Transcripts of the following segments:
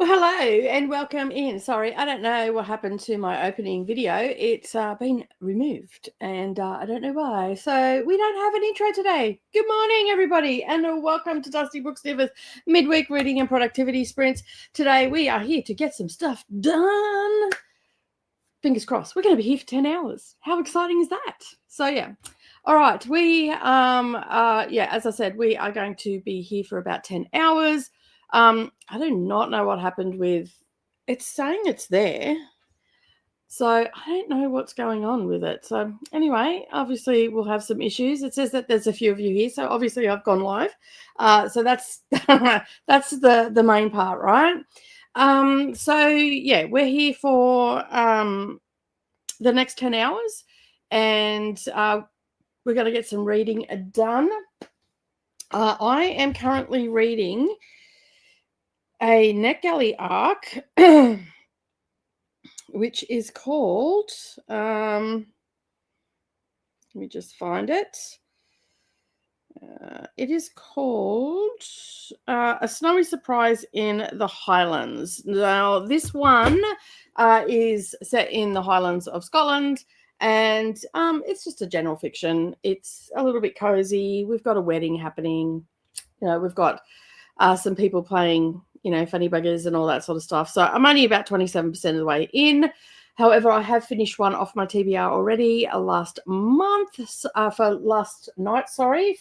Well, hello and welcome in. Sorry, I don't know what happened to my opening video. It's been removed and I don't know why. So we don't have an intro today. Good morning, everybody, and welcome to Dusty Booksniffers Midweek Reading and Productivity Sprints. Today we are here to get some stuff done. Fingers crossed. We're going to be here for 10 hours. How exciting is that? So, yeah. All right. As I said, we are going to be here for about 10 hours. I do not know what happened with it's saying it's there. So I don't know what's going on with it. So anyway, obviously we'll have some issues. It says that there's a few of you here. So obviously I've gone live. So that's that's the main part, right? We're here for the next 10 hours and we're going to get some reading done. I am currently reading a NetGalley arc, which is called, let me just find it. It is called A Snowy Surprise in the Highlands. Now, this one is set in the Highlands of Scotland, and it's just a general fiction. It's a little bit cozy. We've got a wedding happening. We've got some people playing, funny buggers and all that sort of stuff. So I'm only about 27% of the way in. However, I have finished one off my TBR already last night,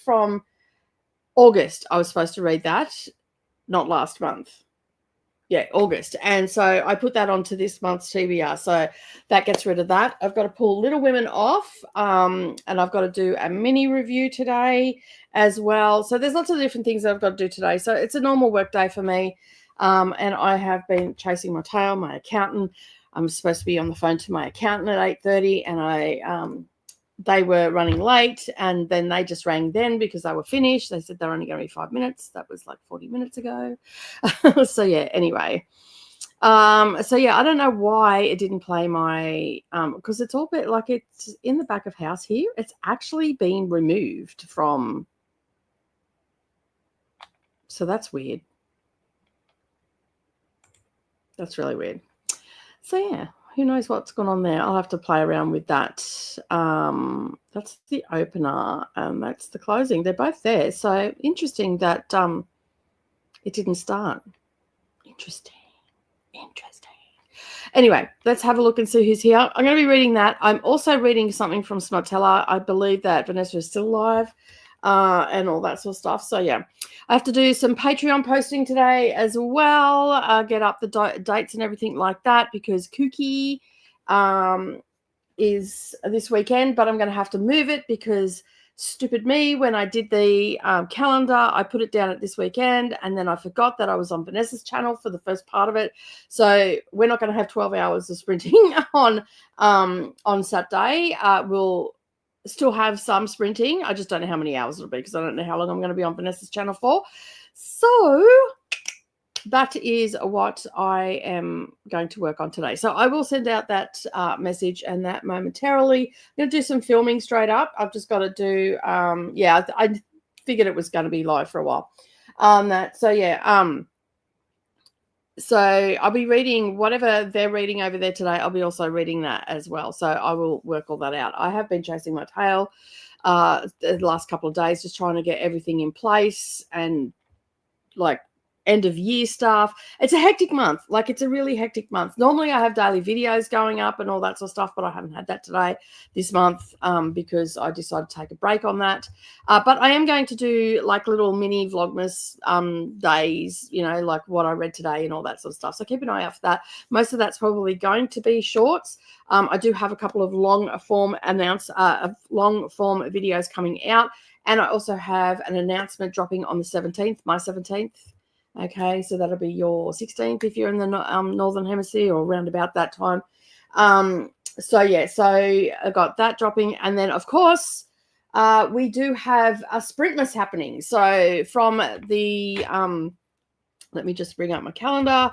from August. I was supposed to read that, not last month. Yeah, August. And so I put that onto this month's TBR. So that gets rid of that. I've got to pull Little Women off, and I've got to do a mini review today as well. So there's lots of different things that I've got to do today. So it's a normal work day for me. And I have been chasing my tail, my accountant. I'm supposed to be on the phone to my accountant at 8:30, and they were running late, and then they just rang then because they were finished. They said they're only going to be 5 minutes. That was like 40 minutes ago. So yeah, anyway. I don't know why it didn't play my, because it's all bit like it's in the back of house here. It's actually been removed from, so that's weird. That's really weird. So yeah, who knows what's going on there. I'll have to play around with that. That's the opener and that's the closing. They're both there. So interesting that it didn't start. Interesting. Anyway, let's have a look and see who's here. I'm going to be reading that. I'm also reading something from Smutella. I believe that Vanessa is still live and all that sort of stuff. So, yeah, I have to do some Patreon posting today as well, get up the dates and everything like that because Kooky is this weekend, but I'm going to have to move it because stupid me, when I did the calendar, I put it down at this weekend and then I forgot that I was on Vanessa's channel for the first part of it. So we're not going to have 12 hours of sprinting on Saturday. We'll still have some sprinting. I just don't know how many hours it'll be because I don't know how long I'm going to be on Vanessa's channel for. So that is what I am going to work on today. So I will send out that message and that momentarily. I'm going to do some filming straight up. I've just got to do, I figured it was going to be live for a while. So I'll be reading whatever they're reading over there today. I'll be also reading that as well. So I will work all that out. I have been chasing my tail the last couple of days, just trying to get everything in place and like end of year stuff. It's a hectic month. Like it's a really hectic month. Normally I have daily videos going up and all that sort of stuff, but I haven't had that this month because I decided to take a break on that. But I am going to do like little mini vlogmas days, like what I read today and all that sort of stuff. So keep an eye out for that. Most of that's probably going to be shorts. I do have a couple of long form videos coming out. And I also have an announcement dropping on the 17th, my 17th. Okay, so that'll be your 16th if you're in the Northern Hemisphere or around about that time. So I got that dropping. And then, of course, we do have a Sprintmas happening. So from the let me just bring up my calendar.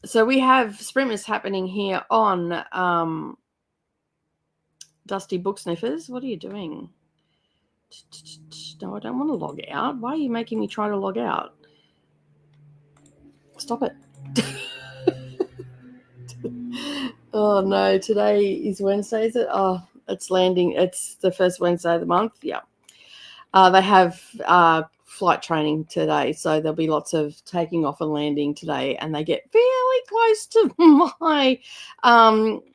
So we have Sprintmas happening here on Dusty Booksniffers. What are you doing? No, I don't want to log out. Why are you making me try to log out? Stop it. Oh no, today is Wednesday, is it? Oh, it's landing. It's the first Wednesday of the month. Yeah. They have flight training today, so there'll be lots of taking off and landing today, and they get fairly close to my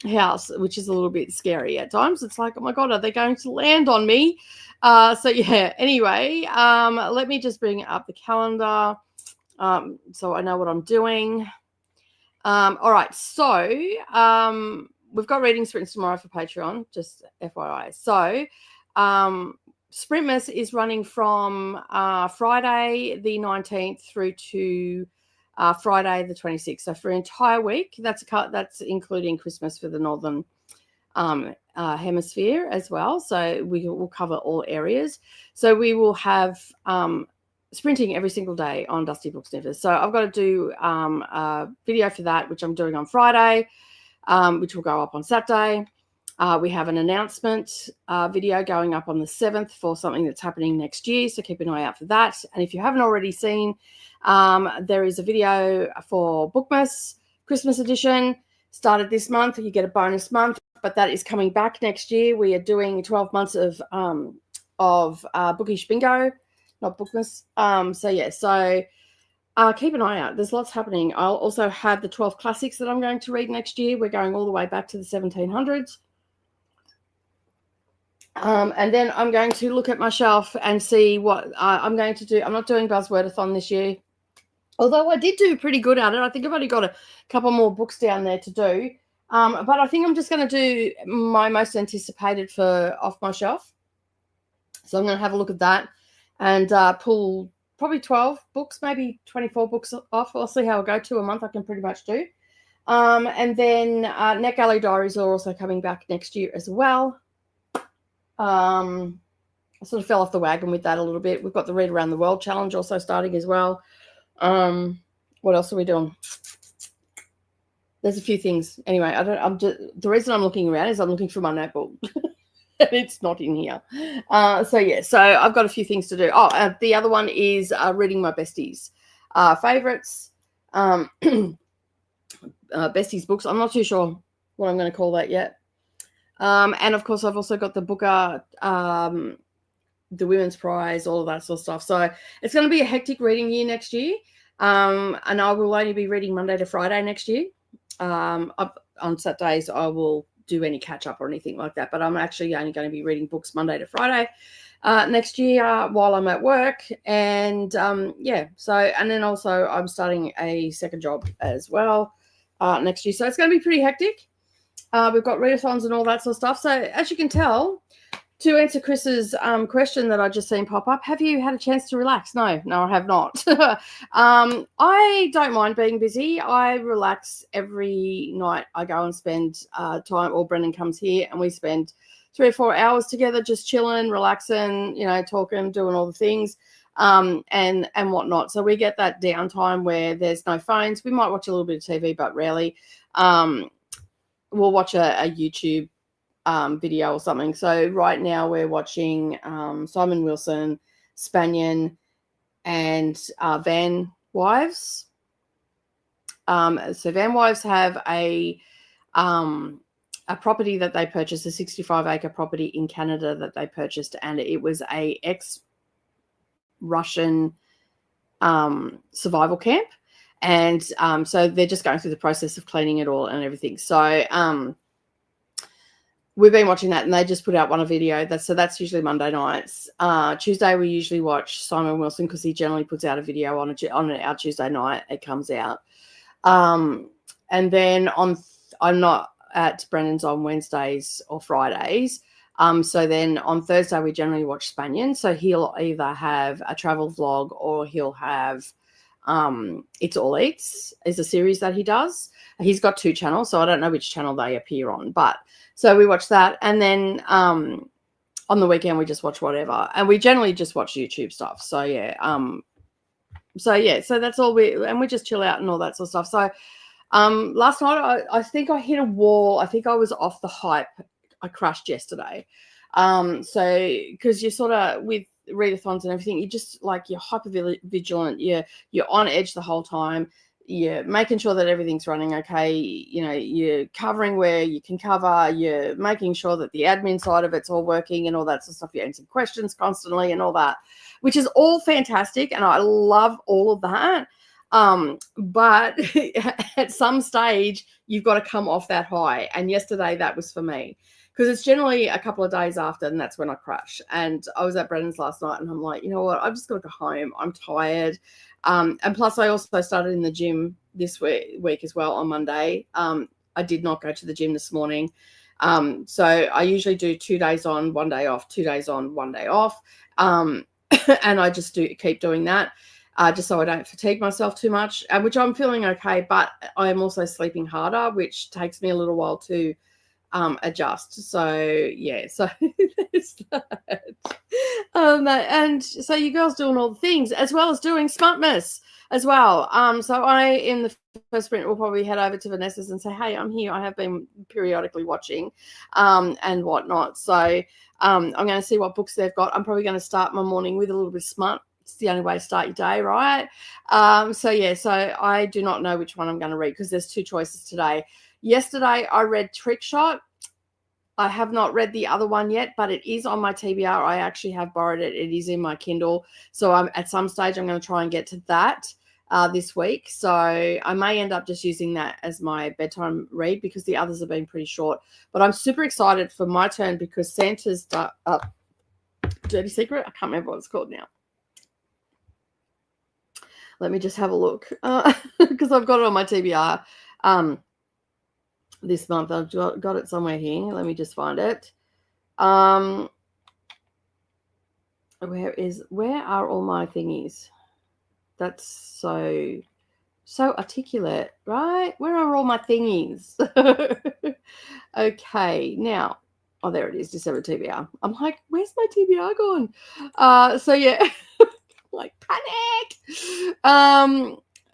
house, which is a little bit scary at times. It's like, oh my God, are they going to land on me? So yeah, anyway, let me just bring up the calendar so I know what I'm doing. All right, so we've got reading sprints tomorrow for Patreon, just FYI. So Sprintmas is running from Friday the 19th through to Friday the 26th. So for an entire week, that's including Christmas for the Northern Hemisphere as well. So we will cover all areas. So we will have sprinting every single day on Dusty Book Sniffers. So I've got to do a video for that, which I'm doing on Friday, which will go up on Saturday. We have an announcement video going up on the 7th for something that's happening next year, so keep an eye out for that. And if you haven't already seen, there is a video for Bookmas Christmas edition, started this month. You get a bonus month, but that is coming back next year. We are doing 12 months of Bookish Bingo, not Bookmas. So keep an eye out. There's lots happening. I'll also have the 12 classics that I'm going to read next year. We're going all the way back to the 1700s. And then I'm going to look at my shelf and see what I'm going to do. I'm not doing Buzzwordathon this year, although I did do pretty good at it. I think I've only got a couple more books down there to do. But I think I'm just going to do my most anticipated for off my shelf. So I'm going to have a look at that and pull probably 12 books, maybe 24 books off. I'll see how I go. 2 a month I can pretty much do. And then NetGalley Diaries are also coming back next year as well. I sort of fell off the wagon with that a little bit. We've got the Read Around the World Challenge also starting as well. What else are we doing? There's a few things. Anyway, the reason I'm looking around is I'm looking for my notebook. And it's not in here. So I've got a few things to do. The other one is reading my besties' favorites, besties books. I'm not too sure what I'm going to call that yet. And of course, I've also got the Booker, the Women's Prize, all of that sort of stuff. So it's going to be a hectic reading year next year. And I will only be reading Monday to Friday next year. On Saturdays, I will do any catch up or anything like that. But I'm actually only going to be reading books Monday to Friday next year while I'm at work. And and then also I'm starting a second job as well next year. So it's going to be pretty hectic. We've got readathons and all that sort of stuff. So as you can tell, to answer Chris's question that I just seen pop up, have you had a chance to relax? No, I have not. I don't mind being busy. I relax every night. I go and spend time, or Brendan comes here and we spend 3 or 4 hours together just chilling, relaxing, talking, doing all the things and whatnot. So we get that downtime where there's no phones. We might watch a little bit of TV, but rarely. We'll watch a YouTube video or something. So right now we're watching Simon Wilson, Spanion, and Van Wives. So Van Wives have a property that they purchased, a 65-acre property in Canada that they purchased, and it was a ex-Russian survival camp. And so they're just going through the process of cleaning it all and everything. So we've been watching that, and they just put out one video. That's usually Monday nights. Tuesday we usually watch Simon Wilson because he generally puts out a video on our Tuesday night. It comes out. And then I'm not at Brendan's on Wednesdays or Fridays. So then on Thursday we generally watch Spanion. So he'll either have a travel vlog or he'll have It's All Eats is a series that he does. He's got 2 channels, so I don't know which channel they appear on, but so we watch that. And then on the weekend we just watch whatever, and we generally just watch YouTube stuff. So so that's all we just chill out and all that sort of stuff. So last night I think I hit a wall. I think I was off the hype. I crashed yesterday. So because you're sort of with readathons and everything, you just like, you're hyper vigilant, you're on edge the whole time. you're making sure that everything's running okay. You know, you're covering where you can cover. You're making sure that the admin side of it's all working and all that sort of stuff. You're answering questions constantly and all that, which is all fantastic. And I love all of that. But at some stage, you've got to come off that high. And yesterday, that was for me. Because it's generally a couple of days after, and that's when I crash. And I was at Brennan's last night, and I'm like, you know what? I've just got to go home. I'm tired. And plus, I also started in the gym this week as well on Monday. I did not go to the gym this morning. So I usually do 2 days on, 1 day off, 2 days on, 1 day off. And I just keep doing that. Just so I don't fatigue myself too much, which I'm feeling okay, but I'm also sleeping harder, which takes me a little while to adjust. So yeah, so there's that. And so you girls doing all the things as well as doing Smartmas as well. So I, in the first sprint, will probably head over to Vanessa's and say, hey, I'm here. I have been periodically watching and whatnot. So I'm going to see what books they've got. I'm probably going to start my morning with a little bit of Smart. It's the only way to start your day, right? So yeah, so I do not know which one I'm going to read because there's 2 choices today. Yesterday, I read Trick Shot. I have not read the other one yet, but it is on my TBR. I actually have borrowed it. It is in my Kindle. So at some stage, I'm going to try and get to that this week. So I may end up just using that as my bedtime read because the others have been pretty short. But I'm super excited for my turn because Santa's Dirty Secret. I can't remember what it's called now. Let me just have a look because I've got it on my TBR. This month I've got it somewhere here. Let me just find it. Where are all my thingies? That's so articulate, right? Where are all my thingies? Okay, now, oh, there it is, December TBR. I'm like, where's my TBR gone? So yeah, like panic.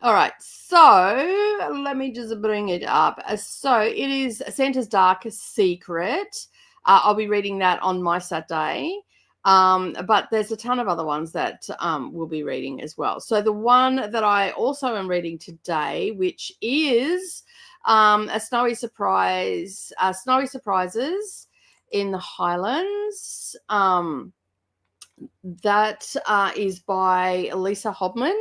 All right, so let me just bring it up. So it is Santa's Dark Secret. I'll be reading that on my Saturday. But there's a ton of other ones that we'll be reading as well. So the one that I also am reading today, which is a Snowy Surprises in the Highlands. That is by Lisa Hobman.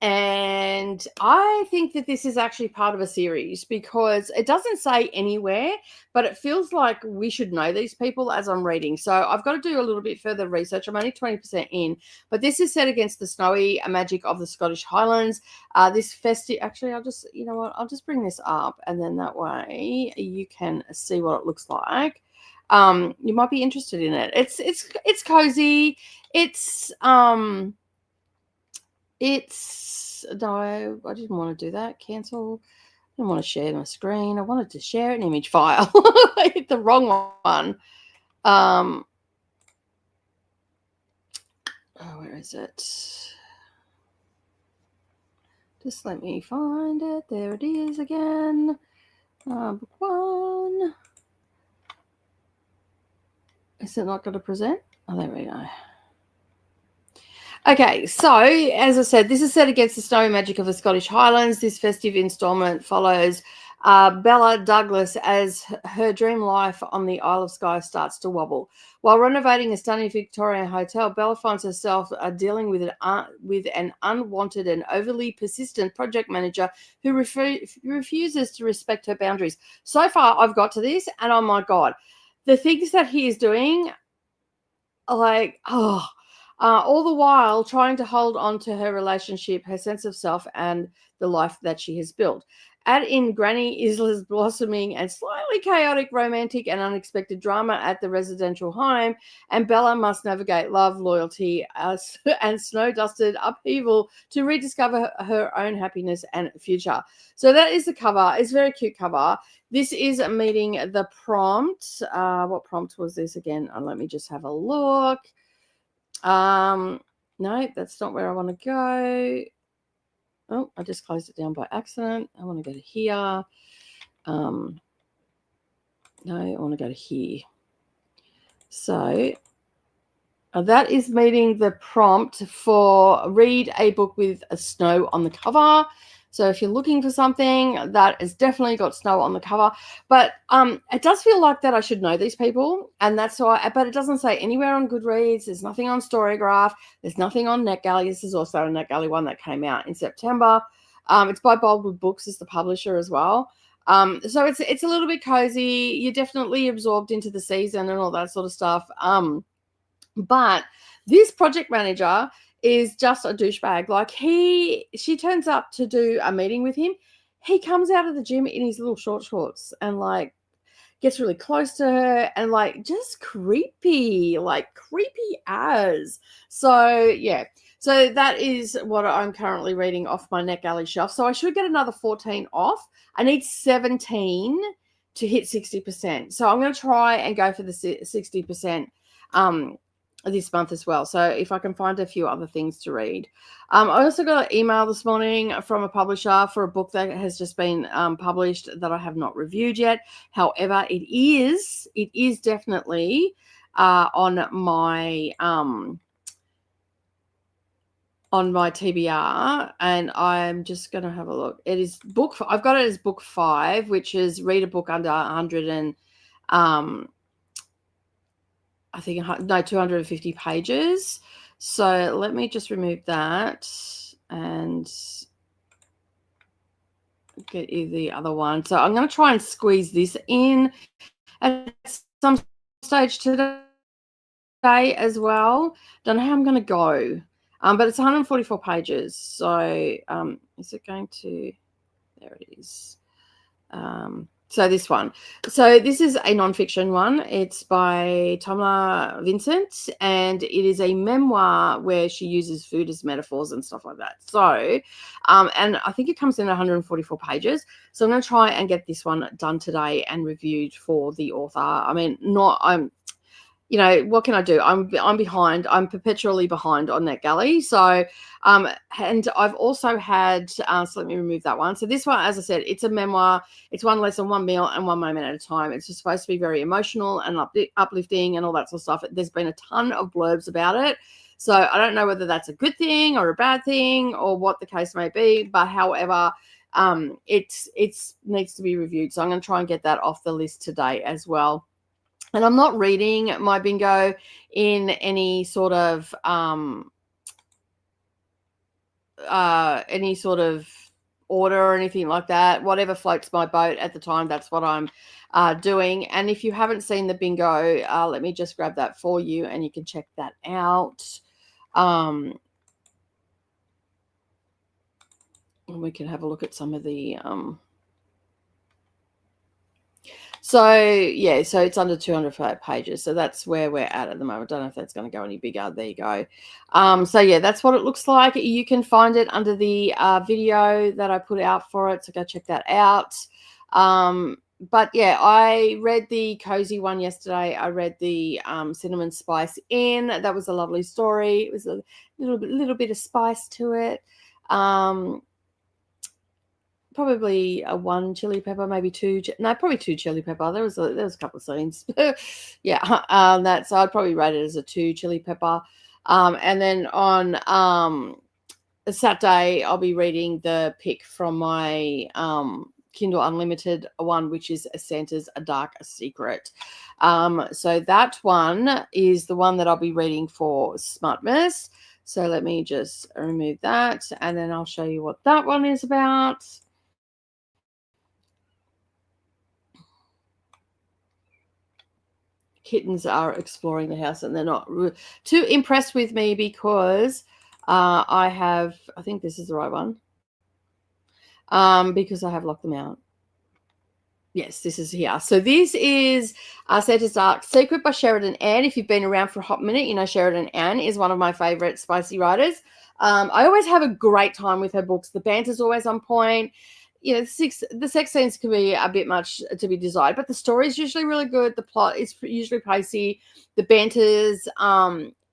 And I think that this is actually part of a series because it doesn't say anywhere, but it feels like we should know these people as I'm reading. So I've got to do a little bit further research. I'm only 20% in, but this is set against the snowy magic of the Scottish Highlands. This festive, actually, I'll just bring this up and then that way you can see what it looks like. You might be interested in it. It's cozy. No, I didn't want to do that. Cancel. I didn't want to share my screen. I wanted to share an image file. I hit the wrong one. Where is it? Just let me find it. There it is again. Book 1. Is it not going to present? Oh, there we go. Okay, so as I said, this is set against the snowy magic of the Scottish Highlands. This festive installment follows Bella Douglas as her dream life on the Isle of Skye starts to wobble. While renovating a stunning Victorian hotel, Bella finds herself dealing with an unwanted and overly persistent project manager who refuses to respect her boundaries. So far, I've got to this, and oh my God, the things that he is doing are like, all the while trying to hold on to her relationship, her sense of self, and the life that she has built. Add in Granny Isla's blossoming and slightly chaotic romantic and unexpected drama at the residential home, and Bella must navigate love, loyalty, and snow-dusted upheaval to rediscover her own happiness and future. So that is the cover. It's a very cute cover. This is meeting the prompt. What prompt was this again? Let me just have a look. No, that's not where I want to go. Oh, I just closed it down by accident. I want to go to here. No, I want to go to here. So that is meeting the prompt for read a book with a snow on the cover. So if you're looking for something, that has definitely got Snow on the cover. But it does feel like that I should know these people, and that's why. But it doesn't say anywhere on Goodreads. There's nothing on Storygraph. There's nothing on NetGalley. This is also a NetGalley one that came out in September. It's by Boldwood Books as the publisher as well. So it's a little bit cozy. You're definitely absorbed into the season and all that sort of stuff. But this project manager is just a douchebag. Like she turns up to do a meeting with him. He comes out of the gym in his little shorts and like gets really close to her and like just creepy as. So yeah. So that is what I'm currently reading off my NetGalley shelf. So I should get another 14 off. I need 17 to hit 60%. So I'm going to try and go for the 60% this month as well. So if I can find a few other things to read. I also got an email this morning from a publisher for a book that has just been published that I have not reviewed yet. However, it is definitely on my TBR, and I'm just going to have a look. It is I've got it as book 5, which is read a book under 100 and I think 250 pages. So let me just remove that and get you the other one. So I'm going to try and squeeze this in at some stage today as well. Don't know how I'm going to go, but it's 144 pages. So is it going to? There it is. So this one. So this is a nonfiction one. It's by Tomla Vincent, and it is a memoir where she uses food as metaphors and stuff like that. So, and I think it comes in 144 pages. So I'm going to try and get this one done today and reviewed for the author. I mean, you know, what can I do? I'm behind. I'm perpetually behind on NetGalley. So, and I've also had, so let me remove that one. So this one, as I said, it's a memoir. It's one lesson, one meal, and one moment at a time. It's just supposed to be very emotional and uplifting and all that sort of stuff. There's been a ton of blurbs about it. So I don't know whether that's a good thing or a bad thing or what the case may be. But however, it needs to be reviewed. So I'm going to try and get that off the list today as well. And I'm not reading my bingo in any sort of order or anything like that. Whatever floats my boat at the time, that's what I'm doing. And if you haven't seen the bingo, let me just grab that for you and you can check that out. And we can have a look at some of the so yeah, so it's under 205 pages. So that's where we're at the moment. I don't know if that's going to go any bigger. There you go. So yeah, that's what it looks like. You can find it under the video that I put out for it. So go check that out. But yeah, I read the cozy one yesterday. I read the Cinnamon Spice Inn. That was a lovely story. It was a little bit of spice to it. Probably a 1 chili pepper, maybe 2. No, probably 2 chili pepper. There was a couple of scenes. Yeah, so I'd probably rate it as a 2 chili pepper. And then on a Saturday, I'll be reading the pick from my Kindle Unlimited one, which is Santa's A Dark Secret. So that one is the one that I'll be reading for Smartmas. So let me just remove that, and then I'll show you what that one is about. Kittens are exploring the house and they're not too impressed with me because I think this is the right one, because I have locked them out. Yes, this is here. So this is Santa's Dark Secret by Sheridan Ann. If you've been around for a hot minute, you know Sheridan Ann is one of my favorite spicy writers. I always have a great time with her books. The banter's always on point. You know, the sex scenes can be a bit much to be desired, but the story is usually really good. The plot is usually pacey. The banter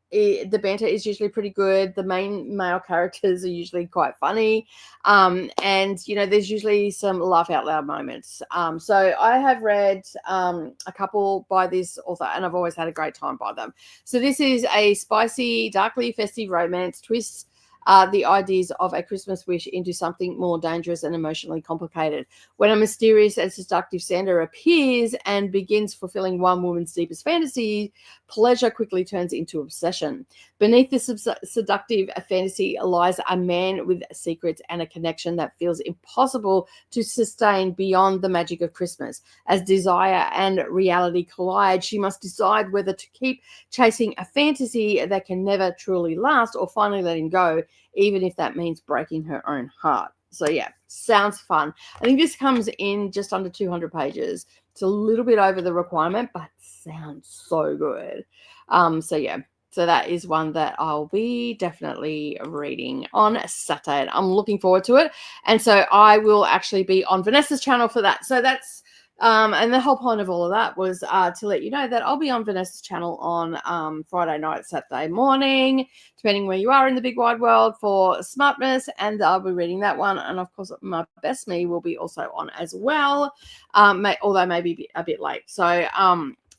is usually pretty good. The main male characters are usually quite funny. And, you know, there's usually some laugh out loud moments. So I have read a couple by this author and I've always had a great time by them. So this is a spicy, darkly festive romance twist the ideas of a Christmas wish into something more dangerous and emotionally complicated. When a mysterious and seductive Santa appears and begins fulfilling one woman's deepest fantasy, pleasure quickly turns into obsession. Beneath this seductive fantasy lies a man with secrets and a connection that feels impossible to sustain beyond the magic of Christmas. As desire and reality collide, she must decide whether to keep chasing a fantasy that can never truly last or finally letting go, even if that means breaking her own heart. So yeah, sounds fun. I think this comes in just under 200 pages. It's a little bit over the requirement, but sounds so good. So yeah, so that is one that I'll be definitely reading on Saturday. I'm looking forward to it. And so I will actually be on Vanessa's channel for that. So that's and the whole point of all of that was to let you know that I'll be on Vanessa's channel on Friday night, Saturday morning, depending where you are in the big wide world, for Smartness, and I'll be reading that one. And of course, my Best Me will be also on as well, although maybe a bit late. So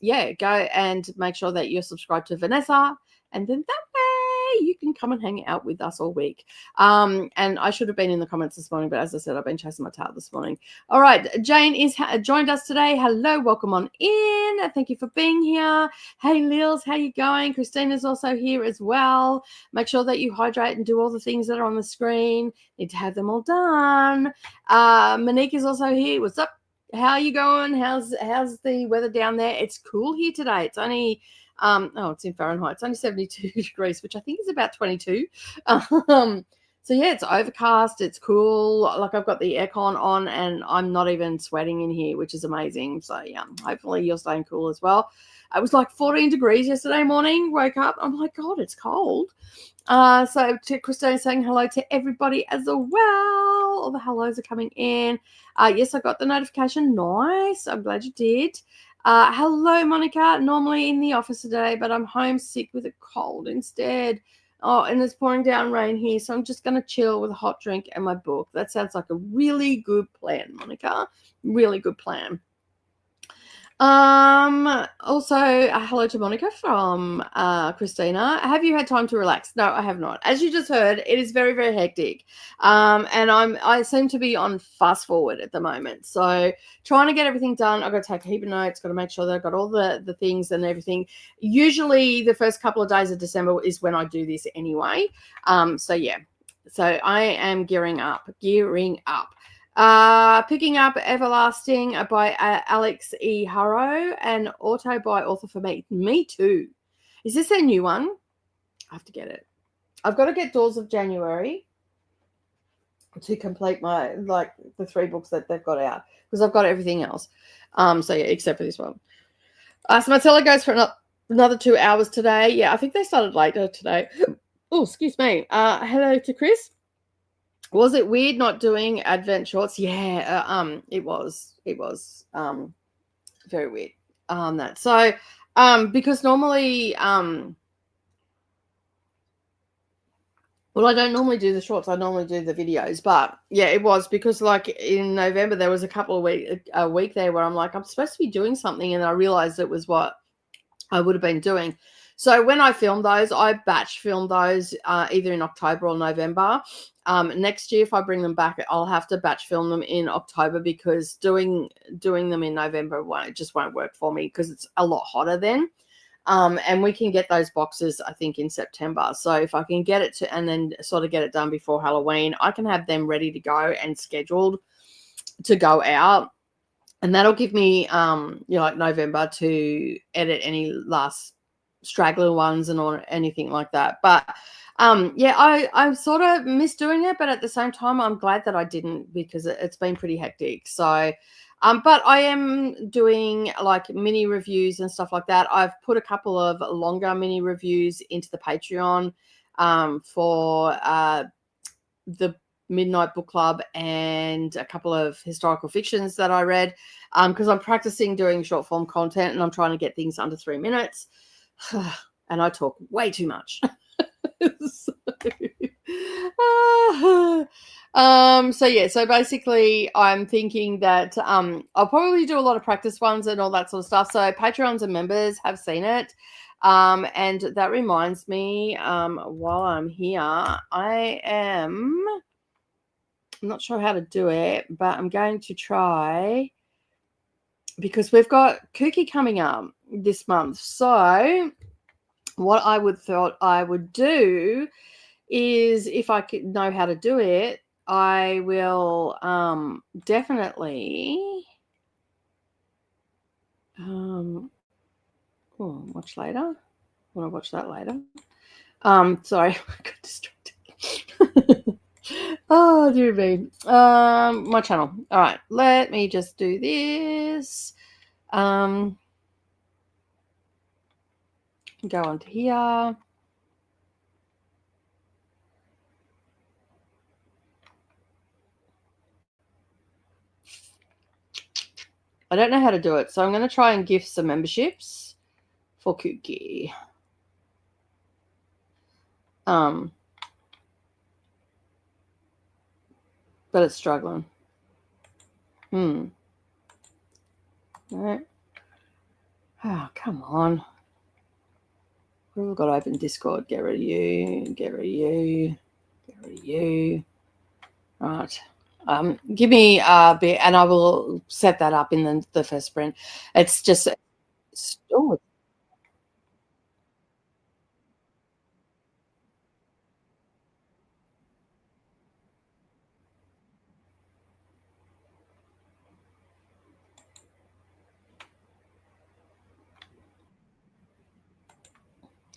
yeah, go and make sure that you're subscribed to Vanessa, and then that way you can come and hang out with us all week. And I should have been in the comments this morning, but as I said, I've been chasing my tail this morning. All right, Jane is joined us today. Hello, welcome on in. Thank you for being here. Hey, Lils, how you going? Christina's also here as well. Make sure that you hydrate and do all the things that are on the screen. Need to have them all done. Monique is also here. What's up? How are you going? How's the weather down there? It's cool here today. It's only it's in Fahrenheit. It's only 72 degrees, which I think is about 22. So yeah, it's overcast. It's cool. Like, I've got the aircon on and I'm not even sweating in here, which is amazing. So yeah, hopefully you're staying cool as well. It was like 14 degrees yesterday morning. Woke up. I'm like, God, it's cold. So to Christine saying hello to everybody as well. All the hellos are coming in. Yes, I got the notification. Nice. I'm glad you did. Hello, Monica. Normally in the office today, but I'm homesick with a cold instead. Oh, and it's pouring down rain here, so I'm just going to chill with a hot drink and my book. That sounds like a really good plan, Monica. Really good plan. Also, hello to Monica from Christina. Have you had time to relax? No, I have not. As you just heard, it is very, very hectic. And I seem to be on fast forward at the moment. So trying to get everything done. I've got to take a heap of notes, got to make sure that I've got all the things and everything. Usually the first couple of days of December is when I do this anyway. So yeah. So I am gearing up. Picking up Everlasting by Alex E. Harrow, and Auto by Author for Me. Me too. Is this a new one? I have to get it. I've got to get Doors of January to complete my, like, the 3 books that they've got out, because I've got everything else. So yeah, except for this one. So my teller goes for another 2 hours today. Yeah, I think they started later today. Oh, excuse me. Hello to Chris. Was it weird not doing Advent shorts? Yeah, it was very weird. Because normally, well, I don't normally do the shorts. I normally do the videos, but yeah, it was because, like, in November there was a week there where I'm like, I'm supposed to be doing something, and I realized it was what I would have been doing. So when I filmed those, I batch filmed those either in October or November. Next year, if I bring them back, I'll have to batch film them in October, because doing them in November just won't work for me, because it's a lot hotter then. And we can get those boxes, I think, in September. So if I can get it to, and then sort of get it done before Halloween, I can have them ready to go and scheduled to go out. And that'll give me, like November to edit any last straggler ones or anything like that. But yeah, I sort of miss doing it, but at the same time, I'm glad that I didn't, because it's been pretty hectic. So, but I am doing like mini reviews and stuff like that. I've put a couple of longer mini reviews into the Patreon for the Midnight Book Club and a couple of historical fictions that I read, because I'm practicing doing short form content and I'm trying to get things under 3 minutes. And I talk way too much. So yeah, so basically I'm thinking that I'll probably do a lot of practice ones and all that sort of stuff. So Patreons and members have seen it. And that reminds me, while I'm here, I'm not sure how to do it, but I'm going to try, because we've got Kooky coming up this month. So what I thought I would do is, if I could know how to do it, I will definitely watch later. Want to watch that later. Sorry, I got distracted. Oh, dear me. My channel. All right, let me just do this. Go on to here. I don't know how to do it, so I'm going to try and gift some memberships for Kooky. But it's struggling. No. Oh, come on. We've got to open Discord. Get rid of you. Get rid of you. Get rid of you. Right. Give me a bit, and I will set that up in the first sprint. It's just,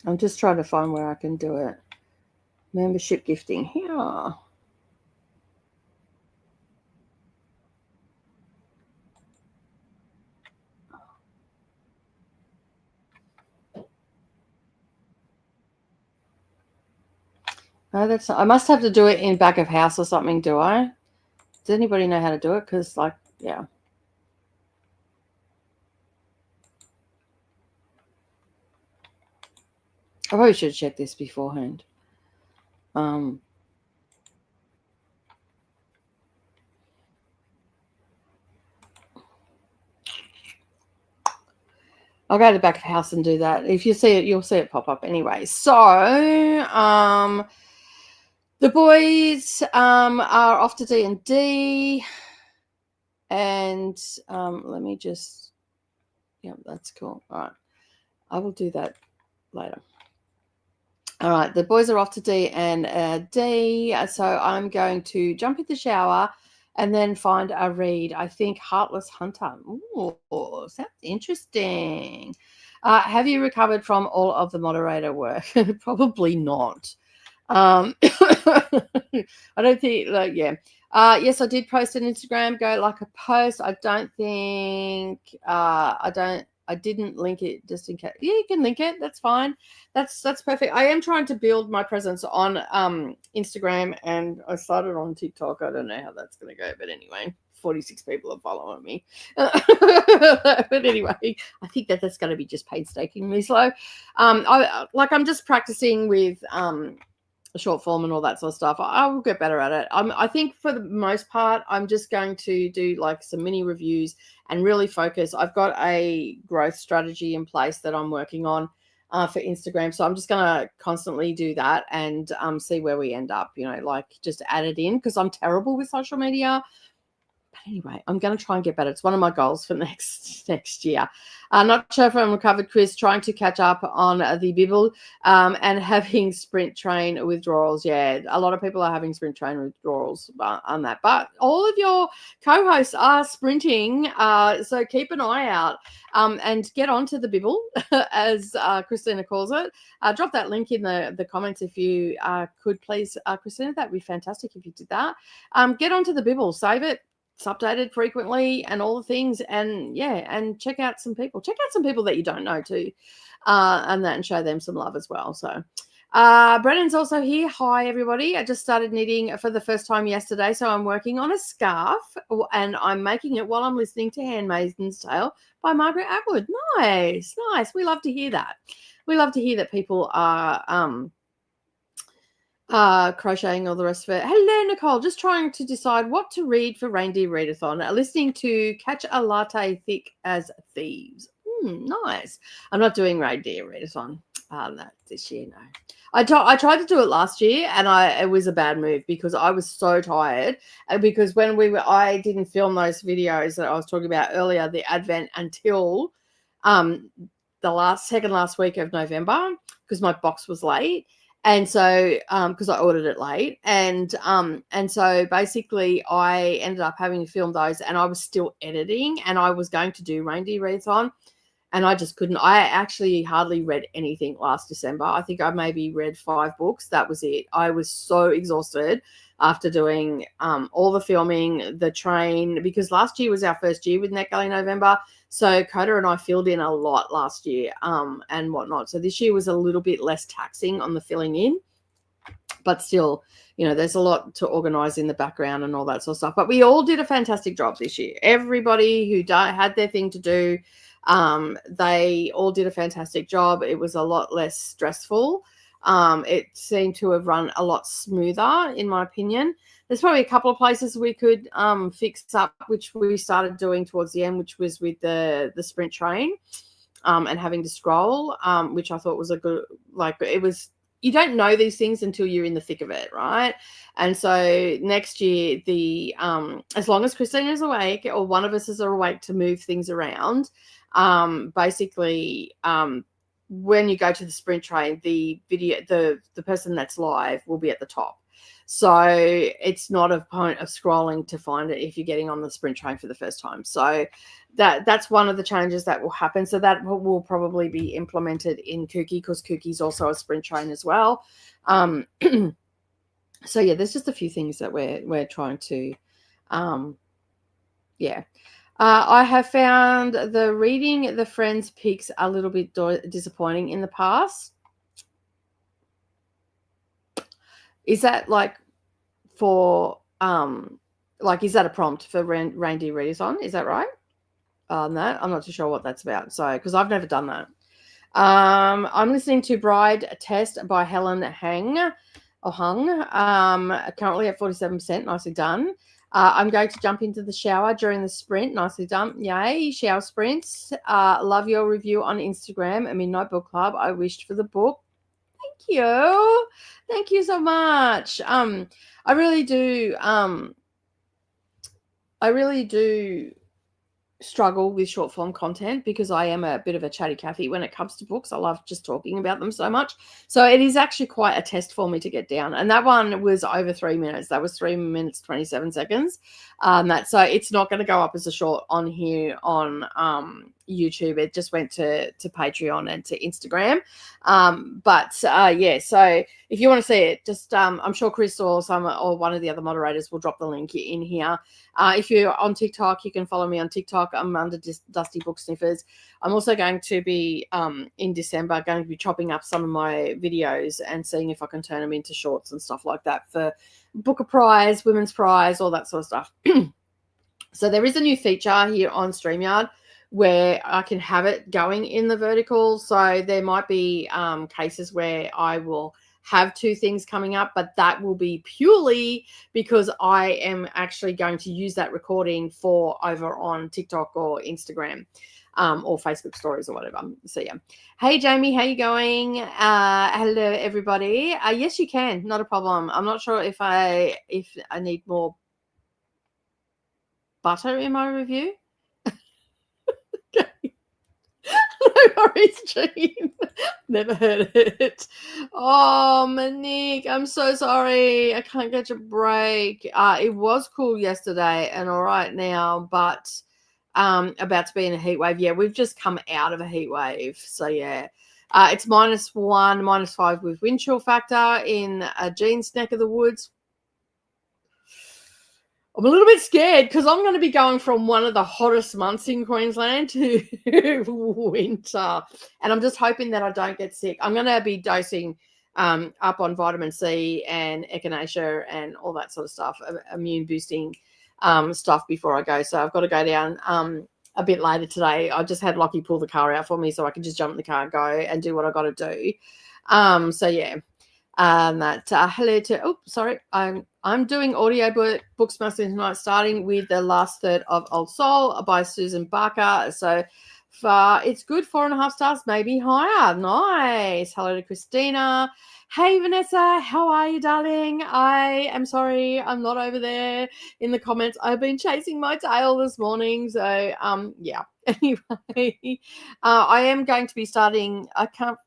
I'm just trying to find where I can do it. Membership gifting here. Oh, that's not, I must have to do it in back of house or something, do I? Does anybody know how to do it? Because, like, yeah. I probably should check this beforehand. I'll go to the back of house and do that. If you see it, you'll see it pop up anyway. So, the boys are off to D&D, and let me just, yeah, that's cool. All right, I will do that later. All right, the boys are off to D&D, so I'm going to jump in the shower and then find a read. I think Heartless Hunter. Ooh, sounds interesting. Have you recovered from all of the moderator work? Probably not. I don't think, like, yeah. Yes, I did post on Instagram. Go like a post. I don't think I didn't link it, just in case. Yeah, you can link it. That's fine. That's perfect. I am trying to build my presence on Instagram, and I started on TikTok. I don't know how that's going to go, but anyway, 46 people are following me. But anyway, I think that's going to be just painstakingly slow. I'm just practicing with short form and all that sort of stuff. I will get better at it. I think for the most part, I'm just going to do like some mini reviews and really focus. I've got a growth strategy in place that I'm working on for Instagram. So I'm just going to constantly do that and see where we end up, like just add it in, because I'm terrible with social media. But anyway, I'm going to try and get better. It's one of my goals for next year. Not sure if I'm recovered, Chris. Trying to catch up on the Bibble and having sprint train withdrawals. Yeah, a lot of people are having sprint train withdrawals on that. But all of your co-hosts are sprinting, so keep an eye out and get onto the Bibble, as Christina calls it. Drop that link in the comments if you could, please, Christina. That would be fantastic if you did that. Get onto the Bibble, save it. It's updated frequently and all the things, and check out some people that you don't know too, and show them some love as well. So Brennan's also here. Hi everybody. I just started knitting for the first time yesterday, so I'm working on a scarf and I'm making it while I'm listening to Handmaid's Tale by Margaret Atwood. Nice. We love to hear that. We love to hear that people are crocheting, all the rest of it. Hello, Nicole. Just trying to decide what to read for Reindeer Readathon. Listening to Catch a Latte Thick as Thieves. Nice. I'm not doing reindeer readathon this year, no. I tried to do it last year, and it was a bad move because I was so tired. And because when I didn't film those videos that I was talking about earlier, the Advent, until the second last week of November, because my box was late. And so, because I ordered it late, and so basically I ended up having to film those, and I was still editing, and I was going to do reindeer readathon, and I just couldn't. I actually hardly read anything last December. I think I maybe read 5 books. That was it. I was so exhausted after doing all the filming, the train, because last year was our first year with NetGalley November. So Coda and I filled in a lot last year and whatnot. So this year was a little bit less taxing on the filling in, but still, there's a lot to organize in the background and all that sort of stuff. But we all did a fantastic job this year. Everybody who had their thing to do, they all did a fantastic job. It was a lot less stressful. It seemed to have run a lot smoother, in my opinion. There's probably a couple of places we could fix up, which we started doing towards the end, which was with the sprint train and having to scroll, which I thought was a good, it was, you don't know these things until you're in the thick of it, right? And so next year, as long as Christine is awake or one of us is awake to move things around, basically, when you go to the sprint train, the video, the person that's live will be at the top. So it's not a point of scrolling to find it if you're getting on the sprint train for the first time. So that's one of the changes that will happen. So that will probably be implemented in Kooky, because Kooky's also a sprint train as well. So yeah, there's just a few things that we're trying to, I have found the reading the Friends picks a little bit disappointing in the past. Is that for is that a prompt for reindeer readathon? Is that right? No, I'm not too sure what that's about. So, because I've never done that. I'm listening to Bride Test by Helen Hung. Currently at 47%. Nicely done. I'm going to jump into the shower during the sprint. Nicely done. Yay, shower sprints. Love your review on Instagram and Midnight Book Club. I wished for the book. Thank you so much. I really do struggle with short form content because I am a bit of a chatty Cathy when it comes to books. I love just talking about them so much. So it is actually quite a test for me to get down. And that one was over 3 minutes. That was 3 minutes, 27 seconds. So it's not going to go up as a short on here on YouTube. It just went to Patreon and to Instagram. So if you want to see it, just I'm sure Chris or one of the other moderators will drop the link in here. If you're on TikTok, you can follow me on TikTok. I'm under Dusty Book Sniffers. I'm also going to be in December going to be chopping up some of my videos and seeing if I can turn them into shorts and stuff like that for Booker Prize, Women's Prize, all that sort of stuff. So there is a new feature here on StreamYard where I can have it going in the vertical. So there might be cases where I will have 2 things coming up, but that will be purely because I am actually going to use that recording for over on TikTok or Instagram or Facebook stories or whatever. So yeah. Hey Jamie, how you going? Hello everybody. Yes, you can, not a problem. I'm not sure if I need more butter in my review. Okay. No worries, Jean. Never heard it. Oh, Monique, I'm so sorry. I can't catch a break. It was cool yesterday and all right now, but about to be in a heat wave. Yeah, we've just come out of a heat wave. So yeah, it's -1, -5 with wind chill factor in Jean's neck of the woods. I'm a little bit scared because I'm going to be going from one of the hottest months in Queensland to winter. And I'm just hoping that I don't get sick. I'm going to be dosing up on vitamin C and echinacea and all that sort of stuff, immune boosting stuff before I go. So I've got to go down a bit later today. I just had Lockie pull the car out for me so I can just jump in the car and go and do what I got to do. So yeah. Hello to I'm doing audio books mostly tonight, starting with the last third of Old Soul by Susan Barker. So It's good, 4.5 stars, maybe higher. Nice. Hello to Christina. Hey, Vanessa, how are you, darling? I am sorry I'm not over there in the comments. I've been chasing my tail this morning. So, yeah. Anyway, I am going to be starting. For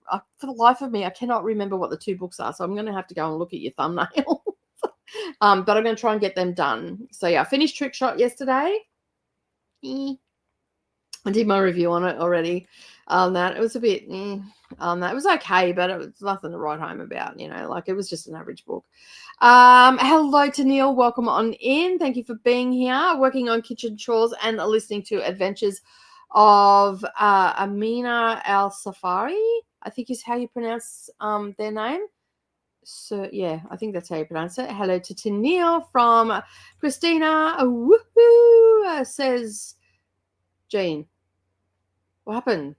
the life of me, I cannot remember what the 2 books are. So I'm going to have to go and look at your thumbnail. But I'm going to try and get them done. So, yeah, I finished Trick Shot yesterday. I did my review on it already. That it was a bit, that it was okay, but it was nothing to write home about. Like it was just an average book. Hello to Neil, welcome on in. Thank you for being here. Working on kitchen chores and listening to Adventures of Amina Al Safari, I think is how you pronounce their name. So yeah, I think that's how you pronounce it. Hello to Tennille from Christina. Woohoo! Says Jean. What happened?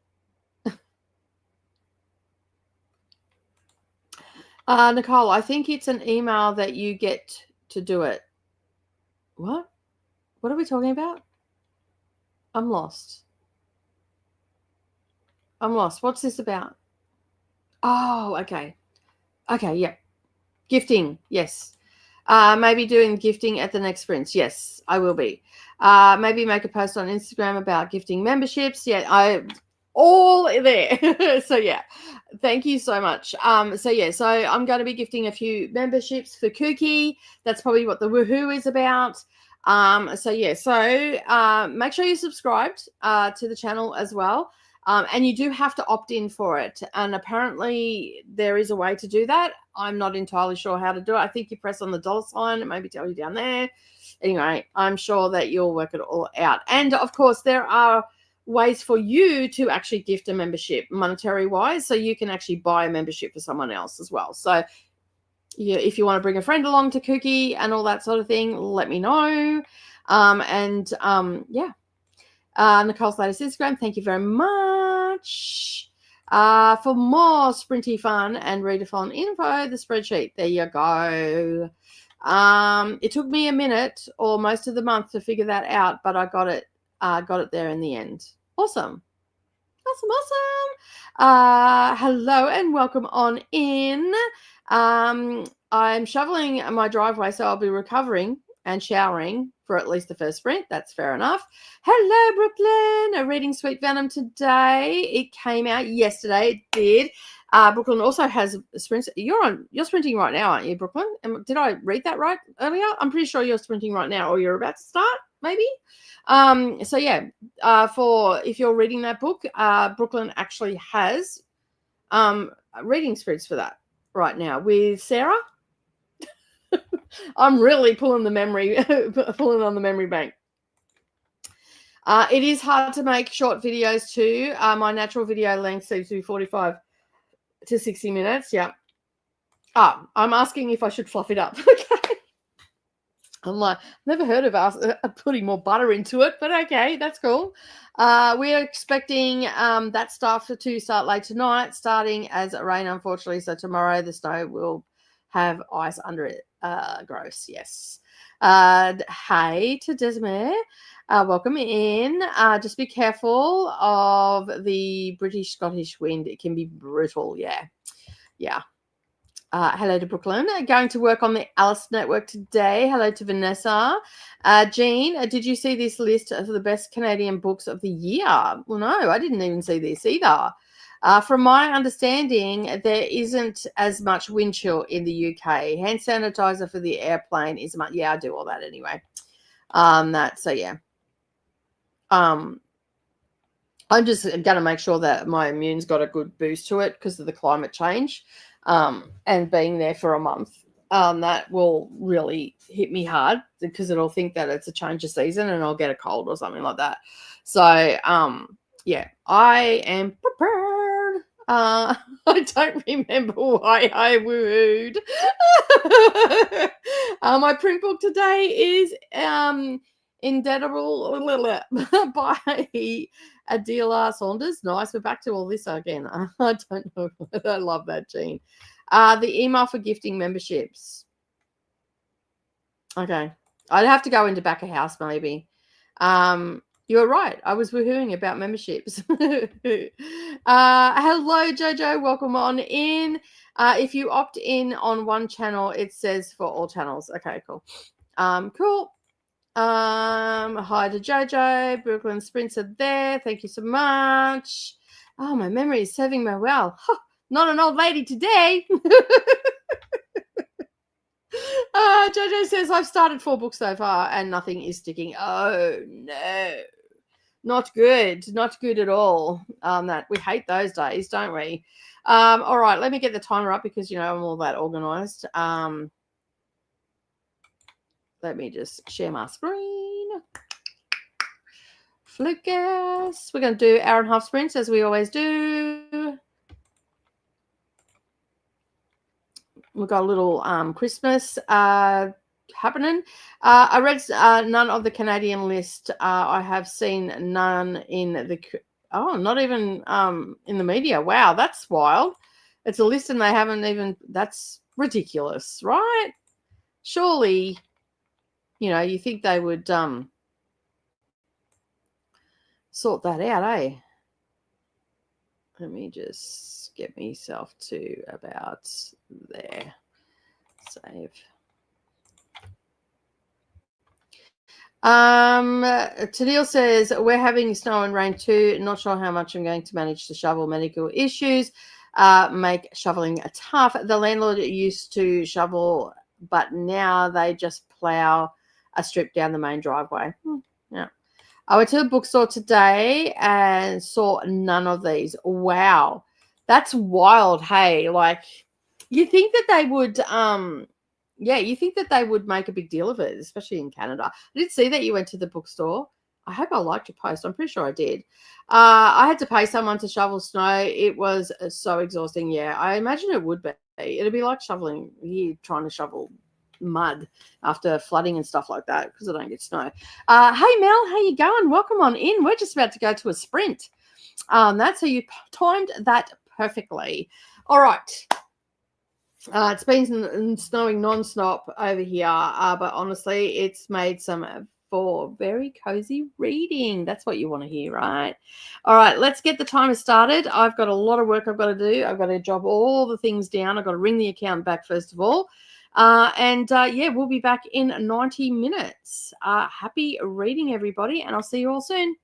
Nicole, I think it's an email that you get to do it. What? What are we talking about? I'm lost. What's this about? Oh, okay. Okay, yeah. Gifting, yes. Maybe doing gifting at the next sprints. Yes, I will be. Maybe make a post on Instagram about gifting memberships. Yeah, all there. So yeah, thank you so much. So I'm going to be gifting a few memberships for Kooky. That's probably what the woohoo is about. Make sure you're subscribed to the channel as well. And you do have to opt in for it. And apparently there is a way to do that. I'm not entirely sure how to do it. I think you press on the $sign. It maybe tell you down there. Anyway, I'm sure that you'll work it all out. And of course, there are ways for you to actually gift a membership monetary wise. So you can actually buy a membership for someone else as well. So if you want to bring a friend along to Kooky and all that sort of thing, let me know. Nicole's latest Instagram. Thank you very much. For more sprinty fun and readathon info, the spreadsheet. There you go. It took me a minute or most of the month to figure that out, but I got it there in the end. Awesome. Hello and welcome on in. I'm shoveling my driveway, so I'll be recovering and showering for at least the first sprint. That's fair enough. Hello, Brooklyn. Reading Sweet Venom today. It came out yesterday. It did. Brooklyn also has sprints. You're sprinting right now, aren't you, Brooklyn? Did I read that right earlier? I'm pretty sure you're sprinting right now, or you're about to start, maybe. For if you're reading that book, Brooklyn actually has reading sprints for that right now with Sarah. I'm really pulling on the memory bank. It is hard to make short videos too. My natural video length seems to be 45 to 60 minutes. Yeah. I'm asking if I should fluff it up. Okay. I'm like, never heard of putting more butter into it, but okay, that's cool. We're expecting that stuff to start late tonight, starting as rain, unfortunately. So tomorrow the snow will have ice under it. Gross, yes. Hey to Desmere. Welcome in. Just be careful of the British-Scottish wind. It can be brutal, yeah. Hello to Brooklyn. Going to work on the Alice Network today. Hello to Vanessa. Jean, did you see this list of the best Canadian books of the year? Well, no, I didn't even see this either. From my understanding, there isn't as much wind chill in the UK. Hand sanitizer for the airplane is much. Yeah, I do all that anyway. I'm just going to make sure that my immune's got a good boost to it because of the climate change. And being there for a month, that will really hit me hard because it'll think that it's a change of season and I'll get a cold or something like that. So, I am prepared. I don't remember why I wooed. My print book today is Indelible by Adela Saunders. Nice. We're back to all this again. I don't know. I love that, Jean. The email for gifting memberships. Okay. I'd have to go into back of house maybe. You're right. I was woohooing about memberships. Hello, Jojo. Welcome on in. If you opt in on one channel, it says for all channels. Okay, cool. Cool. Hi to Jojo. Brooklyn Sprints are there. Thank you so much. Oh, my memory is serving me well. Huh, not an old lady today. Jojo says, I've started 4 books so far and nothing is sticking. Oh, no. Not good. Not good at all. That we hate those days, don't we? All right, let me get the timer up because, I'm all that organized. Let me just share my screen. Focus. We're going to do hour and a half sprints as we always do. We've got a little Christmas happening. I read none of the Canadian list. I have seen none in the not even in the media. Wow, that's wild. It's a list and they haven't even. That's ridiculous, right? Surely, you think they would sort that out, eh? Let me just get myself to about there. Save. Tadil says, we're having snow and rain too. Not sure how much I'm going to manage to shovel. Medical issues make shoveling tough. The landlord used to shovel, but now they just plow a strip down the main driveway. Yeah. I went to the bookstore today and saw none of these. Wow. That's wild. Hey, like you think that they would you think that they would make a big deal of it, especially in Canada. I did see that you went to the bookstore. I hope I liked your post. I'm pretty sure I did. I had to pay someone to shovel snow. It was so exhausting. Yeah, I imagine it would be. It'd be like shoveling here, trying to shovel mud after flooding and stuff like that because I don't get snow. Hey Mel, how you going? Welcome on in. We're just about to go to a sprint. That's how you timed that perfectly. All right. It's been snowing non-stop over here, but honestly, it's made some for very cozy reading. That's what you want to hear, right? All right, let's get the timer started. I've got a lot of work I've got to do. I've got to jot all the things down. I've got to ring the account back first of all. We'll be back in 90 minutes. Happy reading, everybody, and I'll see you all soon.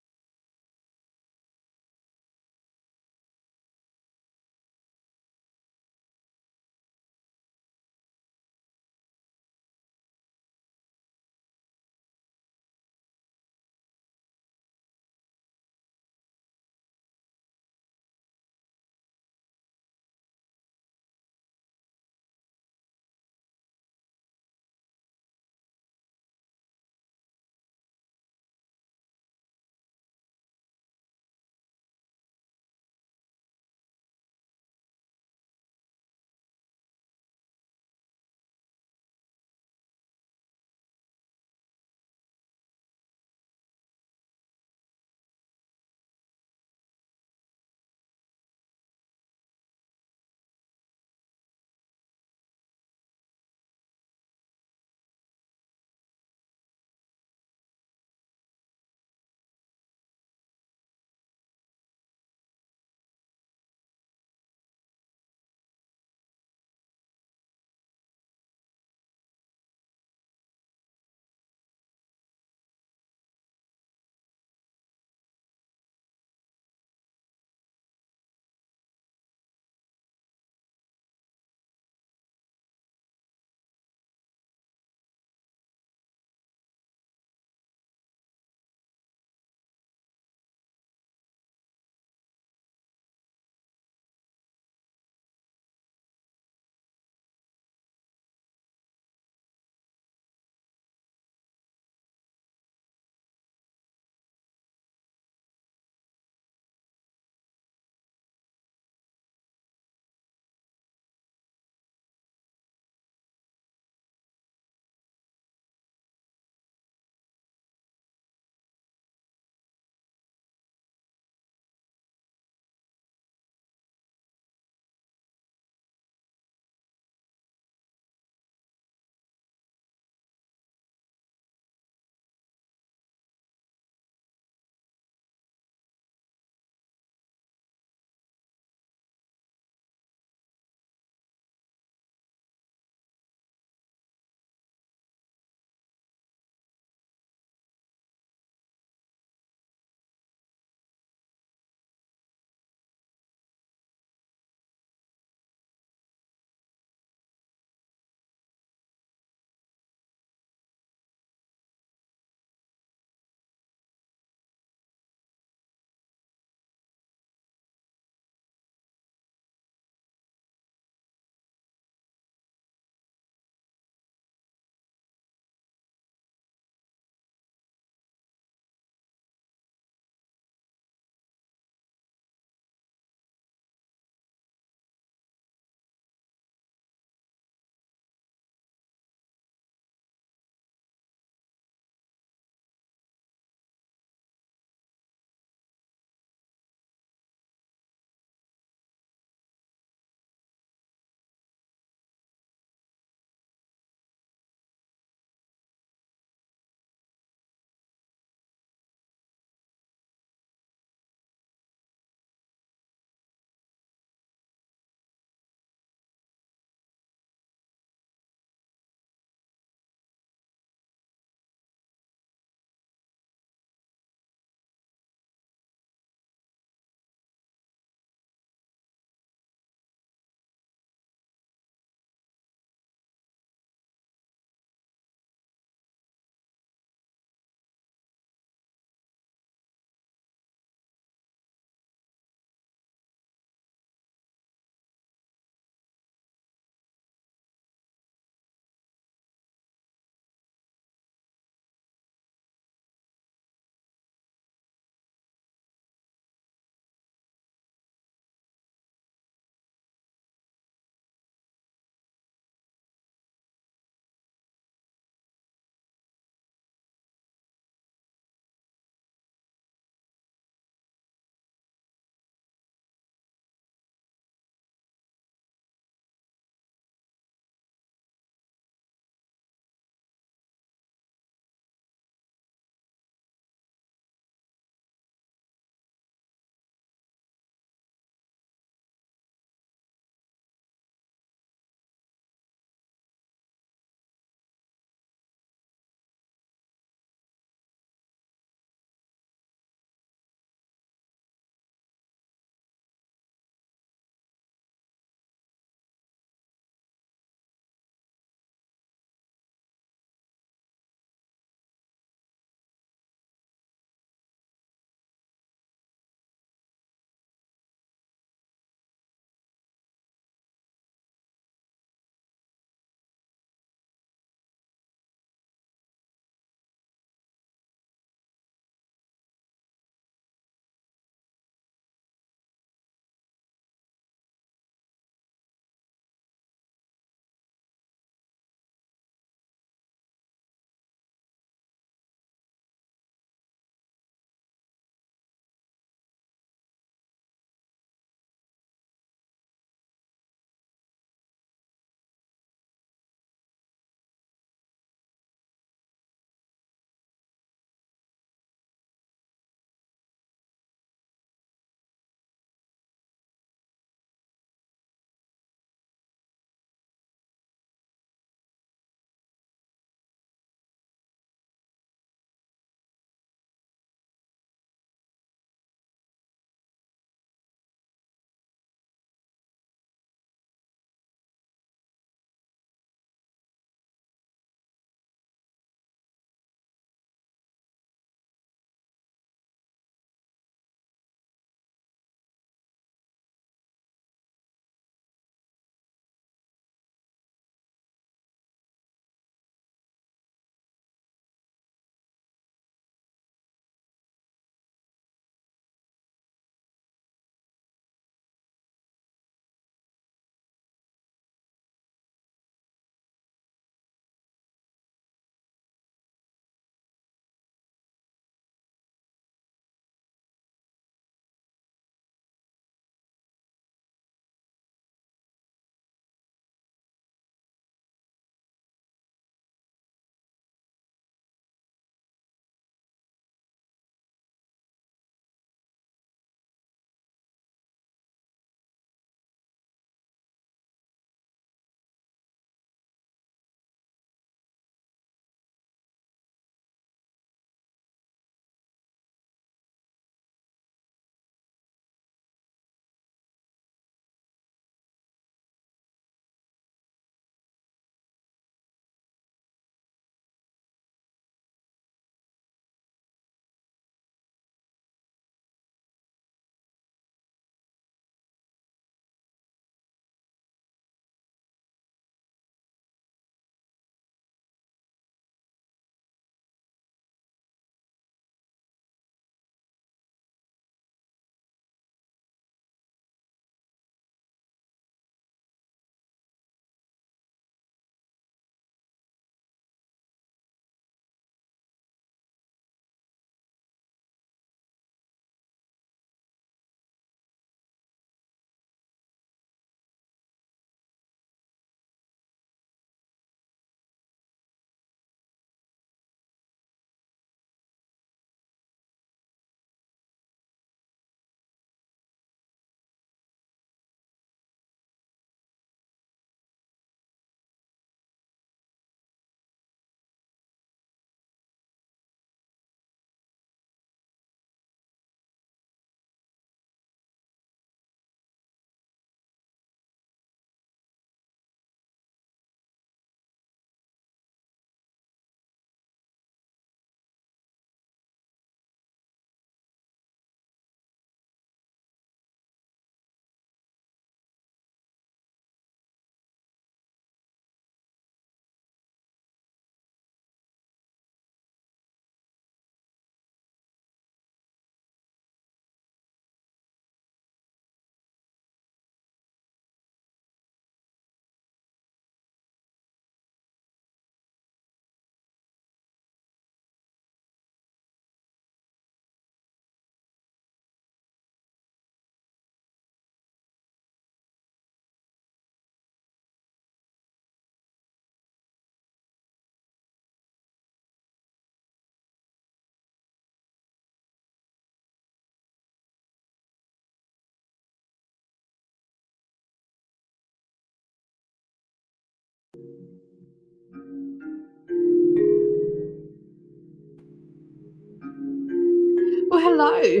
hello.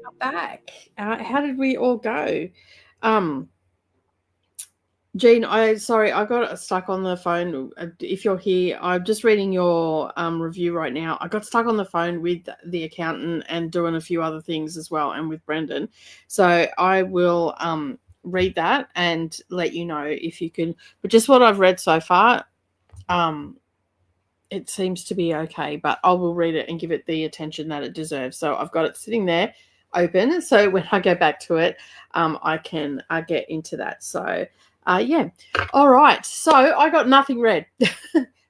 Welcome back. How did we all go? Jean, I got stuck on the phone. If you're here, I'm just reading your review right now. I got stuck on the phone with the accountant and doing a few other things as well, and with Brendan. So I will read that and let you know if you can. But just what I've read so far, it seems to be okay. But I will read it and give it the attention that it deserves. So I've got it sitting there open. So when I go back to it, I can get into that. So. Yeah. All right. So I got nothing read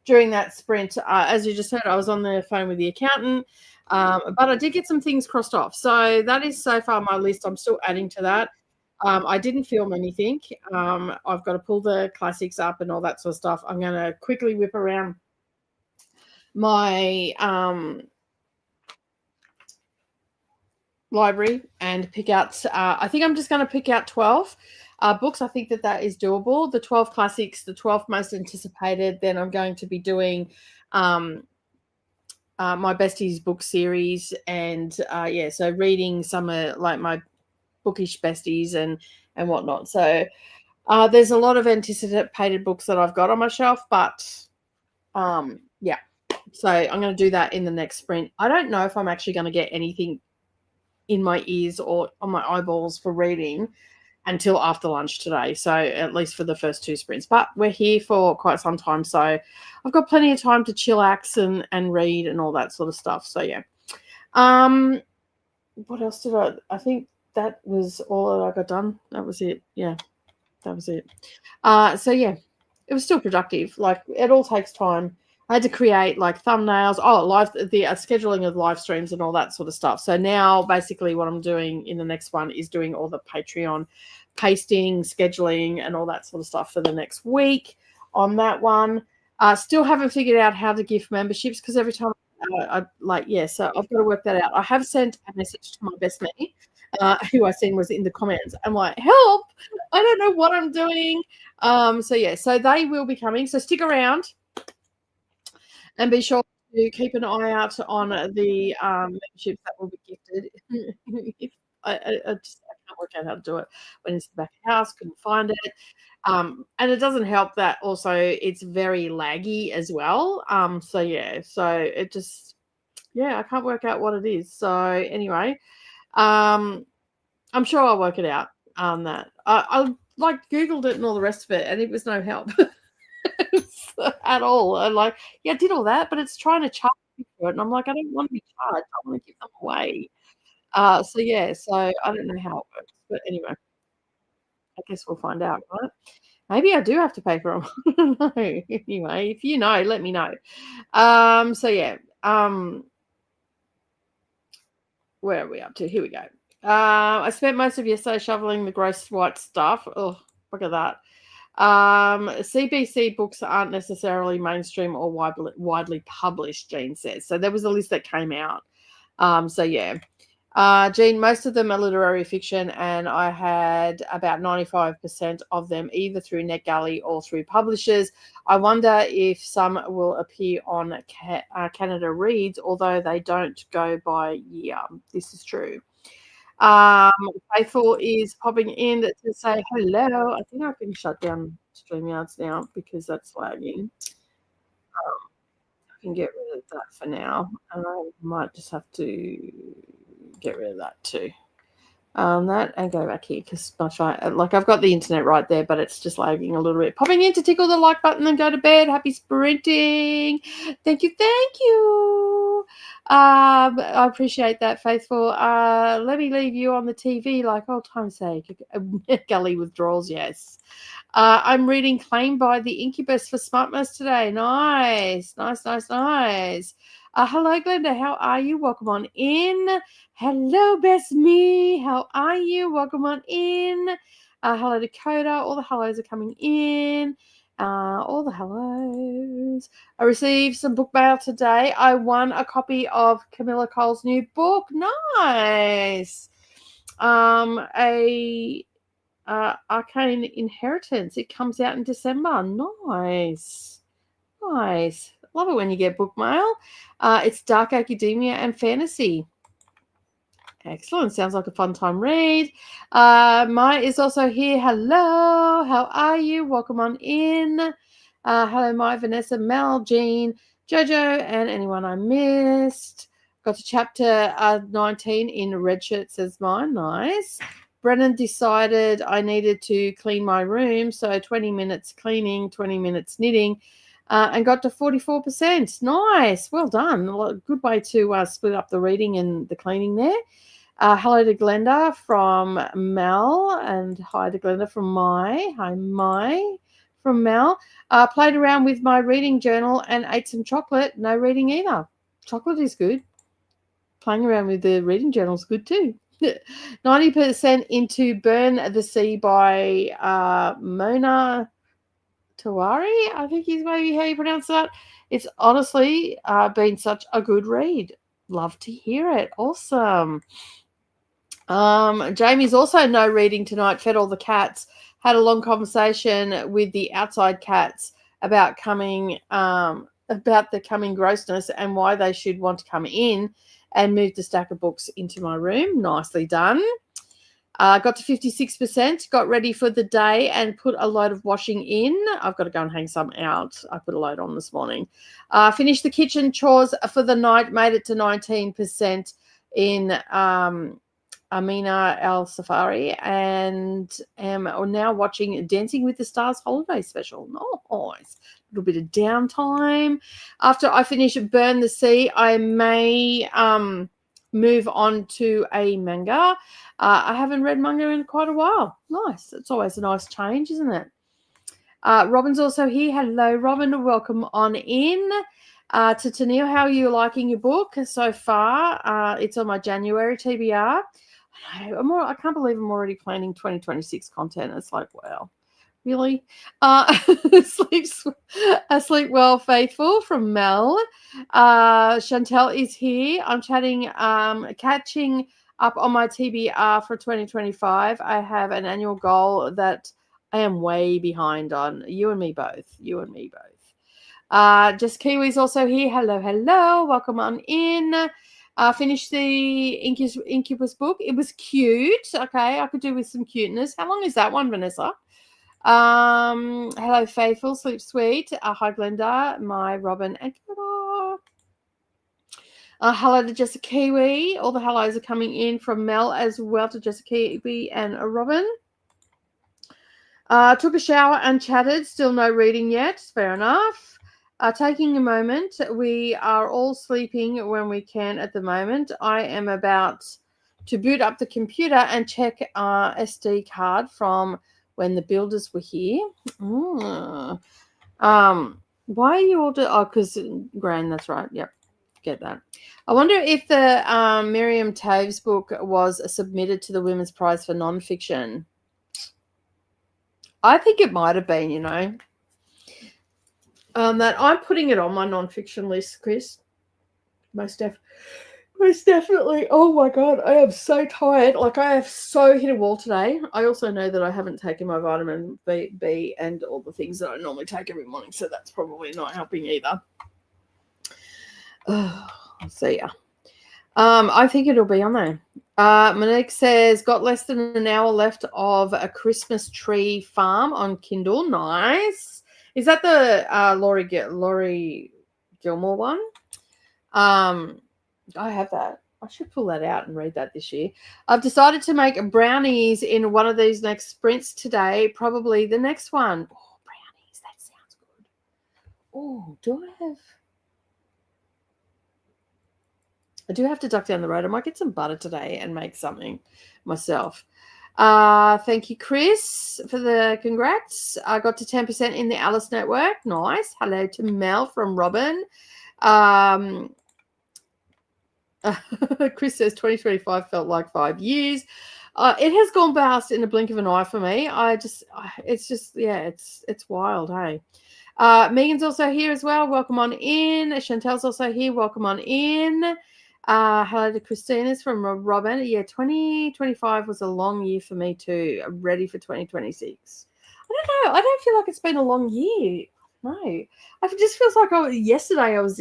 during that sprint. As you just heard, I was on the phone with the accountant, but I did get some things crossed off. So that is so far my list. I'm still adding to that. I didn't film anything. I've got to pull the classics up and all that sort of stuff. I'm going to quickly whip around my library and pick out, I think I'm just going to pick out 12 books. I think that is doable. The 12 classics, the 12 most anticipated. Then I'm going to be doing my besties book series, and so reading some like my bookish besties and whatnot. So there's a lot of anticipated books that I've got on my shelf, but yeah. So I'm going to do that in the next sprint. I don't know if I'm actually going to get anything in my ears or on my eyeballs for reading until after lunch today, so at least for the first 2 sprints. But we're here for quite some time, so I've got plenty of time to chillax and read and all that sort of stuff. So yeah. What else did I think that was all that I got done. That was it. Yeah, that was it. So yeah, it was still productive. Like, it all takes time. I had to create like thumbnails, the scheduling of live streams and all that sort of stuff. So now basically what I'm doing in the next one is doing all the Patreon pasting, scheduling, and all that sort of stuff for the next week on that one. Still haven't figured out how to gift memberships, because every time so I've got to work that out. I have sent a message to my best mate, who I seen was in the comments. I'm like, help! I don't know what I'm doing. So they will be coming. So stick around. And be sure to keep an eye out on the memberships that will be gifted. I can't work out how to do it when it's the back of the house, couldn't find it. And it doesn't help that also it's very laggy as well. So it just, I can't work out what it is. So anyway, I'm sure I'll work it out on that. I like Googled it and all the rest of it, and it was no help. At all. I did all that, but it's trying to charge me for it, and I'm like, I don't want to be charged. I want to give them away. So I don't know how it works, but anyway, I guess we'll find out, right? Maybe I do have to pay for them. I don't know. Anyway, if you know, let me know. Where are we up to? Here we go. I spent most of yesterday shoveling the gross white stuff. Oh, look at that. CBC books aren't necessarily mainstream or widely published, Jean says. So there was a list that came out. Jean, most of them are literary fiction, and I had about 95% of them either through NetGalley or through publishers. I wonder if some will appear on Canada Reads, although they don't go by year. This is true. Faithful is popping in to say hello. I think I can shut down StreamYards now because that's lagging. I can get rid of that for now, and I might just have to get rid of that too. That and go back here because my phone, I've got the internet right there, but it's just lagging a little bit. Popping in to tickle the like button and go to bed. Happy sprinting. Thank you. I appreciate that, Faithful. Let me leave you on the TV like old time's sake. Gully withdrawals, yes. I'm reading Claim by the Incubus for Smartmas today. Nice. Hello, Glenda. How are you? Welcome on in. Hello, best me. How are you? Welcome on in. Hello, Dakota. All the hellos are coming in. All the hellos. I received some book mail today. I won a copy of Camilla Cole's new book. Nice. Arcane Inheritance. It comes out in December. Nice. Love it when you get book mail. It's dark academia and fantasy. Excellent. Sounds like a fun time read. Mai is also here. Hello. How are you? Welcome on in. Hello, Mai, Vanessa, Mel, Jean, Jojo, and anyone I missed. Got to chapter 19 in red shirt, says mine. Nice. Brennan decided I needed to clean my room, so 20 minutes cleaning, 20 minutes knitting, and got to 44%. Nice. Well done. Good way to split up the reading and the cleaning there. Hello to Glenda from Mel, and hi to Glenda from Mai. Hi, Mai from Mel. Played around with my reading journal and ate some chocolate. No reading either. Chocolate is good. Playing around with the reading journal is good too. 90% into Burn the Sea by Mona Tawari, I think is maybe how you pronounce that. It's honestly been such a good read. Love to hear it. Awesome. Jamie's also no reading tonight, fed all the cats, had a long conversation with the outside cats about the coming grossness and why they should want to come in, and moved the stack of books into my room. Nicely done. Got to 56%, got ready for the day and put a load of washing in. I've got to go and hang some out. I put a load on this morning. Finished the kitchen chores for the night, made it to 19% in Amina Al Safari, and am now watching Dancing with the Stars holiday special. Nice. A little bit of downtime. After I finish Burn the Sea, I may move on to a manga. I haven't read manga in quite a while. Nice. It's always a nice change, isn't it? Robin's also here. Hello, Robin. Welcome on in. To Tennille, how are you liking your book so far? It's on my January TBR. I can't believe I'm already planning 2026 content. It's like, wow, really? Sleep well, faithful from Mel. Chantel is here. I'm catching up on my TBR for 2025. I have an annual goal that I am way behind on. You and me both. Just Kiwi's also here. Hello. Welcome on in. Finished the Incubus book. It was cute. Okay, I could do with some cuteness. How long is that one, Vanessa? Hello, Faithful. Sleep sweet. Hi, Glenda. My Robin and hello to Jessica Kiwi. All the hellos are coming in from Mel as well to Jessica Kiwi and Robin. Took a shower and chatted. Still no reading yet. Fair enough. Taking a moment. We are all sleeping when we can at the moment. I am about to boot up the computer and check our SD card from when the builders were here. Why are you all because Gran, that's right. Yep. Get that. I wonder if the Miriam Toews book was submitted to the Women's Prize for Nonfiction. I think it might have been, that I'm putting it on my nonfiction list, Chris. Most definitely. Oh my God, I am so tired. Like, I have so hit a wall today. I also know that I haven't taken my vitamin B and all the things that I normally take every morning, so that's probably not helping either. I'll see ya. I think it'll be on there. Monique says, got less than an hour left of A Christmas Tree Farm on Kindle. Nice. Is that the Laurie Gilmore one? I have that. I should pull that out and read that this year. I've decided to make brownies in one of these next sprints today, probably the next one. Oh, brownies. That sounds good. Oh, I do have to duck down the road. I might get some butter today and make something myself. Thank you, Chris, for the congrats. I got to 10% in the Alice Network. Nice. Hello to Mel from Robin. Chris says 2025 felt like 5 years. It has gone past in a blink of an eye for me. It's wild, hey. Megan's also here as well. Welcome on in. Chantel's also here. Welcome on in. Hello to Christina's from Robin. Yeah, 2025 was a long year for me too. I'm ready for 2026. I don't know. I don't feel like it's been a long year. No. It just feels like yesterday I was,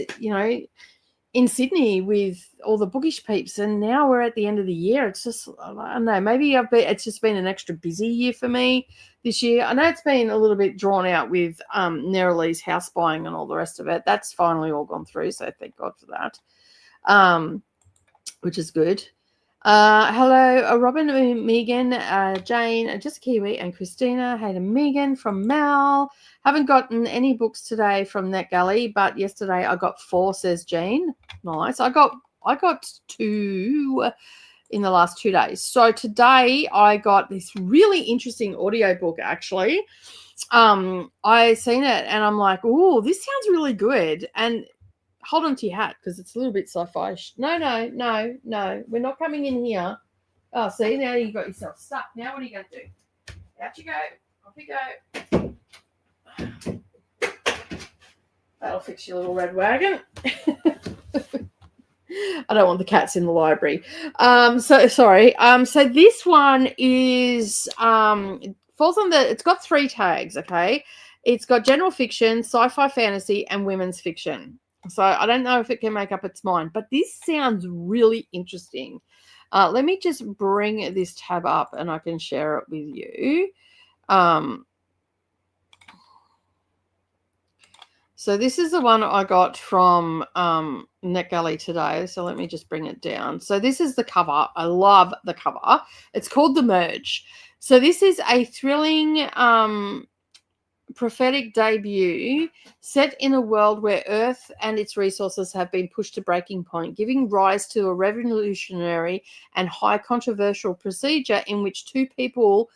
in Sydney with all the bookish peeps, and now we're at the end of the year. It's just, I don't know, maybe it's just been an extra busy year for me this year. I know it's been a little bit drawn out with Neralee's house buying and all the rest of it. That's finally all gone through, so thank God for that, which is good. Hello, Robin, Megan, Jane, just Kiwi, and Christina. Hey to Megan from Mel. Haven't gotten any books today from NetGalley, but yesterday I got 4, says Jean. Nice. I got 2 in the last 2 days. So today I got this really interesting audiobook, actually. I seen it and I'm like, oh, this sounds really good. And hold on to your hat because it's a little bit sci-fi. No. We're not coming in here. Oh, see, now you got yourself stuck. Now what are you going to do? Out you go. Off you go. That'll fix your little red wagon. I don't want the cats in the library. So sorry. So this one is falls on it's got 3 tags, okay? It's got general fiction, sci-fi fantasy, and women's fiction. So I don't know if it can make up its mind, but this sounds really interesting. Let me just bring this tab up and I can share it with you. So this is the one I got from NetGalley today. So let me just bring it down. So this is the cover. I love the cover. It's called The Merge. So this is a thrilling prophetic debut set in a world where Earth and its resources have been pushed to breaking point, giving rise to a revolutionary and high controversial procedure in which 2 people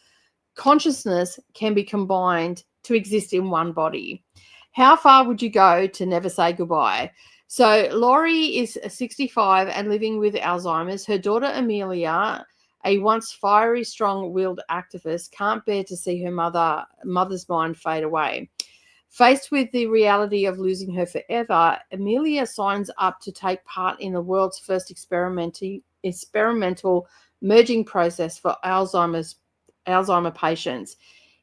consciousness can be combined to exist in one body. How far would you go to never say goodbye? So Laurie is 65 and living with Alzheimer's. Her daughter Amelia, a once fiery, strong-willed activist, can't bear to see her mother's mind fade away. Faced with the reality of losing her forever, Amelia signs up to take part in the world's first experimental merging process for Alzheimer patients,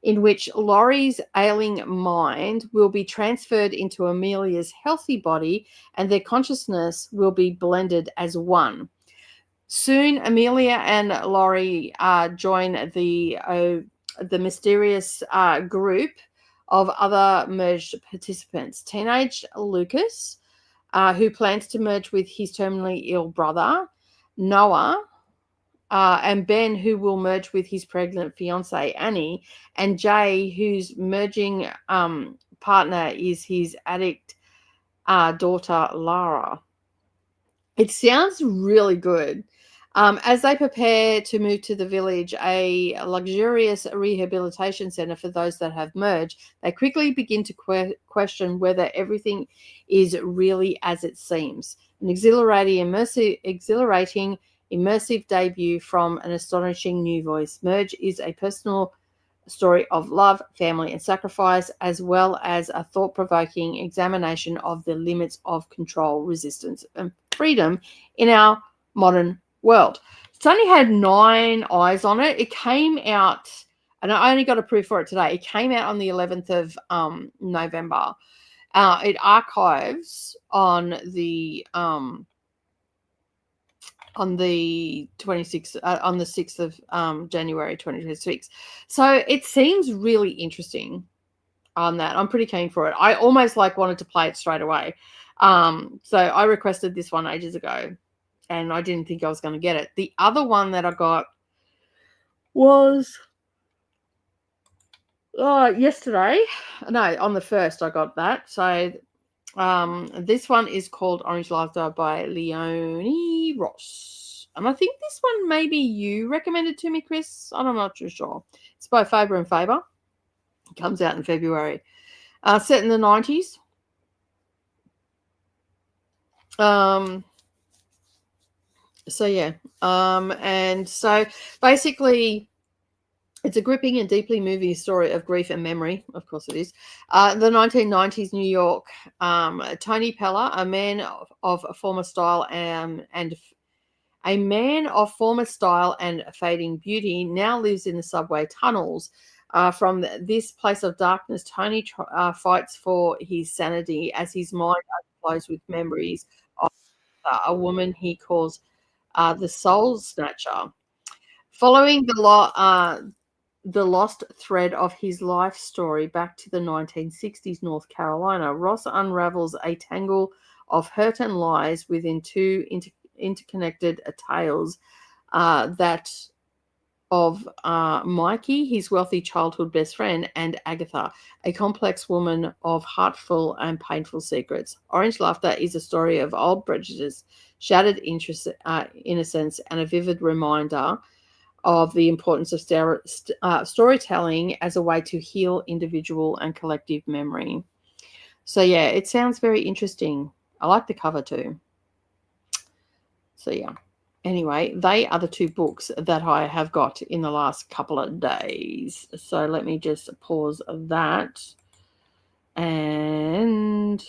in which Laurie's ailing mind will be transferred into Amelia's healthy body and their consciousness will be blended as one. Soon, Amelia and Laurie join the mysterious group of other merged participants. Teenage Lucas, who plans to merge with his terminally ill brother, Noah, and Ben, who will merge with his pregnant fiancée, Annie, and Jay, whose merging partner is his addict daughter, Lara. It sounds really good. As they prepare to move to the village, a luxurious rehabilitation center for those that have merged, they quickly begin to question whether everything is really as it seems. An exhilarating, immersive debut from an astonishing new voice. Merge is a personal story of love, family, and sacrifice, as well as a thought-provoking examination of the limits of control, resistance, and freedom in our modern world. It's only had 9 eyes on it. It came out, and I only got approved for it today. It came out on the 11th of November. It archives on the 26th, on the 6th of January 2026. So it seems really interesting on that. I'm pretty keen for it. I almost wanted to play it straight away. So I requested this one ages ago and I didn't think I was going to get it. The other one that I got was yesterday. No, on the 1st I got that. So this one is called Orange Laughter by Leonie Ross. And I think this one maybe you recommended to me, Chris. I'm not too sure. It's by Faber and Faber. It comes out in February. Set in the 90s. So yeah. And so basically it's a gripping and deeply moving story of grief and memory. Of course it is. The 1990s New York. Tony Peller, a man of former style and fading beauty, now lives in the subway tunnels. From this place of darkness, Tony fights for his sanity as his mind overflows with memories Agatha, a woman he calls the Soul Snatcher. Following the lost thread of his life story back to the 1960s North Carolina, Ross unravels a tangle of hurt and lies within two interconnected tales that of Mikey, his wealthy childhood best friend, and Agatha, a complex woman of heartful and painful secrets. Orange Laughter is a story of old prejudice, shattered innocence, and a vivid reminder of the importance of storytelling as a way to heal individual and collective memory. So, yeah, it sounds very interesting. I like the cover too. So, yeah. Anyway, they are the two books that I have got in the last couple of days. So let me just pause that. And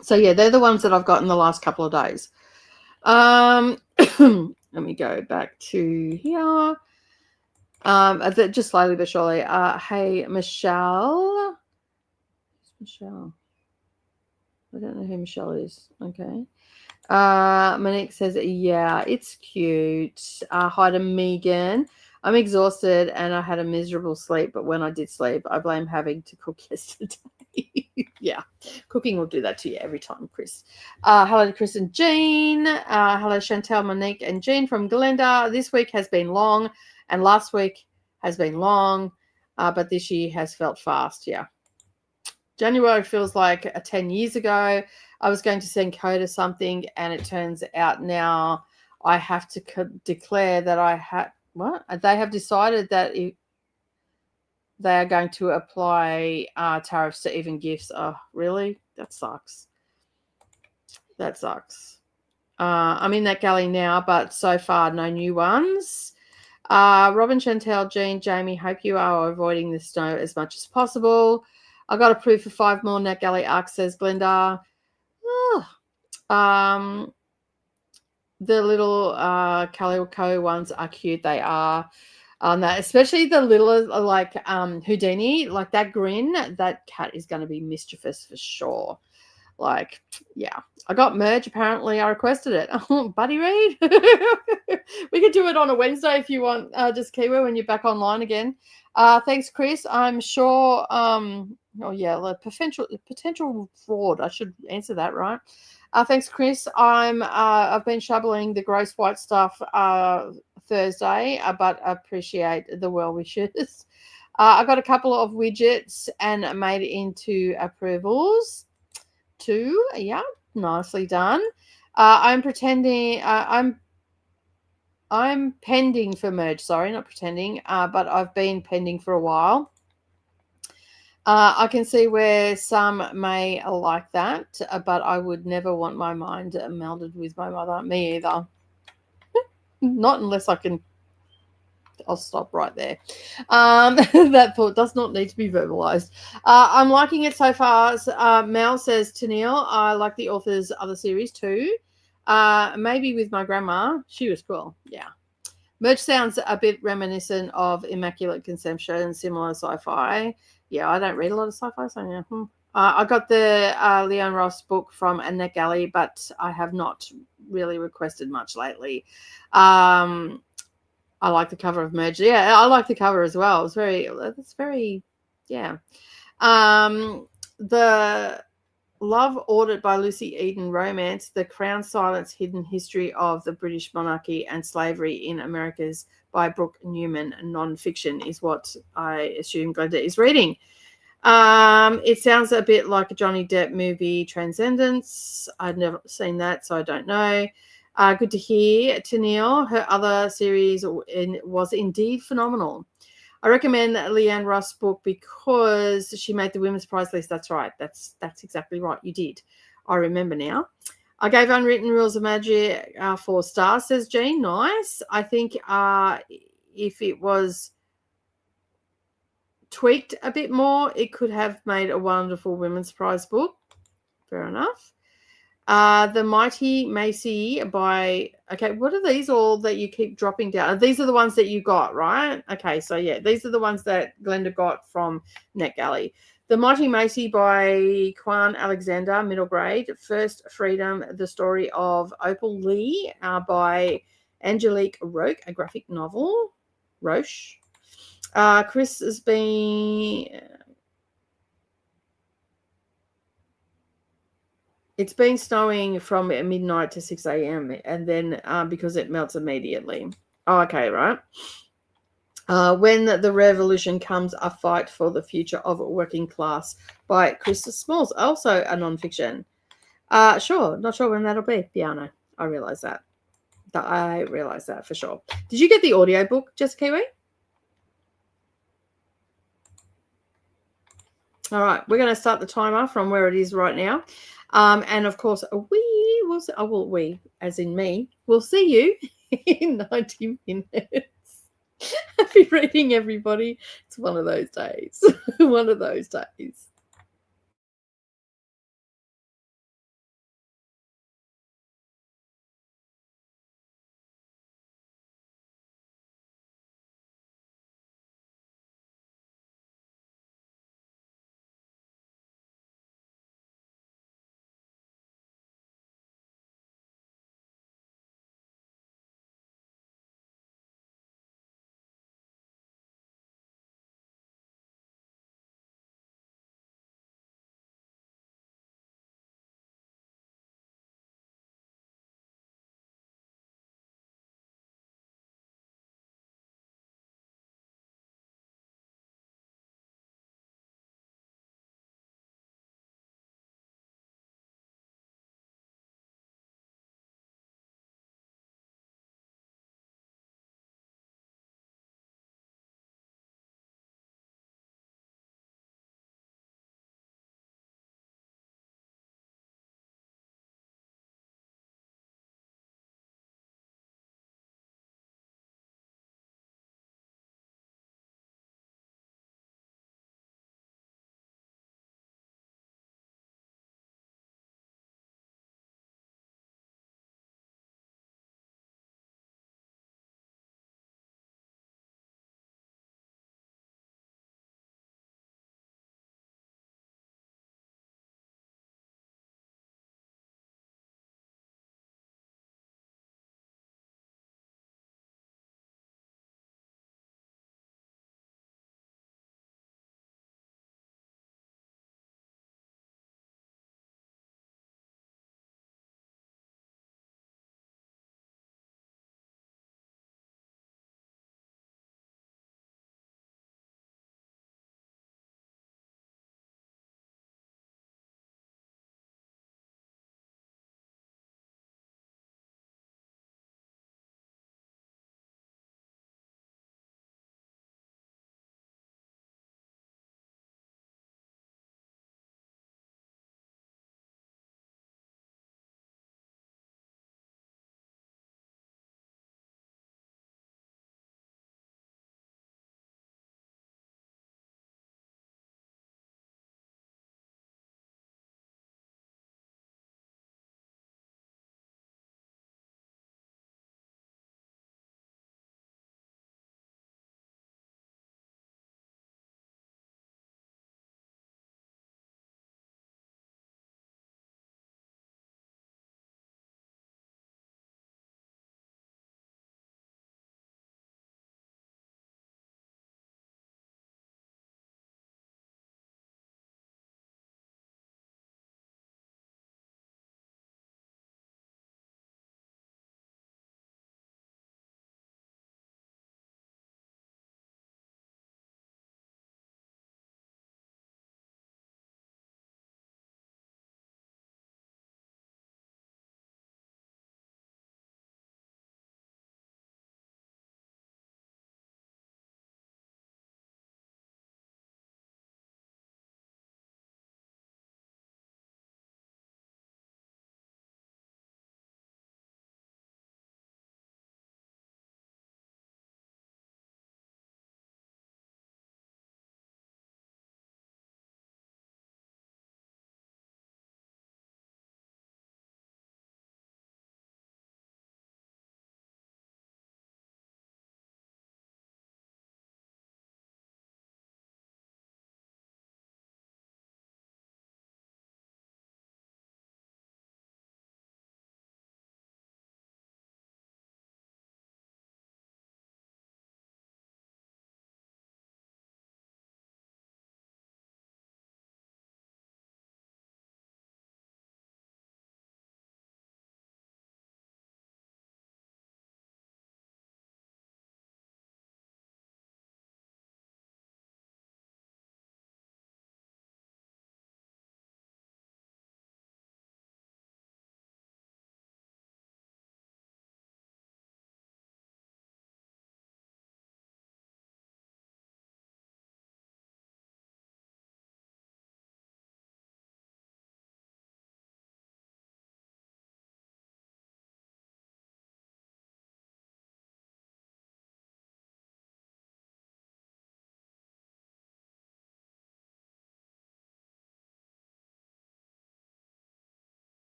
so, yeah, they're the ones that I've got in the last couple of days. Let me go back to here. Just slowly but surely. Hey, Michelle. Michelle. I don't know who Michelle is. Okay. Monique says, yeah, it's cute. Hi to Megan. I'm exhausted and I had a miserable sleep, but when I did sleep, I blame having to cook yesterday. Yeah, cooking will do that to you every time, Chris. Hello to Chris and Jean. Hello, Chantel, Monique, and Jean from Glenda. This week has been long, and last week has been long, but this year has felt fast. Yeah. January feels like 10 years ago. I was going to send Coda something, and it turns out now I have to declare that I had what? They have decided that they are going to apply tariffs to even gifts. Oh, really? That sucks. That sucks. I'm in NetGalley now, but so far no new ones. Robin, Chantel, Jean, Jamie, hope you are avoiding the snow as much as possible. I got approved for 5 more NetGalley arcs, says Glenda. The little calico ones are cute. They are. Especially the little like Houdini, like that grin. That cat is going to be mischievous for sure. Like, yeah. I got merge. Apparently, I requested it. Oh, Buddy Reed. We could do it on a Wednesday if you want, just keyword when you're back online again. Thanks, Chris. I'm sure. The potential fraud. I should answer that, right? Thanks, Chris. I've been shoveling the gross white stuff Thursday, but appreciate the well wishes. I got a couple of widgets and made it into approvals too. Yeah, nicely done. I'm pending for merge. Sorry, not pretending. But I've been pending for a while. I can see where some may like that, but I would never want my mind melded with my mother. Me either. Not unless I can. I'll stop right there. That thought does not need to be verbalized. I'm liking it so far. Mel says to Neil, I like the author's other series too. Maybe with my grandma. She was cool. Yeah. Merch sounds a bit reminiscent of Immaculate Conception, similar sci-fi. Yeah, I don't read a lot of sci-fi, so yeah. I got the Leon Ross book from NetGalley, but I have not really requested much lately. I like the cover of Merge. Yeah, I like the cover as well. It's very, yeah. The Love Audit by Lucy Eden romance, The Crown Silence Hidden History of the British Monarchy and Slavery in Americas by Brooke Newman, non-fiction, is what I assume Glenda is reading. It sounds a bit like a Johnny Depp movie, Transcendence. I've never seen that, so I don't know. Good to hear, Tennille. Her other series was indeed phenomenal. I recommend Leanne Ross' book because she made the women's prize list. That's right. That's exactly right. You did. I remember now. I gave Unwritten Rules of Magic 4 stars, says Jean. Nice. I think if it was tweaked a bit more, it could have made a wonderful women's prize book. Fair enough. The Mighty Macy by, okay, what are these all that you keep dropping down? These are the ones that you got, right? Okay, so yeah, these are the ones that Glenda got from NetGalley. The Mighty Macy by Kwan Alexander, middle grade. First Freedom, the story of Opal Lee by Angelique Roque, a graphic novel. Roche. Chris has been... It's been snowing from midnight to 6 a.m. and then because it melts immediately. Oh, okay, right. When the Revolution Comes, A Fight for the Future of Working Class by Krista Smalls, also a nonfiction. Sure, not sure when that'll be, Piano. I realise that. I realise that for sure. Did you get the audiobook, Jessica Kiwi? All right, we're going to start the timer from where it is right now. And of course, we will see, we, as in me, will see you in 90 minutes. Happy reading, everybody. It's one of those days. One of those days.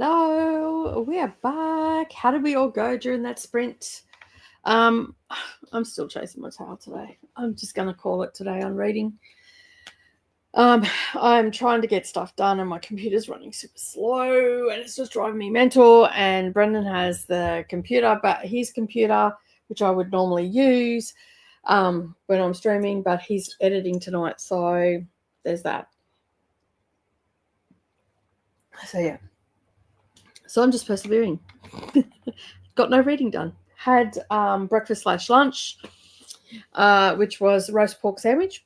Hello, we are back. How did we all go during that sprint? I'm still chasing my tail today. I'm just going to call it today on reading. I'm trying to get stuff done and my computer's running super slow and it's just driving me mental. And Brendan has the computer, but his computer, which I would normally use when I'm streaming, but he's editing tonight. So there's that. So yeah. So I'm just persevering. Got no reading done. Had breakfast/lunch, which was roast pork sandwich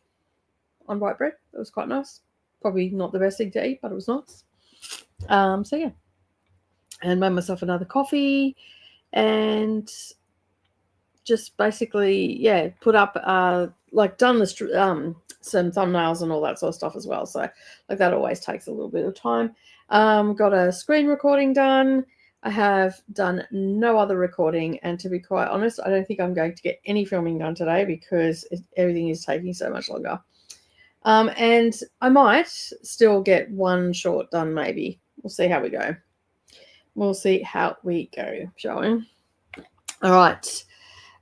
on white bread. It was quite nice. Probably not the best thing to eat, but it was nice. So yeah. And made myself another coffee and just basically, yeah, put up, done the some thumbnails and all that sort of stuff as well. So like that always takes a little bit of time. Got a screen recording done. I have done no other recording, and to be quite honest, I don't think I'm going to get any filming done today because everything is taking so much longer. And I might still get one short done, maybe. We'll see how we go. We'll see how we go, shall we? All right.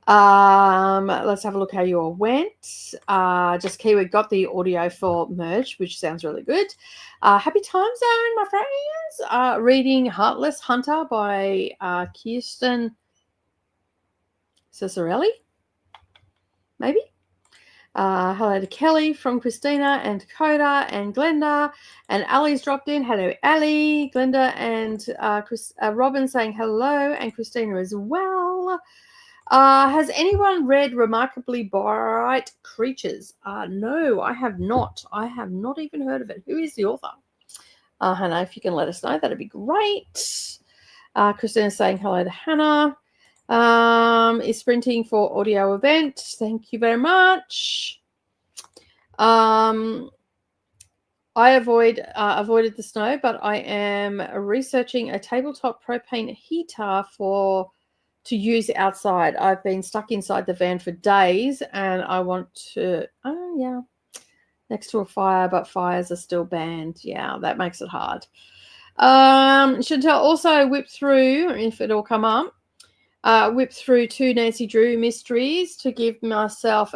Let's have a look how you all went. Just Kiwi got the audio for merge, which sounds really good. Happy time zone, my friends. Reading Heartless Hunter by Kirsten Cicerelli, maybe. Hello to Kelly from Christina and Dakota and Glenda, and Ali's dropped in. Hello, Ali, Glenda, and Robin saying hello, and Christina as well. Has anyone read Remarkably Bright Creatures? No, I have not. I have not even heard of it. Who is the author? Hannah, if you can let us know, that'd be great. Christina's saying hello to Hannah. Is sprinting for audio event. Thank you very much. I avoided the snow, but I am researching a tabletop propane heater to use outside. I've been stuck inside the van for days and I want to, next to a fire, but fires are still banned. Yeah, that makes it hard. Chantel also whipped through, if it'll come up, whipped through 2 Nancy Drew mysteries to give myself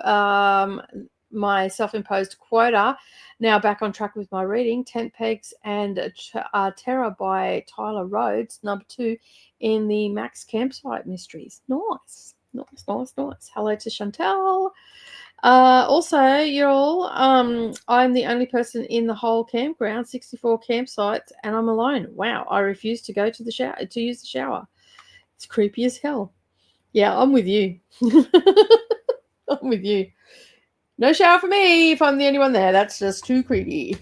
my self-imposed quota. Now back on track with my reading. Tent Pegs and Terror by Tyler Rhodes, number 2 in the Max Campsite Mysteries. Nice. Hello to Chantel. Also, y'all, I'm the only person in the whole campground, 64 campsites, and I'm alone. Wow, I refuse to go to the shower to use the shower. It's creepy as hell. Yeah, I'm with you. I'm with you. No shower for me if I'm the only one there. That's just too creepy.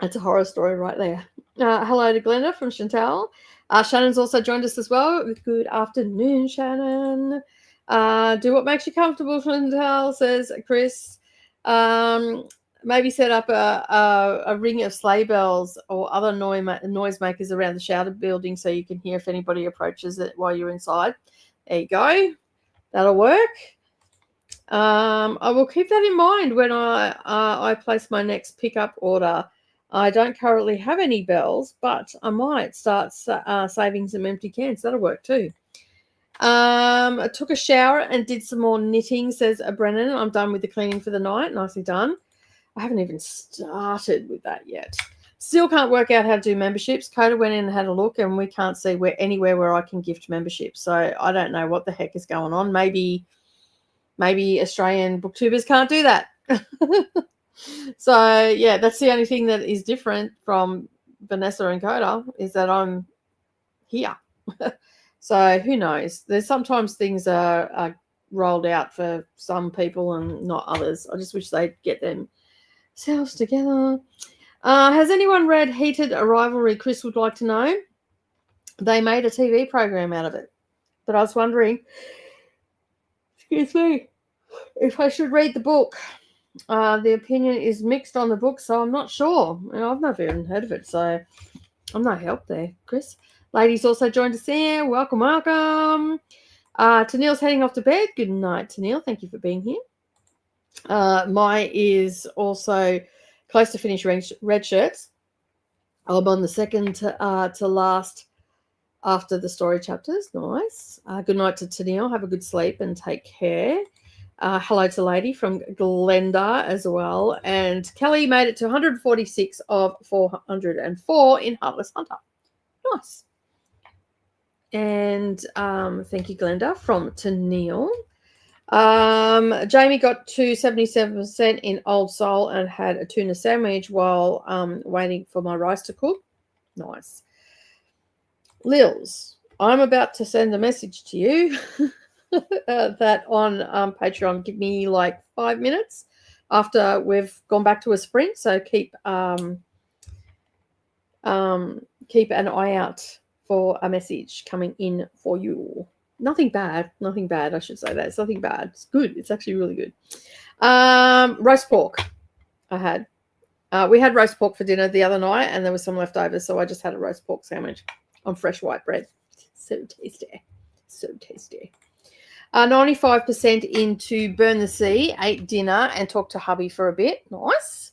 That's a horror story right there. Hello to Glenda from Chantel. Shannon's also joined us as well. Good afternoon, Shannon. Do what makes you comfortable, Chantel, says Chris. Maybe set up a ring of sleigh bells or other noisemakers around the shelter building so you can hear if anybody approaches it while you're inside. There you go. That'll work. I will keep that in mind when I place my next pickup order. I don't currently have any bells, but I might start saving some empty cans. That'll work too. I took a shower and did some more knitting, says Brennan. I'm done with the cleaning for the night. Nicely done. I haven't even started with that yet. Still can't work out how to do memberships. Coda went in and had a look, and we can't see anywhere where I can gift memberships. So I don't know what the heck is going on. Maybe Australian booktubers can't do that. So yeah, that's the only thing that is different from Vanessa and Coda is that I'm here. So who knows? There's sometimes things are rolled out for some people and not others. I just wish they'd get themselves together. Has anyone read Heated Rivalry? Chris would like to know. They made a TV program out of it. But I was wondering, excuse me, if I should read the book. The opinion is mixed on the book, so I'm not sure. I've never even heard of it, so I'm no help there, Chris. Ladies also joined us here. Welcome. Tennille's heading off to bed. Good night, Tennille. Thank you for being here. Mai is also close to finishing Red Shirts. I'm on the second to last after the story chapters. Nice. Good night to Tennille. Have a good sleep and take care. Hello to Lady from Glenda as well. And Kelly made it to 146 of 404 in Heartless Hunter. Nice. And thank you, Glenda, from Tennille. Jamie got to 77% in Old Soul and had a tuna sandwich while waiting for my rice to cook. Nice. Lils, I'm about to send a message to you that on Patreon. Give me like 5 minutes after we've gone back to a sprint. So keep an eye out for a message coming in for you. Nothing bad, I should say that. It's nothing bad. It's good. It's actually really good. Roast pork I had. We had roast pork for dinner the other night and there was some leftovers, so I just had a roast pork sandwich on fresh white bread. So tasty. So tasty. 95% into Burn the Sea, ate dinner and talked to hubby for a bit. Nice.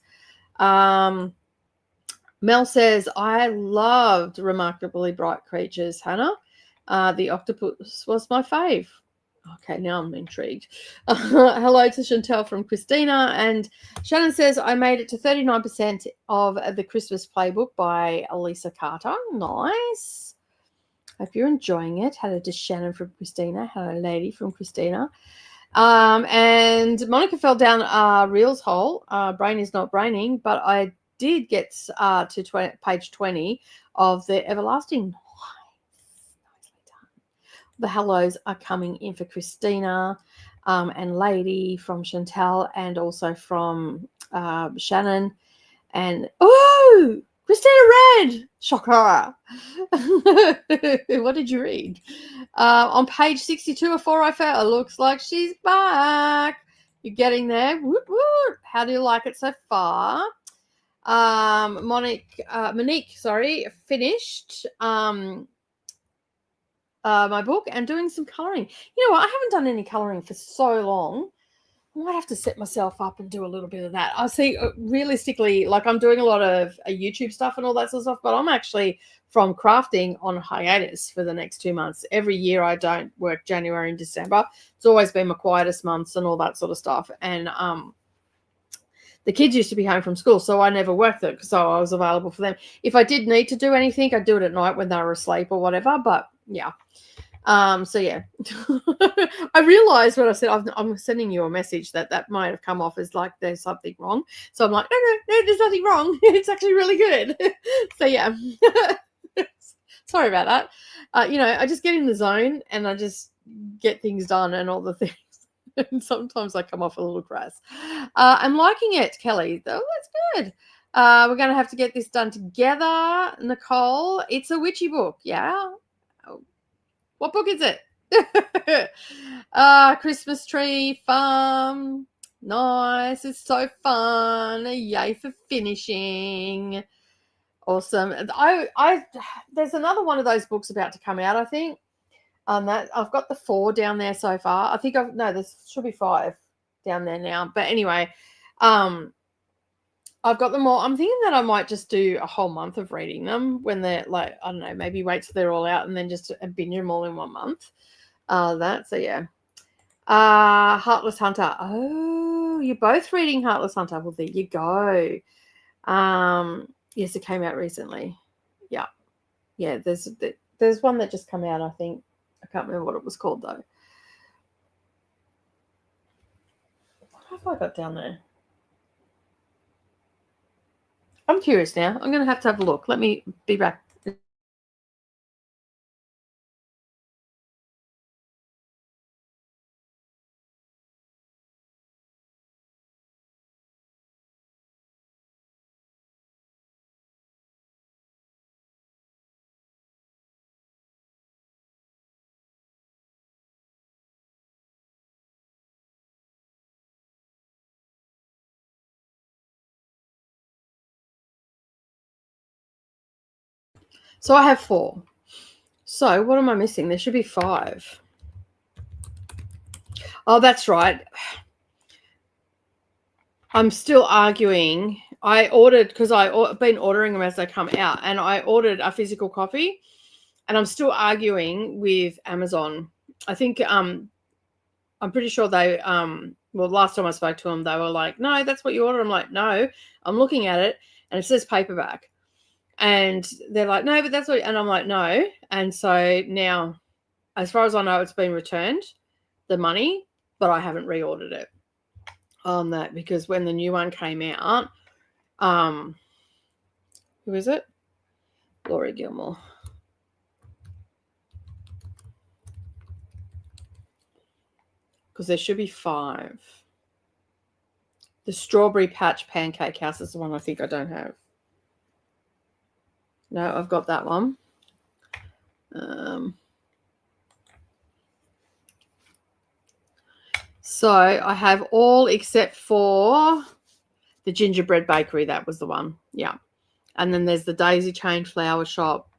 Mel says, I loved Remarkably Bright Creatures, Hannah. The octopus was my fave. Okay, now I'm intrigued. Hello to Chantel from Christina. And Shannon says, I made it to 39% of the Christmas Playbook by Elisa Carter. Nice. Hope you're enjoying it. Hello to Shannon from Christina. Hello, Lady from Christina. And Monica fell down Reel's hole. Brain is not braining, but I did get to page 20 of the Everlasting. Nicely done. The hellos are coming in for Christina and Lady from Chantel and also from Shannon. And, oh, Christina read. Shocker. What did you read? On page 62 of 404, it looks like she's back. You're getting there. Whoop, whoop. How do you like it so far? Monique, finished my book and doing some colouring. You know what? I haven't done any colouring for so long. I might have to set myself up and do a little bit of that. I see, realistically, like I'm doing a lot of YouTube stuff and all that sort of stuff, but I'm actually from crafting on hiatus for the next 2 months. Every year I don't work January and December. It's always been my quietest months and all that sort of stuff. And the kids used to be home from school, so I never worked it, so I was available for them. If I did need to do anything, I'd do it at night when they were asleep or whatever, but yeah. So yeah, I realized when I said I'm sending you a message that might have come off as like there's something wrong. So I'm like, no, there's nothing wrong. It's actually really good. So yeah, sorry about that. I just get in the zone and I just get things done and all the things. And sometimes I come off a little crass. I'm liking it, Kelly. Oh, that's good. We're going to have to get this done together, Nicole. It's a witchy book, yeah. What book is it? Christmas Tree Farm. Nice. It's so fun. Yay for finishing. Awesome. There's another one of those books about to come out, I think. That I've got the 4 down there so far. I think there should be 5 down there now. But anyway, I've got them all. I'm thinking that I might just do a whole month of reading them when they're like, I don't know, maybe wait till they're all out and then just binge them all in 1 month. So yeah. Heartless Hunter. Oh, you're both reading Heartless Hunter. Well, there you go. Yes, it came out recently. Yeah. Yeah, there's one that just came out, I think. I can't remember what it was called though. What have I got down there? I'm curious now. I'm going to have a look. Let me be back. So I have 4. So what am I missing? There should be 5. Oh, that's right. I'm still arguing I ordered, because I've been ordering them as they come out, and I ordered a physical copy, and I'm still arguing with Amazon. I think I'm pretty sure they well, last time I spoke to them, they were like, no, that's what you ordered. I'm like, no, I'm looking at it and it says paperback. And they're like, no, but that's what, and I'm like, no. And so now, as far as I know, it's been returned, the money, but I haven't reordered it on that, because when the new one came out, who is it? Laurie Gilmore. Because there should be 5. The Strawberry Patch Pancake House is the one I think I don't have. No, I've got that one. So I have all except for the Gingerbread Bakery. That was the one. Yeah. And then there's the Daisy Chain Flower Shop.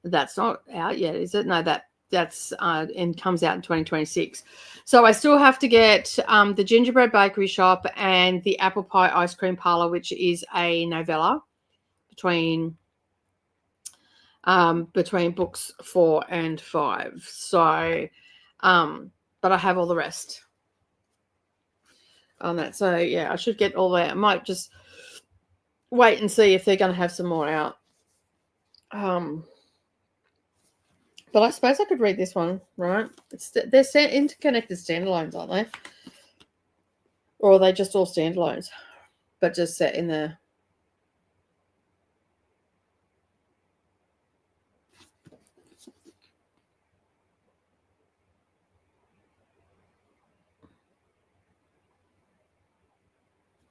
That's not out yet, is it? No, that's and comes out in 2026. So I still have to get the Gingerbread Bakery Shop and the Apple Pie Ice Cream Parlor, which is a novella between books 4 and 5. So, but I have all the rest on that. So yeah, I should get all that. I might just wait and see if they're going to have some more out. But I suppose I could read this one, right? They're interconnected standalones, aren't they? Or are they just all standalones, but just set in the...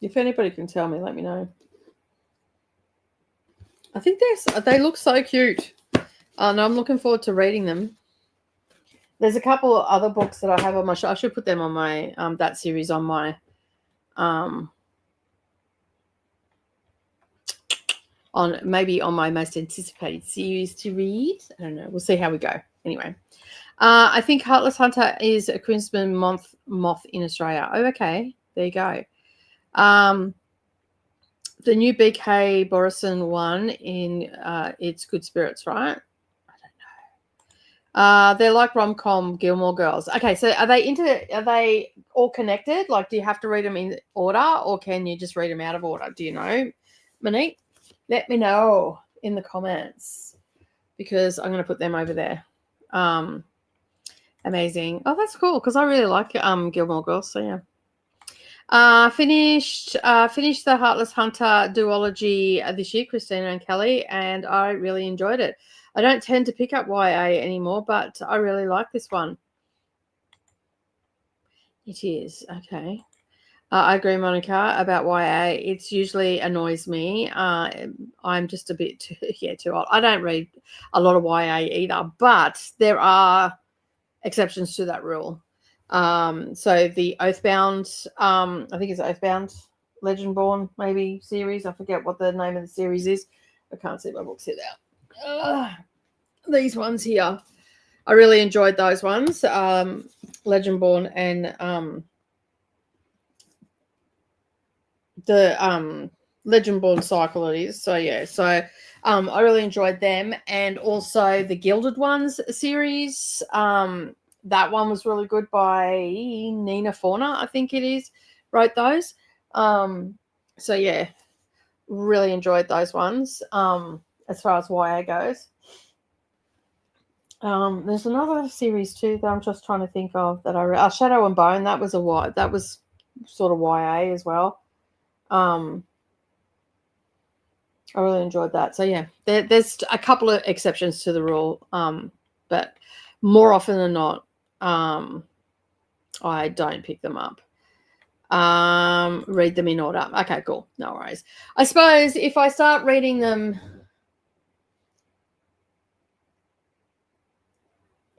If anybody can tell me, let me know. I think they look so cute. And I'm looking forward to reading them. There's a couple of other books that I have on my I should put them on my that series on my maybe on my most anticipated series to read. I don't know. We'll see how we go. Anyway, I think Heartless Hunter is a Crimson moth in Australia. Oh, okay. There you go. The new BK Borison one in It's Good Spirits, right? They're like rom-com Gilmore Girls. Okay, so are they all connected? Like, do you have to read them in order, or can you just read them out of order? Do you know, Monique? Let me know in the comments, because I'm going to put them over there. Amazing. Oh, that's cool, because I really like Gilmore Girls. So yeah. Finished the Heartless Hunter duology this year, Christina and Kelly, and I really enjoyed it. I don't tend to pick up YA anymore, but I really like this one. It is. Okay. I agree, Monica, about YA. It usually annoys me. I'm just a bit too old. I don't read a lot of YA either, but there are exceptions to that rule. So the Oathbound, I think it's Oathbound, Legendborn, maybe series. I forget what the name of the series is. I can't see my books here now. These ones here, I really enjoyed those ones. Legendborn and the Legendborn cycle it is. So yeah, so I really enjoyed them, and also the Gilded Ones series. That one was really good by Nina Fauna, I think it is, wrote those. So yeah, really enjoyed those ones. As far as YA goes. There's another series too that I'm just trying to think of that I read. Shadow and Bone, that was sort of YA as well. I really enjoyed that. So yeah, there's a couple of exceptions to the rule, but more often than not, I don't pick them up. Read them in order. Okay, cool. No worries. I suppose if I start reading them,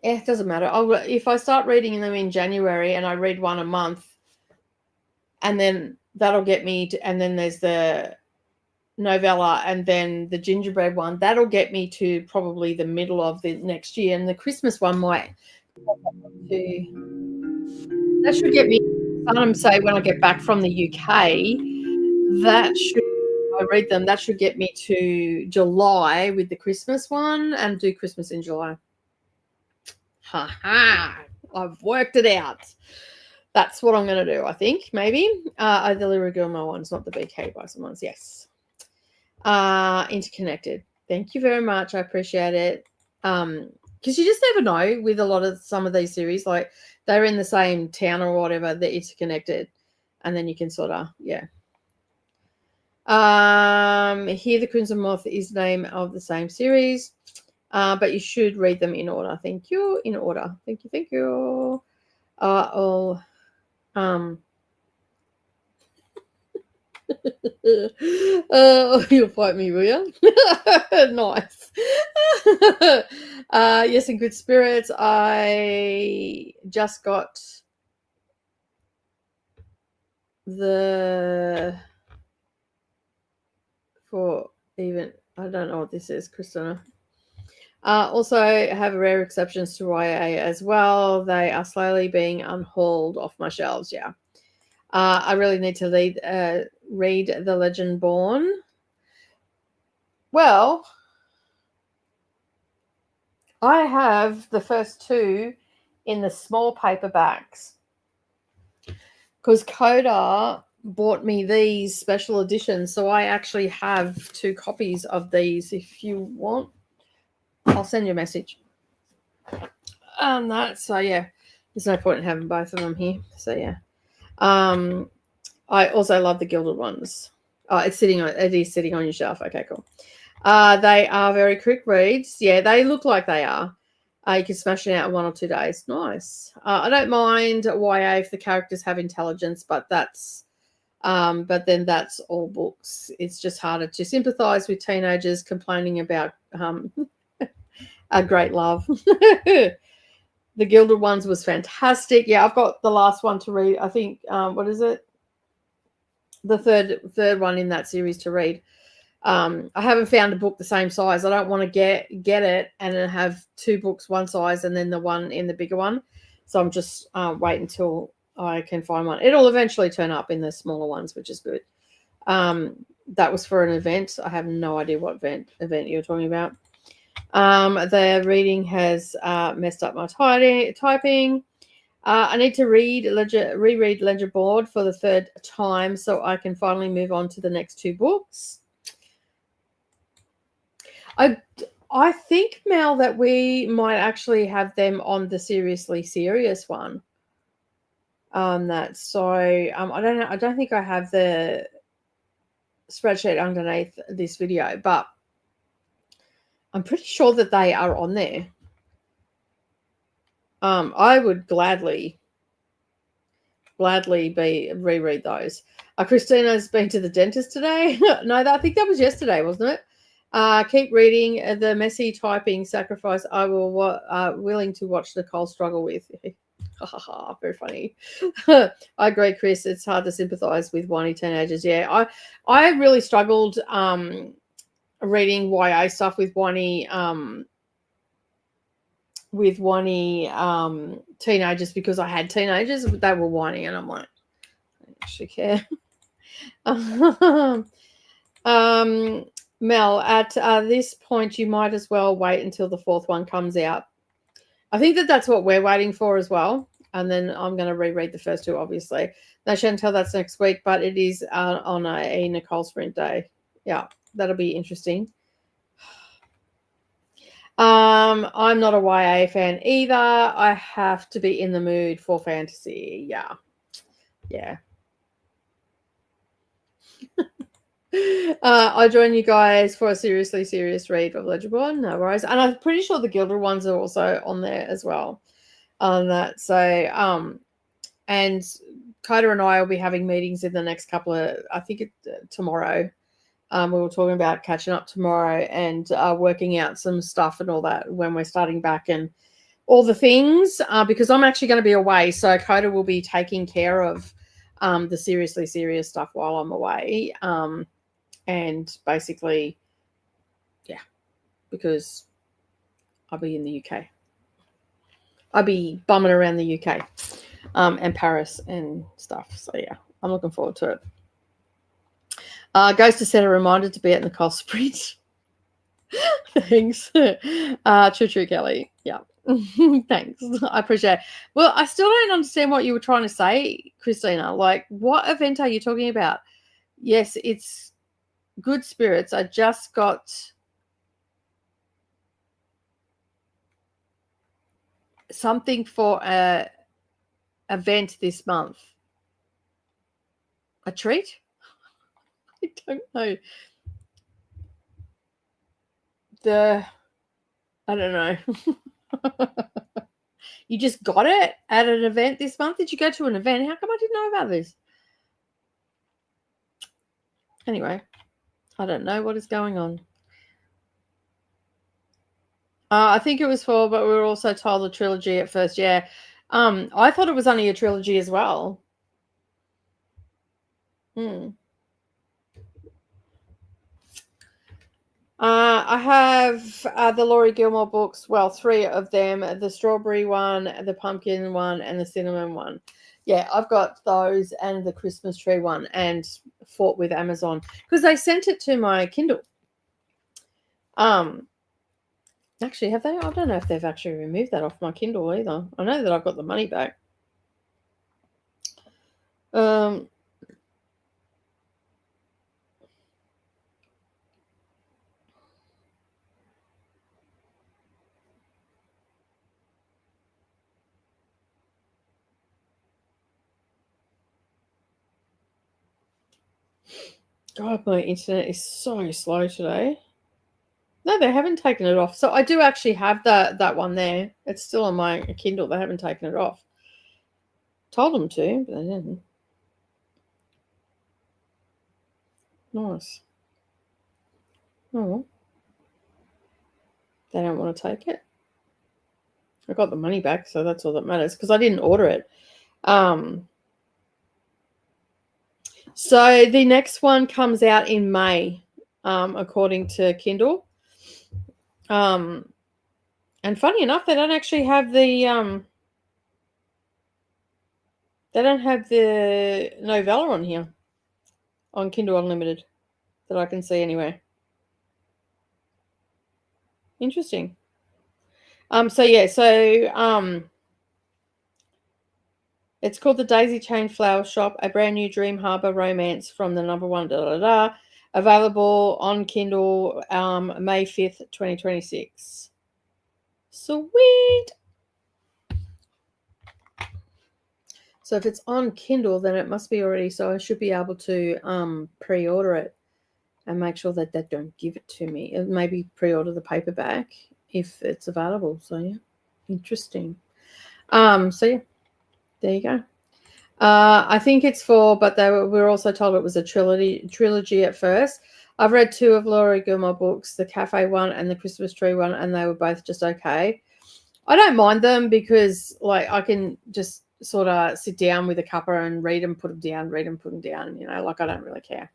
it doesn't matter. If I start reading them in January and I read one a month, and then that'll get me to, and then there's the novella and then the gingerbread one, that'll get me to probably the middle of the next year, and the Christmas one might. That should get me, say when I get back from the UK, that should, I read them, that should get me to July with the Christmas one and do Christmas in July. Ha ha! I've worked it out. That's what I'm going to do, I think, maybe. The Liriguma ones, not the BK Bison ones. Yes. Interconnected. Thank you very much. I appreciate it. Because you just never know with a lot of some of these series, like they're in the same town or whatever, they're interconnected. And then you can sort of, yeah. Here, the Crimson Moth is the name of the same series. But you should read them in order. Thank you. In order. Thank you. Thank you. You'll fight me, will you? Nice. Yes, in good spirits. I just got I don't know what this is, Christina. Also have rare exceptions to YA as well. They are slowly being unhauled off my shelves. Yeah. I really need to read The Legend Born. Well, I have the first two in the small paperbacks because Coda bought me these special editions. So I actually have 2 copies of these. If you want, I'll send you a message. So yeah, there's no point in having both of them here. So yeah. I also love the Gilded ones. It is sitting on your shelf. Okay, cool. They are very quick reads. Yeah, they look like they are. You can smash it out in 1 or 2 days. Nice. I don't mind YA if the characters have intelligence, but then that's all books. It's just harder to sympathize with teenagers complaining about a great love. The Gilded ones was fantastic. Yeah, I've got the last one to read. I think, what is it? The third one in that series to read. I haven't found a book the same size. I don't want to get it and then have 2 books one size and then the one in the bigger one. So I'm just wait until I can find one. It'll eventually turn up in the smaller ones, which is good. That was for an event. I have no idea what event you're talking about. The reading has messed up my typing. I need to reread Ledger Board for the 3rd time so I can finally move on to the next 2 books. I think, Mel, that we might actually have them on the Seriously Serious one. I don't know. I don't think I have the spreadsheet underneath this video, but I'm pretty sure that they are on there. I would gladly reread those. Christina's been to the dentist today. No, I think that was yesterday, wasn't it? Keep reading. The messy typing sacrifice I will willing to watch Nicole struggle with. Very funny. I agree, Chris. It's hard to sympathize with whiny teenagers. Yeah, I really struggled reading YA stuff with whiny teenagers because I had teenagers. They were whining, and I'm like, I don't actually care. Mel, at this point, you might as well wait until the 4th one comes out. I think that's what we're waiting for as well. And then I'm going to reread the first 2, obviously. Now, Chantel, that's next week, but it is on a Nicole Sprint day. Yeah, that'll be interesting. I'm not a YA fan either. I have to be in the mood for fantasy. Yeah. I join you guys for a seriously serious read of Ledger Born. No worries. And I'm pretty sure the Gilded ones are also on there as well on that. So, and Coda and I will be having meetings in the next couple of, I think tomorrow. We were talking about catching up tomorrow and working out some stuff and all that when we're starting back and all the things because I'm actually going to be away. So Coda will be taking care of the seriously serious stuff while I'm away. And basically, yeah, because I'll be in the UK. I'll be bumming around the UK and Paris and stuff. So, yeah, I'm looking forward to it. Goes to set a reminder to be at Nicole Sprint. Thanks. True, Kelly. Yeah. Thanks. I appreciate it. Well, I still don't understand what you were trying to say, Christina. Like, what event are you talking about? Yes, it's Good Spirits. I just got something for a event this month. A treat? I don't know. I don't know. You just got it at an event this month? Did you go to an event? How come I didn't know about this? Anyway, I don't know what is going on. I think it was 4, but we were also told a trilogy at first. Yeah. I thought it was only a trilogy as well. I have the Laurie Gilmore books. Well, 3 of them: the strawberry one, the pumpkin one, and the cinnamon one. Yeah, I've got those and the Christmas tree one, and fought with Amazon because they sent it to my Kindle. Actually, have they? I don't know if they've actually removed that off my Kindle either. I know that I've got the money back. God, my internet is so slow today. No, they haven't taken it off. So I do actually have that one there. It's still on my Kindle. They haven't taken it off. Told them to, but they didn't. Nice. Oh, they don't want to take it. I got the money back, so that's all that matters because I didn't order it. So the next one comes out in May, according to Kindle. And funny enough, they don't actually have the they don't have the novella on here on Kindle Unlimited that I can see anywhere. Interesting. It's called The Daisy Chain Flower Shop, a brand new Dream Harbor romance from the #1 available on Kindle May 5th, 2026. Sweet. So if it's on Kindle, then it must be already, so I should be able to pre-order it and make sure that they don't give it to me. And maybe pre-order the paperback if it's available. So yeah, interesting. So yeah, there you go. I think it's 4, but we were also told it was a trilogy at first. I've read 2 of Laurie Gilmore books, the cafe one and the Christmas tree one, and they were both just okay. I don't mind them because, like, I can just sort of sit down with a cuppa and read them, put them down, read them, put them down. You know, like, I don't really care.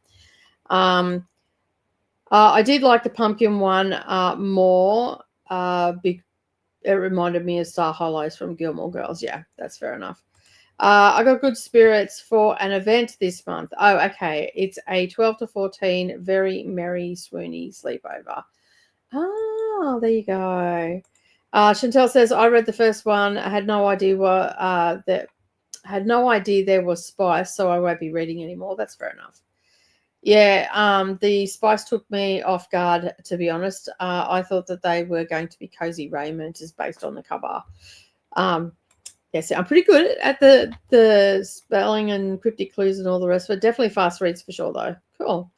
I did like the pumpkin one more. It reminded me of Star Hollows from Gilmore Girls. Yeah, that's fair enough. I got Good Spirits for an event this month. Oh, okay. It's a 12 to 14 very merry swoony sleepover. Oh, there you go. Chantel says, I read the first one. I had no idea there was spice, so I won't be reading anymore. That's fair enough. Yeah, the spice took me off guard, to be honest. I thought that they were going to be cozy raiment as based on the cover. Yes, I'm pretty good at the spelling and cryptic clues and all the rest, but definitely fast reads for sure, though. Cool.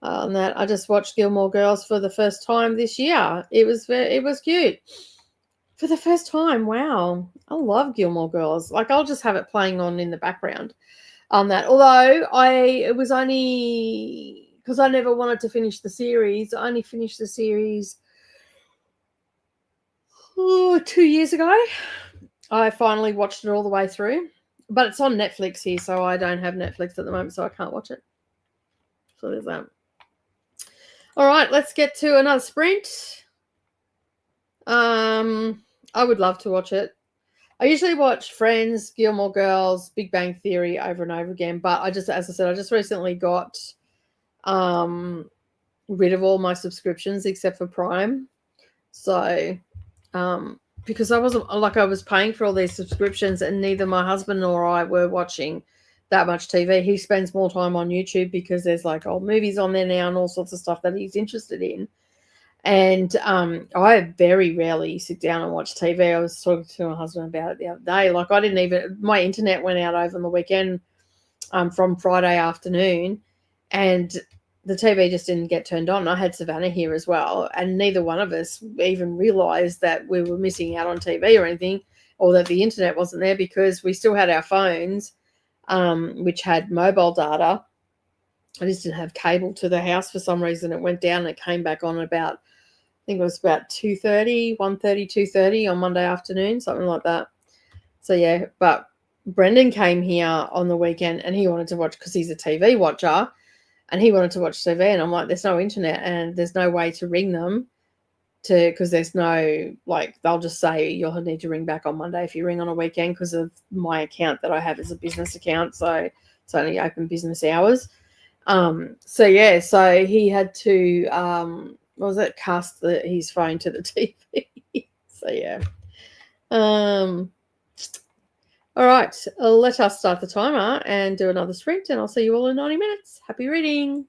On that, I just watched Gilmore Girls for the first time this year. It was cute. For the first time, wow. I love Gilmore Girls. Like, I'll just have it playing on in the background on that. Although it was only because I never wanted to finish the series. I only finished the series 2 years ago. I finally watched it all the way through, but it's on Netflix here, so I don't have Netflix at the moment, so I can't watch it. So there's that. All right, let's get to another sprint. I would love to watch it. I usually watch Friends, Gilmore Girls, Big Bang Theory over and over again, but as I said, I just recently got rid of all my subscriptions except for Prime. So, because I wasn't like I was paying for all these subscriptions, and neither my husband nor I were watching that much TV. He spends more time on YouTube because there's like old movies on there now and all sorts of stuff that he's interested in. And I very rarely sit down and watch TV. I was talking to my husband about it the other day. Like I didn't even my internet went out over the weekend from Friday afternoon, and the TV just didn't get turned on. I had Savannah here as well, and neither one of us even realised that we were missing out on TV or anything, or that the internet wasn't there because we still had our phones, which had mobile data. I just didn't have cable to the house for some reason. It went down and it came back on about, I think it was about 2:30, 1:30, 2:30 on Monday afternoon, something like that. So yeah, but Brendan came here on the weekend and he wanted to watch because he's a TV watcher and he wanted to watch TV. And I'm like, there's no internet and there's no way to ring them because there's no, like, they'll just say you'll need to ring back on Monday if you ring on a weekend because of my account that I have as a business account. So it's only open business hours. So yeah, so he had to, what was it, cast his phone to the TV. So yeah. All right, let us start the timer and do another sprint, and I'll see you all in 90 minutes. Happy reading.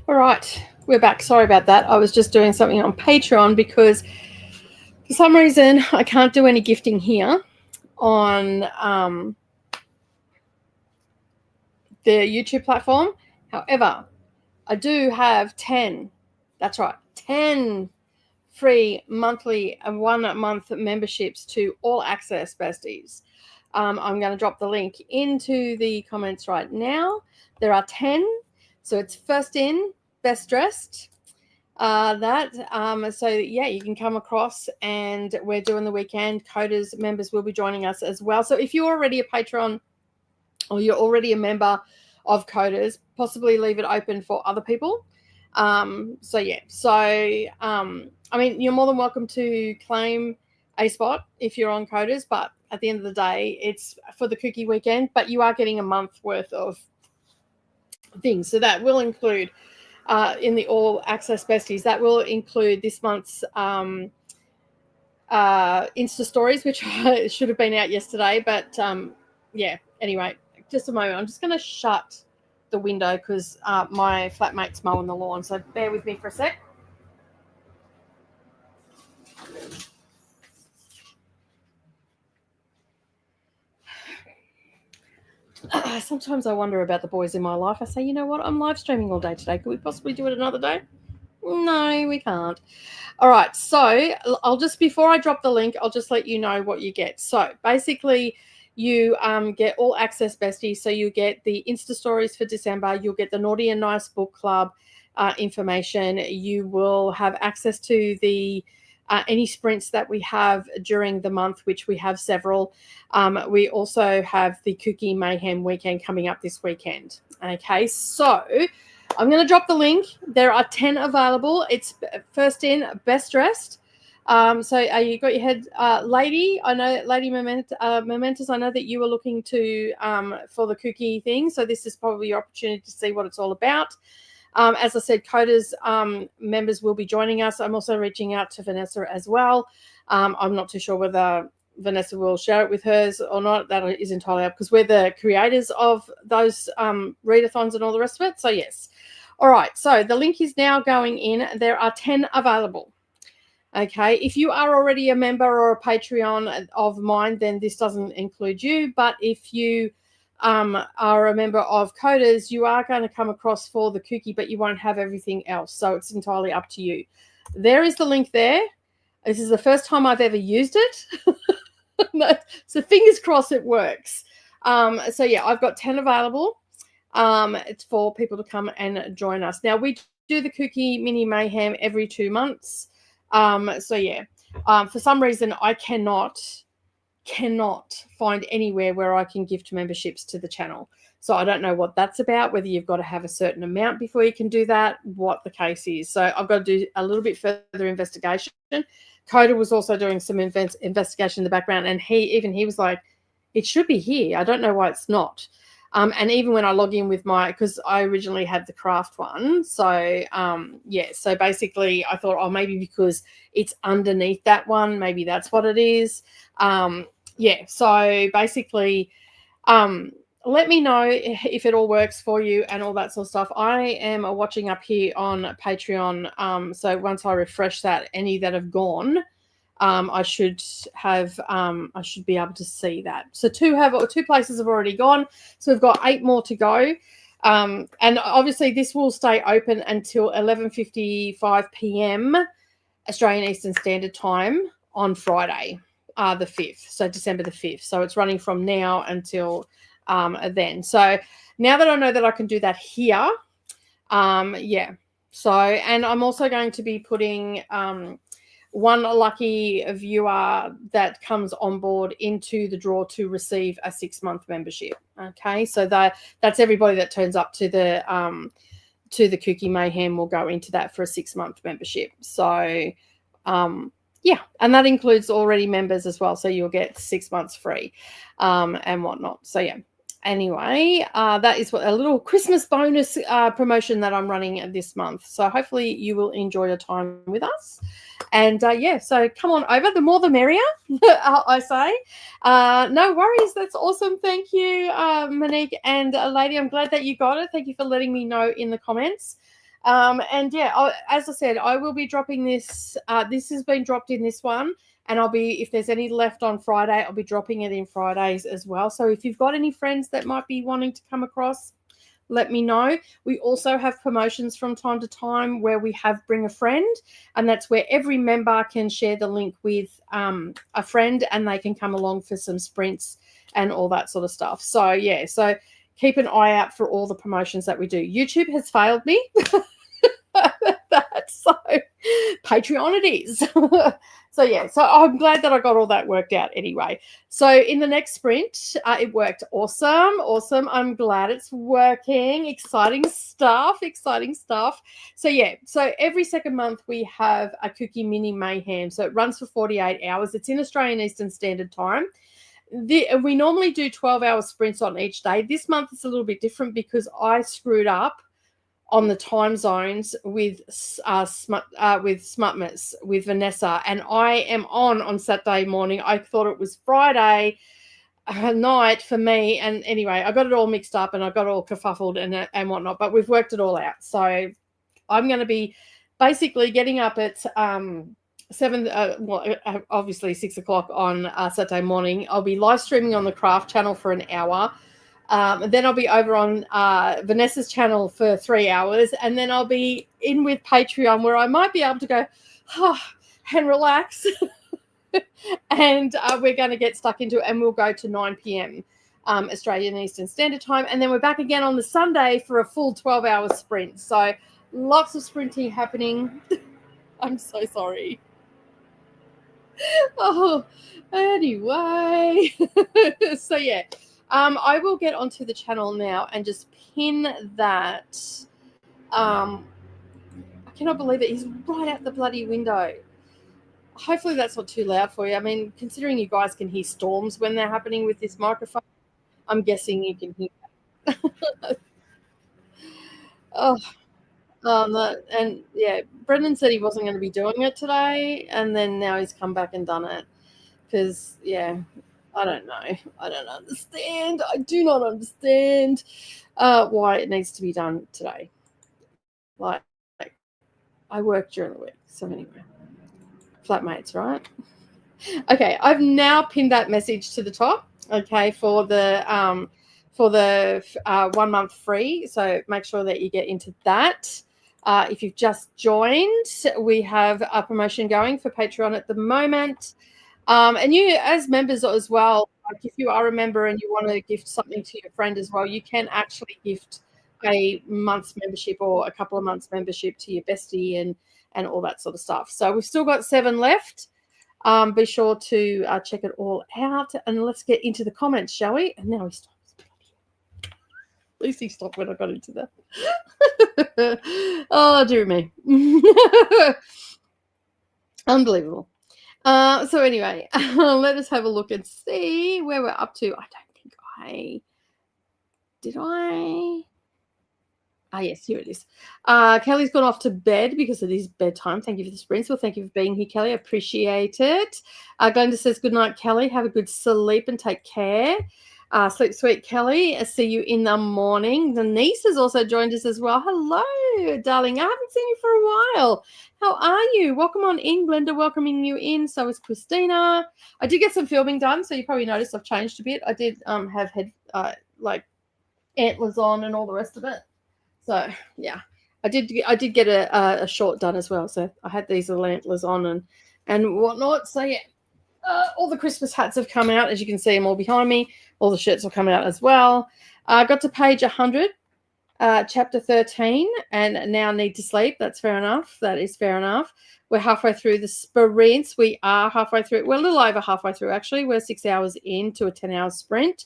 All right, we're back. Sorry about that. I was just doing something on Patreon because for some reason I can't do any gifting here on the YouTube platform. However, I do have 10, that's right, 10 free monthly and 1 month memberships to All Access Besties. I'm going to drop the link into the comments right now. There are 10. So it's first in, best dressed. So yeah, you can come across, and we're doing the weekend. Coders members will be joining us as well. So if you're already a patron or you're already a member of Coders, possibly leave it open for other people. I mean, you're more than welcome to claim a spot if you're on Coders, but at the end of the day, it's for the cookie weekend, but you are getting a month worth of things. So that will include in the All Access Besties, that will include this month's Insta stories, which should have been out yesterday, but yeah, anyway, just a moment. I'm just going to shut the window because my flatmate's mowing the lawn, so bear with me for a sec. Sometimes I wonder about the boys in my life. I say, you know what? I'm live streaming all day today. Could we possibly do it another day? No, we can't. All right. So I'll just, before I drop the link, I'll just let you know what you get. So basically, you get All Access Besties. So you get the Insta stories for December. You'll get the Naughty and Nice book club information. You will have access to the any sprints that we have during the month, which we have several. We also have the Cookie Mayhem weekend coming up this weekend. Okay, so I'm going to drop the link. There are 10 available. It's first in, best dressed. So you got your head, Lady. I know, Lady Momentous. I know that you were looking to for the cookie thing. So this is probably your opportunity to see what it's all about. As I said, Coders members will be joining us. I'm also reaching out to Vanessa as well. I'm not too sure whether Vanessa will share it with hers or not. That is entirely up because we're the creators of those readathons and all the rest of it. So yes. All right. So the link is now going in. There are 10 available. Okay. If you are already a member or a Patreon of mine, then this doesn't include you. But if you are a member of Coders, you are going to come across for the cookie, but you won't have everything else. So it's entirely up to you. There is the link there. This is the first time I've ever used it. So fingers crossed it works. So yeah, I've got 10 available. It's for people to come and join us. Now we do the Cookie Mini Mayhem every 2 months. So yeah, for some reason I cannot find anywhere where I can gift memberships to the channel. So I don't know what that's about, whether you've got to have a certain amount before you can do that, what the case is. So I've got to do a little bit further investigation. Coda was also doing some investigation in the background, and he was like, it should be here. I don't know why it's not. And even when I log in with because I originally had the craft one. So, yeah, so basically I thought, oh, maybe because it's underneath that one, maybe that's what it is. Yeah, so basically, let me know if it all works for you and all that sort of stuff. I am watching up here on Patreon. So once I refresh that, any that have gone, I should be able to see that. So two places have already gone. So we've got 8 more to go. And obviously this will stay open until 11:55 p.m. Australian Eastern Standard Time on Friday, the 5th. So December the 5th. So it's running from now until then. So now that I know that I can do that here, yeah. So, and I'm also going to be putting one lucky viewer that comes on board into the draw to receive a 6-month membership. Okay, so that's everybody that turns up to the Cookie Mayhem will go into that for a 6-month membership. So, yeah, and that includes already members as well. So you'll get 6 months free and whatnot. So yeah. anyway, that is a little Christmas bonus promotion that I'm running this month. So hopefully you will enjoy your time with us. And yeah, so come on over. The more the merrier, I say. No worries. That's awesome. Thank you, Monique and Lady. I'm glad that you got it. Thank you for letting me know in the comments. And yeah, as I said, I will be dropping this. This has been dropped in this one. And I'll be, if there's any left on Friday, I'll be dropping it in Fridays as well. So if you've got any friends that might be wanting to come across, let me know. We also have promotions from time to time where we have Bring a Friend, and that's where every member can share the link with a friend and they can come along for some sprints and all that sort of stuff. So yeah, so keep an eye out for all the promotions that we do. YouTube has failed me. That's so Patreon it is. So yeah, so I'm glad that I got all that worked out anyway. So in the next sprint, it worked awesome. I'm glad it's working. Exciting stuff. So yeah, so every second month we have a Cookie Mini Mayhem. So it runs for 48 hours. It's in Australian Eastern Standard Time. We normally do 12-hour sprints on each day. This month it's a little bit different because I screwed up on the time zones with Smutmas, with Vanessa, and I am on Saturday morning. I thought it was Friday night for me, and anyway, I got it all mixed up and I got all kerfuffled and whatnot, but we've worked it all out. So I'm going to be basically getting up at obviously 6 o'clock on Saturday morning. I'll be live streaming on the Craft channel for an hour. And then I'll be over on Vanessa's channel for 3 hours. And then I'll be in with Patreon where I might be able to go and relax. And we're going to get stuck into it. And we'll go to 9 p.m. Australian Eastern Standard Time. And then we're back again on the Sunday for a full 12-hour sprint. So lots of sprinting happening. I'm so sorry. Oh, anyway. So, yeah. I will get onto the channel now and just pin that. I cannot believe it. He's right out the bloody window. Hopefully that's not too loud for you. I mean, considering you guys can hear storms when they're happening with this microphone, I'm guessing you can hear that. No, and yeah, Brendan said he wasn't going to be doing it today, and then now he's come back and done it. Because, yeah, I don't know. I don't understand. I do not understand why it needs to be done today. Like I work during the week. So anyway, flatmates, right? Okay, I've now pinned that message to the top. Okay, for the 1 month free. So make sure that you get into that. If you've just joined, we have a promotion going for Patreon at the moment. And you, as members as well, like if you are a member and you want to gift something to your friend as well, you can actually gift a month's membership or a couple of months membership to your bestie and all that sort of stuff. So we've still got 7 left. Be sure to check it all out. And let's get into the comments, shall we? And now he stops. At least he stopped when I got into that. Oh, dear me. Unbelievable. So anyway, let us have a look and see where we're up to. I don't think did I? Yes, here it is. Kelly's gone off to bed because it is bedtime. Thank you for the sprints. Well, thank you for being here, Kelly. I appreciate it. Glenda says, good night, Kelly. Have a good sleep and take care. Sleep sweet, Kelly. I'll see you in the morning. The niece has also joined us as well. Hello, darling. I haven't seen you for a while. How are you? Welcome on in, Glenda. Welcoming you in. So is Christina. I did get some filming done, so you probably noticed I've changed a bit. I did have head like antlers on and all the rest of it. So yeah, I did get a short done as well. So I had these little antlers on and whatnot. So yeah. All the Christmas hats have come out. As you can see, them all behind me. All the shirts will come out as well. I got to page 100, chapter 13, and now need to sleep. That's fair enough. That is fair enough. We're halfway through the sprints. We are halfway through. We're a little over halfway through, actually. We're 6 hours into a 10-hour sprint.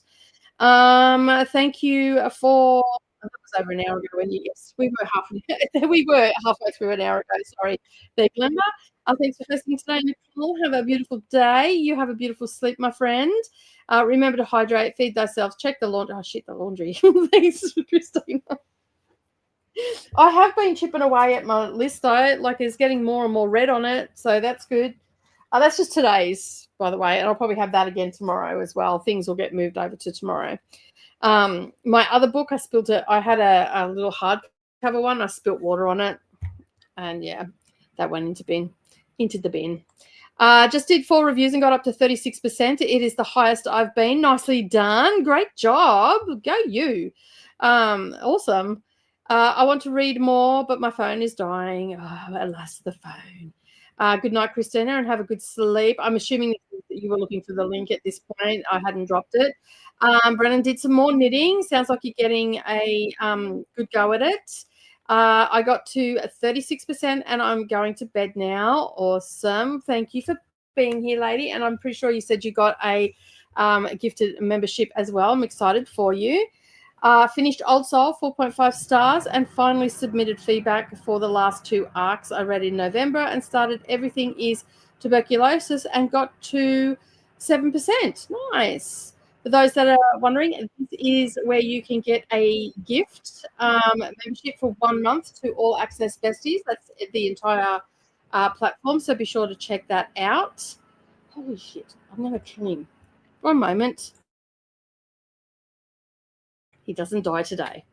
Thank you for That was over an hour ago. And yes, we were we were halfway through an hour ago. Sorry, there, Glenda. Thanks for listening today, Nicole. Have a beautiful day. You have a beautiful sleep, my friend. Remember to hydrate, feed thyself, check the laundry. Oh shit, the laundry. Thanks, Christina. I have been chipping away at my list though. Like it's getting more and more red on it, so that's good. That's just today's, by the way, and I'll probably have that again tomorrow as well. Things will get moved over to tomorrow. My other book, I spilled it. I had a little hardcover one. I spilt water on it, and yeah, that went into the bin. Just did 4 reviews and got up to 36%. It is the highest I've been. Nicely done. Great job. Go you. Awesome. I want to read more, but my phone is dying. Oh, alas, the phone. Good night, Christina, and have a good sleep. I'm assuming that you were looking for the link at this point. I hadn't dropped it. Brennan did some more knitting. Sounds like you're getting a good go at it. I got to 36% and I'm going to bed now. Awesome. Thank you for being here, lady. And I'm pretty sure you said you got a gifted membership as well. I'm excited for you. Finished Old Soul, 4.5 stars, and finally submitted feedback for the last 2 arcs I read in November and started Everything is Tuberculosis and got to 7%. Nice. For those that are wondering, this is where you can get a gift membership for 1 month to All Access Besties. That's the entire platform, so be sure to check that out. Holy shit, I'm going to kill him. 1 moment. He doesn't die today.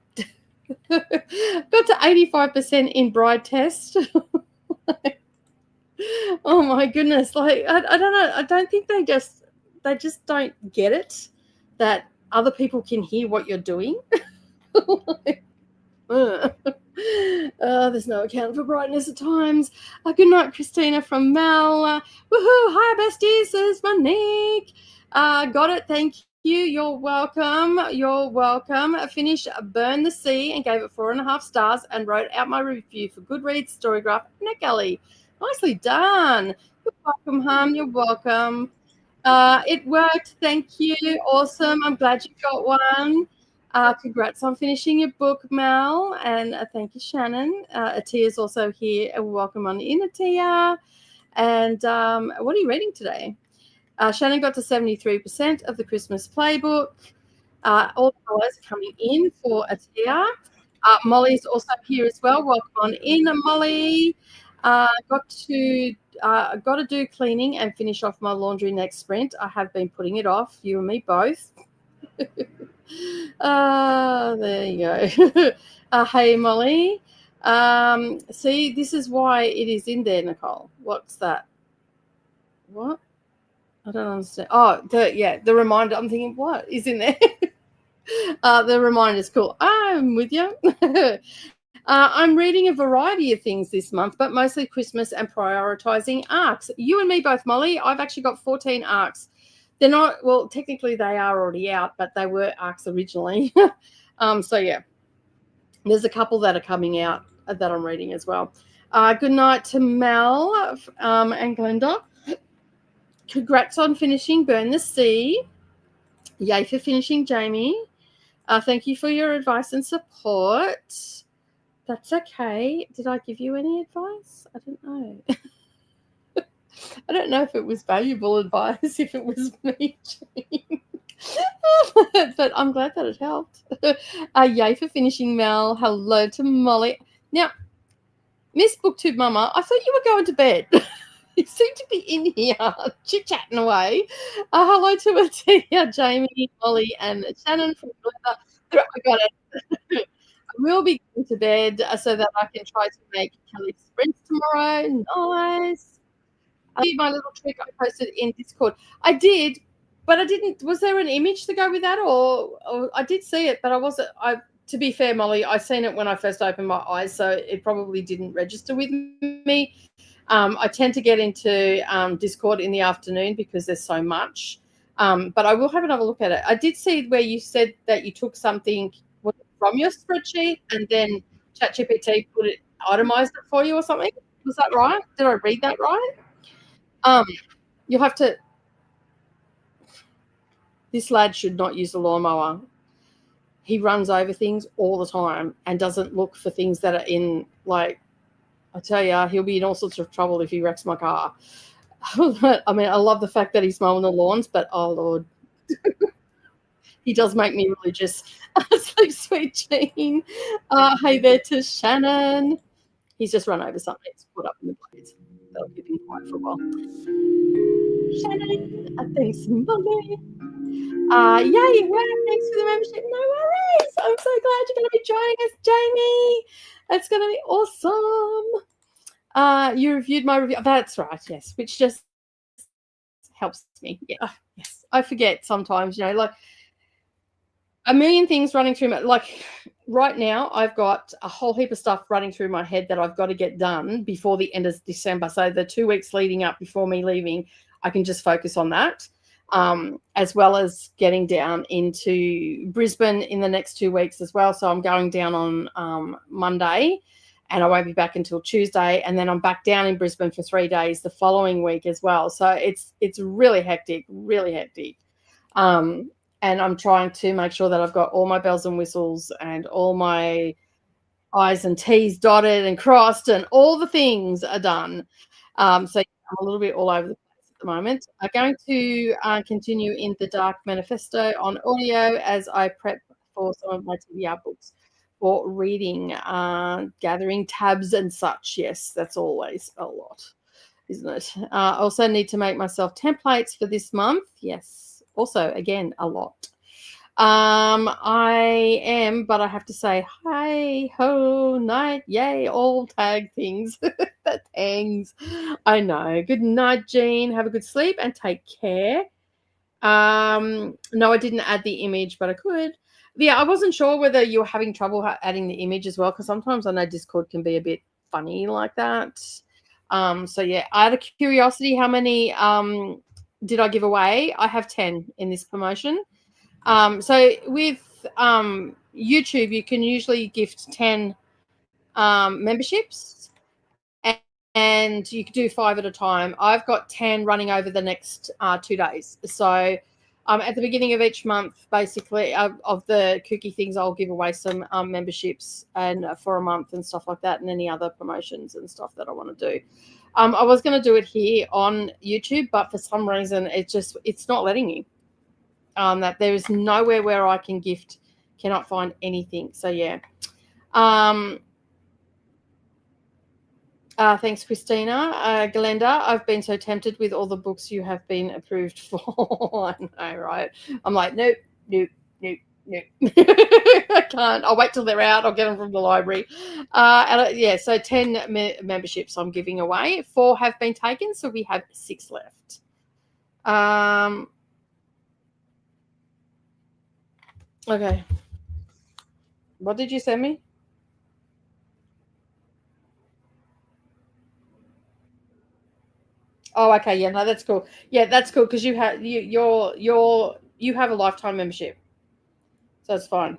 Got to 85% in bride test. Oh my goodness. Like I don't know. I don't think they just don't get it that other people can hear what you're doing. There's no account for brightness at times. Good night, Christina from Mel. Woohoo! Hi, besties. There's Monique. Got it. Thank you. You're welcome. You're welcome. I finished Burn the Sea and gave it 4.5 stars and wrote out my review for Goodreads, Storygraph, NetGalley. Nicely done. You're welcome, hon. You're welcome. It worked. Thank you. Awesome. I'm glad you got one. Congrats on finishing your book, Mel. And thank you, Shannon. Atia's also here. Welcome on in, Atia. And what are you reading today? Shannon got to 73% of the Christmas playbook. All the fellows are coming in for Atia. Molly's also here as well. Welcome on in, Molly. Got to do cleaning and finish off my laundry next sprint. I have been putting it off, you and me both. There you go. Hey, Molly. See, this is why it is in there, Nicole. What's that? What? I don't understand. Oh, the reminder. I'm thinking, what is in there? The reminder is cool. I'm with you. I'm reading a variety of things this month, but mostly Christmas and prioritizing arcs. You and me both, Molly. I've actually got 14 arcs. They're not, well, technically they are already out, but they were arcs originally. So, yeah, there's a couple that are coming out that I'm reading as well. Good night to Mel and Glenda. Congrats on finishing Burn the Sea. Yay for finishing, Jamie. Thank you for your advice and support. That's okay. Did I give you any advice? I don't know. I don't know if it was valuable advice, if it was me, Jane. But I'm glad that it helped. Yay for finishing, Mel. Hello to Molly. Now, Miss BookTube Mama, I thought you were going to bed. You seem to be in here chit-chatting away. Hello to Atia, Jamie, Molly, and Shannon from Glenda. I got it. I will be going to bed so that I can try to make Kelly sprints tomorrow. Nice. My little trick I posted in Discord. I did, but I didn't. Was there an image to go with that, or I did see it, but I wasn't. To be fair, Molly, I seen it when I first opened my eyes, so it probably didn't register with me. I tend to get into Discord in the afternoon because there's so much. But I will have another look at it. I did see where you said that you took something from your spreadsheet and then ChatGPT itemized it for you or something. Was that right? Did I read that right? You'll have to. This lad should not use the lawnmower. he runs over things all the time and doesn't look for things that are in, like, I tell you, he'll be in all sorts of trouble if he wrecks my car. I mean, I love the fact that he's mowing the lawns, but oh Lord, he does make me religious. So sweet Jean. Hey there to Shannon. He's just run over something. It's put up in the blades. That'll keep him quiet for a while. Shannon, thanks, Molly. Yay, wow, thanks for the membership. No worries. I'm so glad you're going to be joining us, Jamie. It's going to be awesome. You reviewed my review. That's right, yes, which just helps me. Yeah, yes. I forget sometimes, you know, like a million things running through my, like right now I've got a whole heap of stuff running through my head that I've got to get done before the end of December. So the 2 weeks leading up before me leaving, I can just focus on that, as well as getting down into Brisbane in the next 2 weeks as well. So I'm going down on Monday, and I won't be back until Tuesday, and then I'm back down in Brisbane for 3 days the following week as well. So it's really hectic, really hectic. And I'm trying to make sure that I've got all my bells and whistles and all my I's and T's dotted and crossed and all the things are done. So I'm a little bit all over the place at the moment. I'm going to continue in the Dark Manifesto on audio as I prep for some of my TBR books for reading, gathering tabs and such. Yes, that's always a lot, isn't it? I also need to make myself templates for this month. Yes. Also, again, a lot. I am, but I have to say, hi, ho, night, yay, all tag things. That hangs. I know. Good night, Jean. Have a good sleep and take care. No, I didn't add the image, but I could. Yeah, I wasn't sure whether you were having trouble adding the image as well, because sometimes I know Discord can be a bit funny like that. So yeah, out of curiosity, how many did I give away? I have 10 in this promotion. So with YouTube, you can usually gift 10 memberships, and you can do 5 at a time. I've got 10 running over the next 2 days. So at the beginning of each month, basically, of the kooky things, I'll give away some memberships and for a month and stuff like that, and any other promotions and stuff that I want to do. I was going to do it here on YouTube, but for some reason, it's not letting me. That there is nowhere where I can gift, cannot find anything. So yeah. Thanks, Christina. Galenda, I've been so tempted with all the books you have been approved for. I know, right? I'm like, nope. I can't. I'll wait till they're out. I'll get them from the library. Yeah, so 10 memberships I'm giving away. 4 have been taken, so we have 6 left. Okay. What did you send me? Oh, okay. Yeah, no, that's cool. Yeah, that's cool because you have you have a lifetime membership, so it's fine.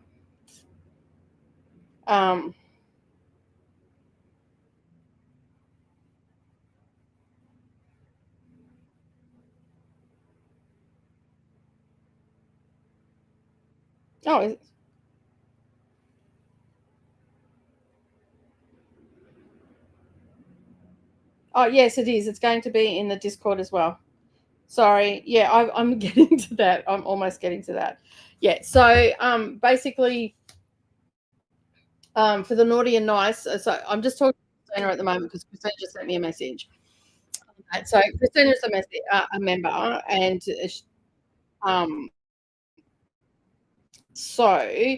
Oh, oh, yes, it is. It's going to be in the Discord as well. Sorry. Yeah, I'm getting to that. I'm almost getting to that. Yeah. So basically, for the naughty and nice. So I'm just talking to Christina at the moment because Christina just sent me a message. So Christina's a member, and so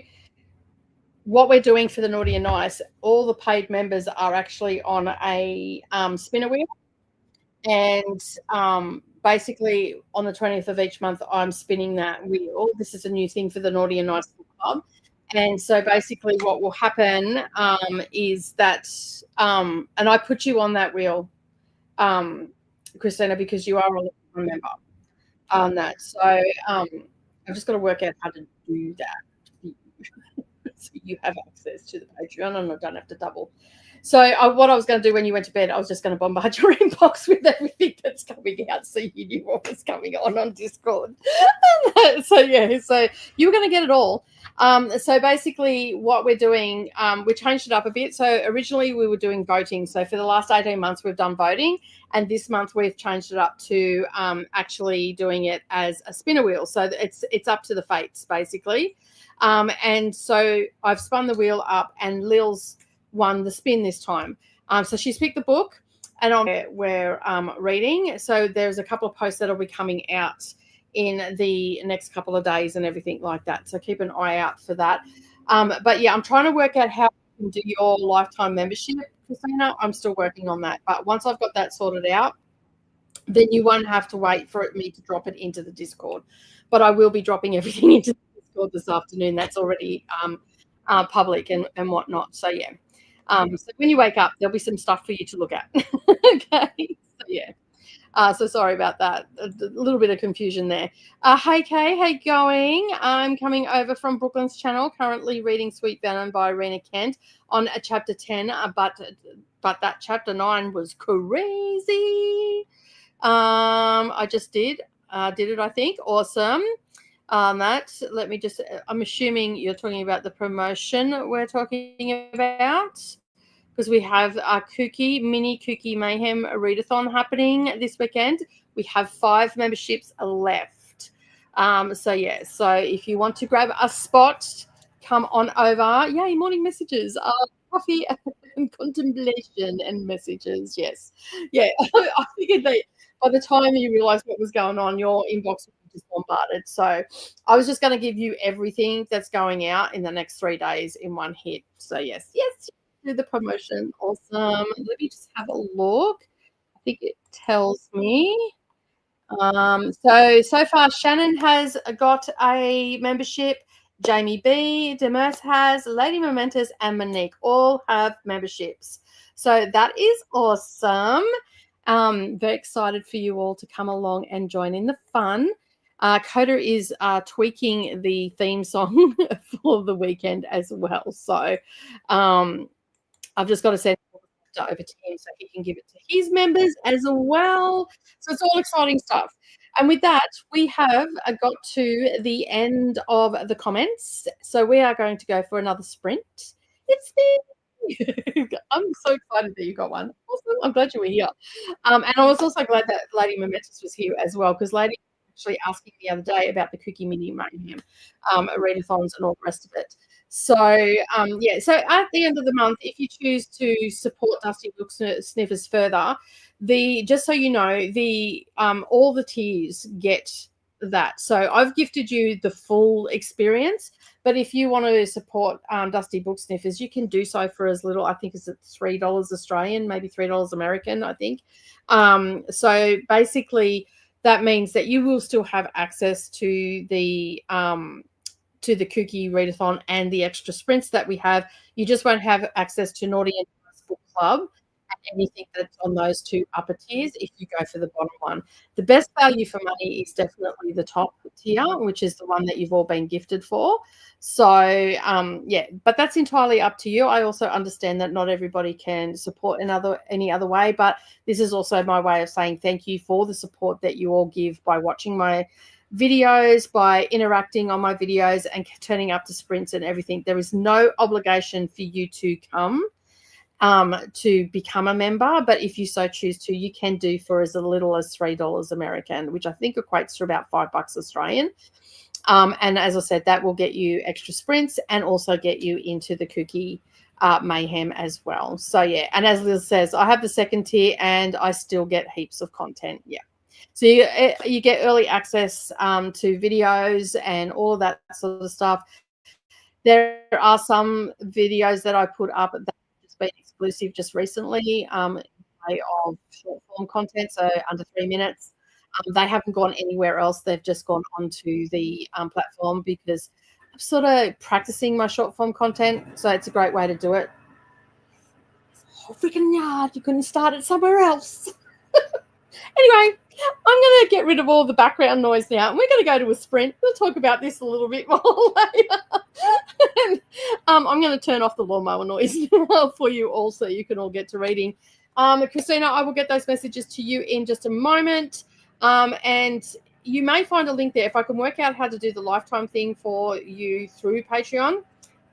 what we're doing for the naughty and nice, all the paid members are actually on a spinner wheel, and basically on the 20th of each month I'm spinning that wheel. This is a new thing for the naughty and nice club, and so basically what will happen is that and I put you on that wheel, Christina, because you are a member on that. So I've just got to work out how to do that. So you have access to the Patreon and I don't have to double. So what I was going to do when you went to bed, I was just going to bombard your inbox with everything that's coming out so you knew what was coming on Discord. So yeah, so you were going to get it all. So basically what we're doing, we changed it up a bit. So originally we were doing voting. So for the last 18 months, we've done voting. And this month we've changed it up to actually doing it as a spinner wheel. So it's up to the fates, basically. And so I've spun the wheel up and Lil's won the spin this time. So she's picked the book and we're reading. So there's a couple of posts that'll be coming out in the next couple of days and everything like that. So keep an eye out for that. But yeah, I'm trying to work out how you can do your lifetime membership, Christina. I'm still working on that. But once I've got that sorted out, then you won't have to wait for me to drop it into the Discord. But I will be dropping everything into the Discord this afternoon. That's already public and whatnot. So yeah. So when you wake up, there'll be some stuff for you to look at. Okay. So yeah. So sorry about that. A little bit of confusion there. Hey Kay, how you going? I'm coming over from Brooklyn's channel, currently reading Sweet Venom by Rena Kent on chapter 10, but that chapter 9 was crazy. I just did it, I think. Awesome. Let me just, I'm assuming you're talking about the promotion we're talking about, because we have a mini Kooky Mayhem readathon happening this weekend. We have 5 memberships left. So yeah, so if you want to grab a spot, come on over. Yay, morning messages. Coffee and contemplation and messages. Yes. Yeah, I figured that by the time you realized what was going on, your inbox would be just bombarded. So I was just going to give you everything that's going out in the next 3 days in one hit. So yes. Do the promotion. Awesome. Let me just have a look. I think it tells me. So far, Shannon has got a membership. Jamie B, Demers has, Lady Momentous, and Monique all have memberships. So that is awesome. Very excited for you all to come along and join in the fun. Coda is tweaking the theme song for the weekend as well. So I've just got to send it over to him so he can give it to his members as well. So it's all exciting stuff. And with that, we have got to the end of the comments. So we are going to go for another sprint. It's me. I'm so excited that you got one. Awesome. I'm glad you were here. And I was also glad that Lady Momentous was here as well, because Lady was actually asking the other day about the Cookie Mini Mayhem readathons and all the rest of it. So yeah, so at the end of the month, if you choose to support Dusty Book Sniffers further, just so you know, all the tiers get that. So I've gifted you the full experience, but if you want to support Dusty Book Sniffers, you can do so for as little, I think it's $3 Australian, maybe $3 American, I think. So basically that means that you will still have access to the Kooky Readathon and the extra sprints that we have. You just won't have access to Naughty and Nice Book Club and anything that's on those 2 upper tiers if you go for the bottom one. The best value for money is definitely the top tier, which is the one that you've all been gifted for. So yeah, but that's entirely up to you. I also understand that not everybody can support any other way, but this is also my way of saying thank you for the support that you all give by watching my videos, by interacting on my videos and turning up to sprints and everything. There is no obligation for you to come to become a member, but if you so choose to, you can do for as little as $3 American, which I think equates to about $5 Australian. And as I said, that will get you extra sprints and also get you into the Kooky Mayhem as well. So yeah, and as Liz says, I have the second tier and I still get heaps of content. Yeah. So you get early access to videos and all of that sort of stuff. There are some videos that I put up that have just been exclusive just recently of short form content, so under 3 minutes. They haven't gone anywhere else. They've just gone onto the platform because I'm sort of practicing my short form content. So it's a great way to do it. Oh, freaking yard. You couldn't start it somewhere else. Anyway, I'm going to get rid of all the background noise now. And we're going to go to a sprint. We'll talk about this a little bit more later. And, I'm going to turn off the lawnmower noise for you all so you can all get to reading. Christina, I will get those messages to you in just a moment. And you may find a link there. If I can work out how to do the lifetime thing for you through Patreon,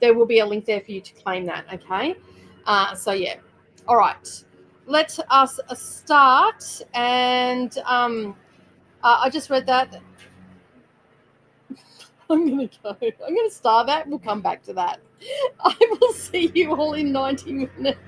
there will be a link there for you to claim that. Okay. So yeah. All right. Let us start. And I just read that. I'm going to go. I'm going to star that. We'll come back to that. I will see you all in 90 minutes.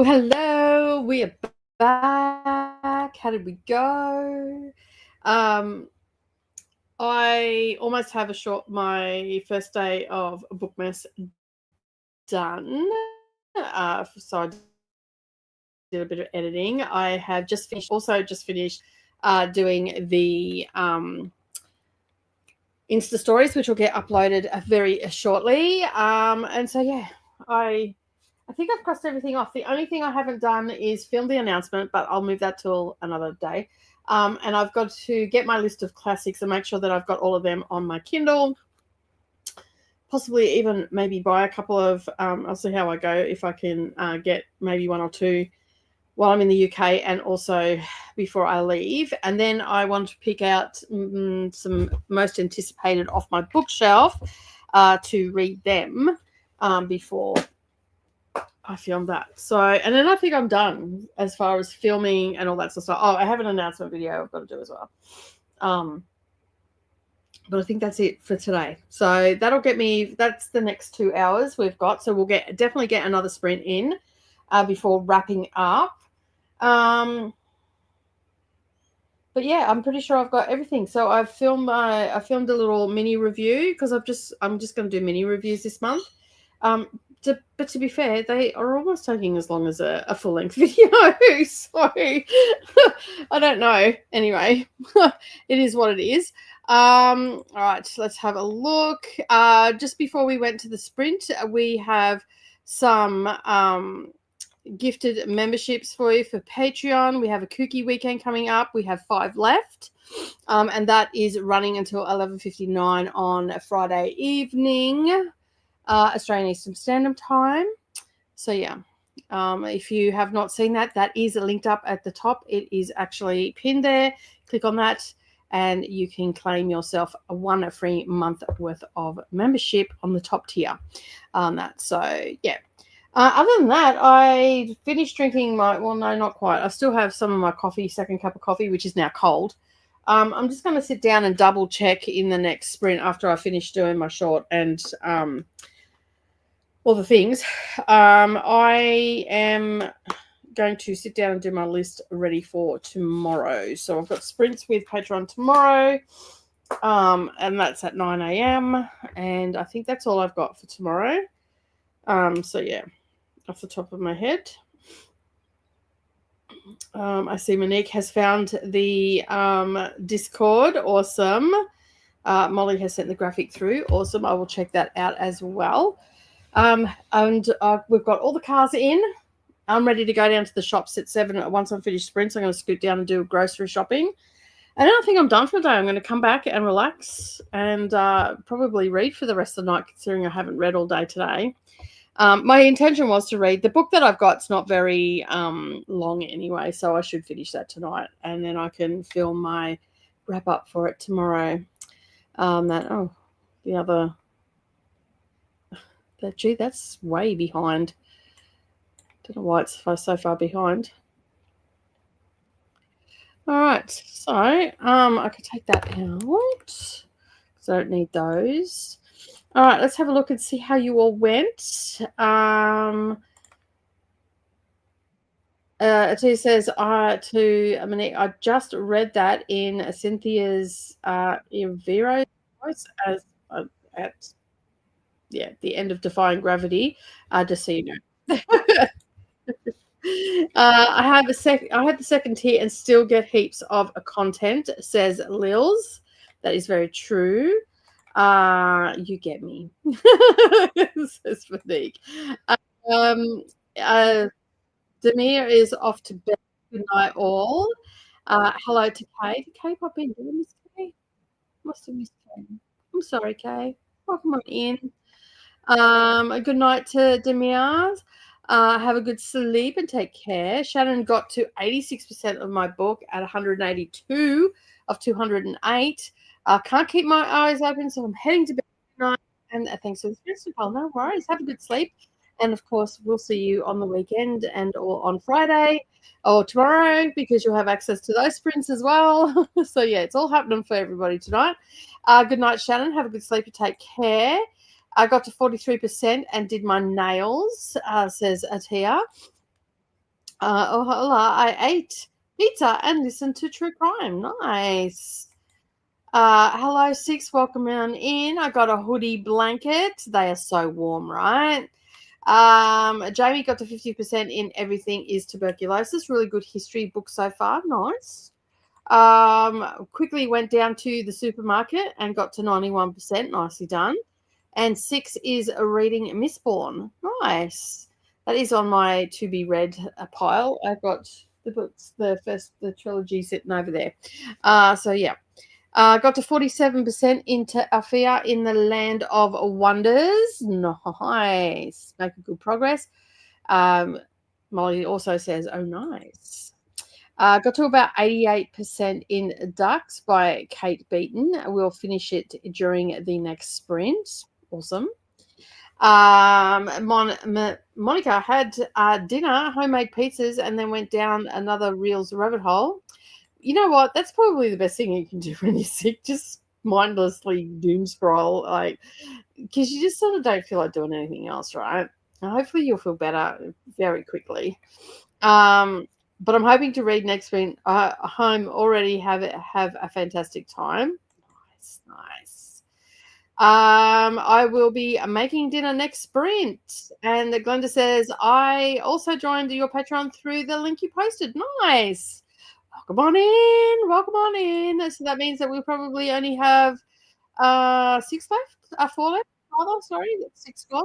Well, hello. We are back. How did we go? I almost have my first day of Bookmas done. So I did a bit of editing. I have just finished doing the Insta stories, which will get uploaded very shortly. And so yeah, I think I've crossed everything off. The only thing I haven't done is film the announcement, but I'll move that till another day. And I've got to get my list of classics and make sure that I've got all of them on my Kindle. Possibly even maybe buy a couple of, I'll see how I go, if I can get maybe one or two while I'm in the UK and also before I leave. And then I want to pick out some most anticipated off my bookshelf to read them before I filmed that. So, and then I think I'm done as far as filming and all that sort of stuff. Oh, I have an announcement video I've got to do as well. But I think that's it for today. So that'll get me, that's the next 2 hours we've got. So we'll definitely get another sprint in before wrapping up. But yeah, I'm pretty sure I've got everything. So I filmed a little mini review because I'm just going to do mini reviews this month. But to be fair, they are almost taking as long as a full-length video. So I don't know. Anyway, it is what it is. All right, let's have a look. Just before we went to the sprint, we have some gifted memberships for you for Patreon. We have a kooky weekend coming up. We have 5 left. And that is running until 11:59 on a Friday evening. Australian Eastern Standard Time. So yeah, if you have not seen that, that is linked up at the top. It is actually pinned there. Click on that and you can claim yourself one free month worth of membership on the top tier on that. So yeah. Other than that, I finished drinking well, no, not quite. I still have some of my coffee, second cup of coffee, which is now cold. I'm just going to sit down and double check in the next sprint after I finish doing my short and all the things. I am going to sit down and do my list ready for tomorrow. So I've got sprints with Patreon tomorrow, and that's at 9 a.m. And I think that's all I've got for tomorrow. So yeah, off the top of my head. I see Monique has found the Discord. Awesome. Molly has sent the graphic through. Awesome. I will check that out as well. And we've got all the cars in. I'm ready to go down to the shops at 7. Once I'm finished sprints, I'm going to scoot down and do grocery shopping. And then I think I'm done for the day. I'm going to come back and relax and probably read for the rest of the night, considering I haven't read all day today. My intention was to read the book that I've got. It's not very long anyway, so I should finish that tonight, and then I can film my wrap up for it tomorrow. Gee, that's way behind. Don't know why it's so far behind. All right, so I could take that out because I don't need those. All right, let's have a look and see how you all went. It says to Monique, I just read that in Cynthia's Vero voice as at the end of Defying Gravity. Just so you know. I had the second tier and still get heaps of content, says Lils. That is very true. You get me. Says Monique. Demir is off to bed. Good night, all. Hello to Kay. Did Kay pop in? Did I miss Kay? Must have missed Kay. I'm sorry, Kay. Welcome on in. A good night to Demir. Have a good sleep and take care. Shannon got to 86% of my book at 182 of 208. Can't keep my eyes open, so I'm heading to bed tonight. And thanks for the festival. No worries. Have a good sleep. And, of course, we'll see you on the weekend or on Friday or tomorrow because you'll have access to those sprints as well. So, yeah, it's all happening for everybody tonight. Good night, Shannon. Have a good sleep and take care. I got to 43% and did my nails, says Atia. Oh, hola. I ate pizza and listened to true crime. Nice. Hello, Six. Welcome on in. I got a hoodie blanket. They are so warm, right? Jamie got to 50% in Everything is Tuberculosis. Really good history book so far. Nice. Quickly went down to the supermarket and got to 91%. Nicely done. And 6 is a reading Mistborn. Nice. That is on my to be read pile. I've got the books, the trilogy sitting over there. So yeah. Got to 47% into Althea in the Land of Wonders. Nice. Making good progress. Molly also says, oh, nice. Got to about 88% in Ducks by Kate Beaton. We'll finish it during the next sprint. Awesome. Monica had dinner, homemade pizzas, and then went down another Reels rabbit hole. You know what? That's probably the best thing you can do when you're sick. Just mindlessly doom scroll, like, because you just sort of don't feel like doing anything else, right? And hopefully you'll feel better very quickly. But I'm hoping to read next week. Home already have a fantastic time. Nice. I will be making dinner next sprint. And Glenda says, I also joined your Patreon through the link you posted. Nice. Welcome on in. Welcome on in. So that means that we'll probably only have 6 left, 4 left. Rather, sorry, that's 6 gone.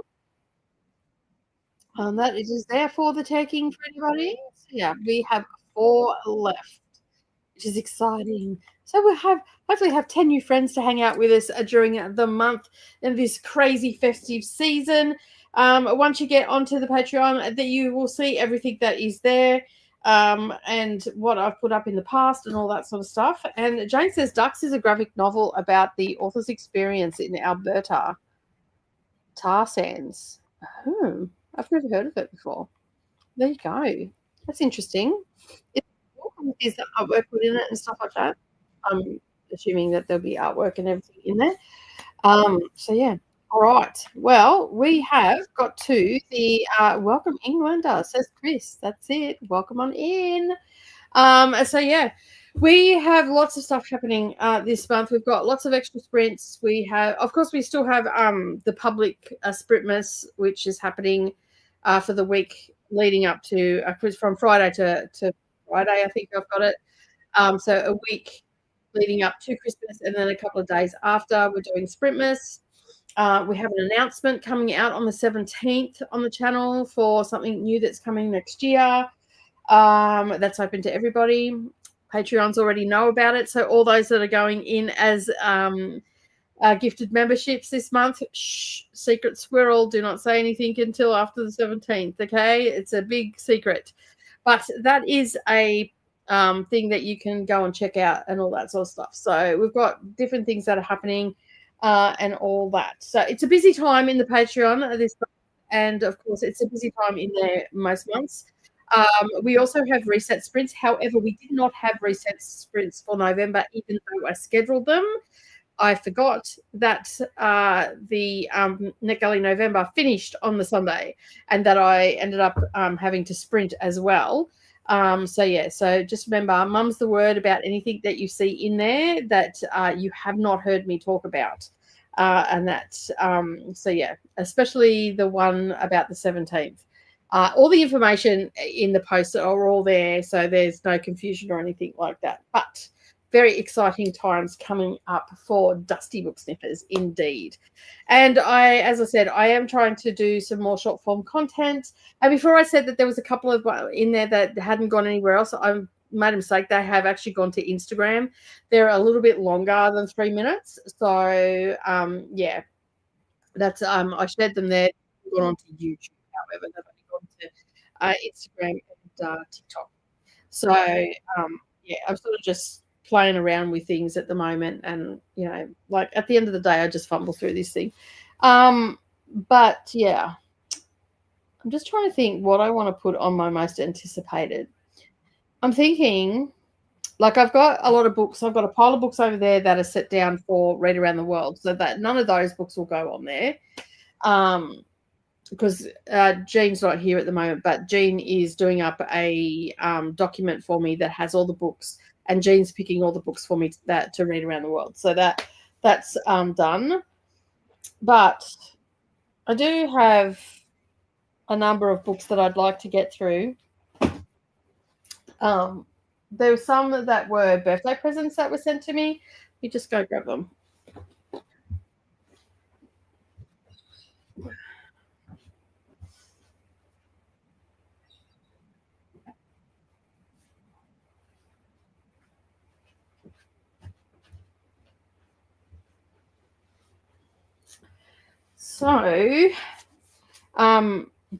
That is there for the taking for anybody. So yeah, we have 4 left, which is exciting. So we'll hopefully have 10 new friends to hang out with us during the month in this crazy festive season. Once you get onto the Patreon, that you will see everything that is there, and what I've put up in the past and all that sort of stuff. And Jane says Ducks is a graphic novel about the author's experience in Alberta tar sands. Oh, I've never heard of it before. There you go. That's interesting. Is the artwork put in it and stuff like that? I'm assuming that there'll be artwork and everything in there. So yeah. All right. Well, we have got to the welcome Englander, says Chris. That's it. Welcome on in. So yeah, we have lots of stuff happening this month. We've got lots of extra sprints. We have, of course, we still have the public Sprintmas, which is happening for the week leading up to from Friday to Friday. I think I've got it. So a week leading up to Christmas, and then a couple of days after, we're doing Sprintmas. We have an announcement coming out on the 17th on the channel for something new that's coming next year. That's open to everybody. Patreons already know about it. So all those that are going in as gifted memberships this month, shh, secret squirrel, do not say anything until after the 17th, okay? It's a big secret. But that is a thing that you can go and check out and all that sort of stuff. So we've got different things that are happening and all that. So it's a busy time in the Patreon this month, and of course it's a busy time in there most months. We also have reset sprints. However, we did not have reset sprints for November, even though I scheduled them. I forgot that the NetGalley November finished on the Sunday, and that I ended up having to sprint as well. So yeah, so just remember, mum's the word about anything that you see in there that you have not heard me talk about. And that, so yeah, especially the one about the 17th. All the information in the post are all there, so there's no confusion or anything like that. But very exciting times coming up for Dusty Book Sniffers, indeed. And as I said, I am trying to do some more short form content. And before I said that there was a couple of in there that hadn't gone anywhere else, I made a mistake. They have actually gone to Instagram. They're a little bit longer than 3 minutes. So, yeah, that's I shared them there. Gone on to YouTube, however, they've only gone to Instagram and TikTok. So, yeah, I'm sort of just playing around with things at the moment, and like at the end of the day, I just fumble through this thing. But yeah, I'm just trying to think what I want to put on my most anticipated. I'm thinking, like, I've got a lot of books. I've got a pile of books over there that are set down for Read Around the World, so that none of those books will go on there. because Jean's not here at the moment, but Jean is doing up a document for me that has all the books, and Jean's picking all the books for me to read around the world. So that's done. But I do have a number of books that I'd like to get through. There were some that were birthday presents that were sent to me. You just go grab them. So,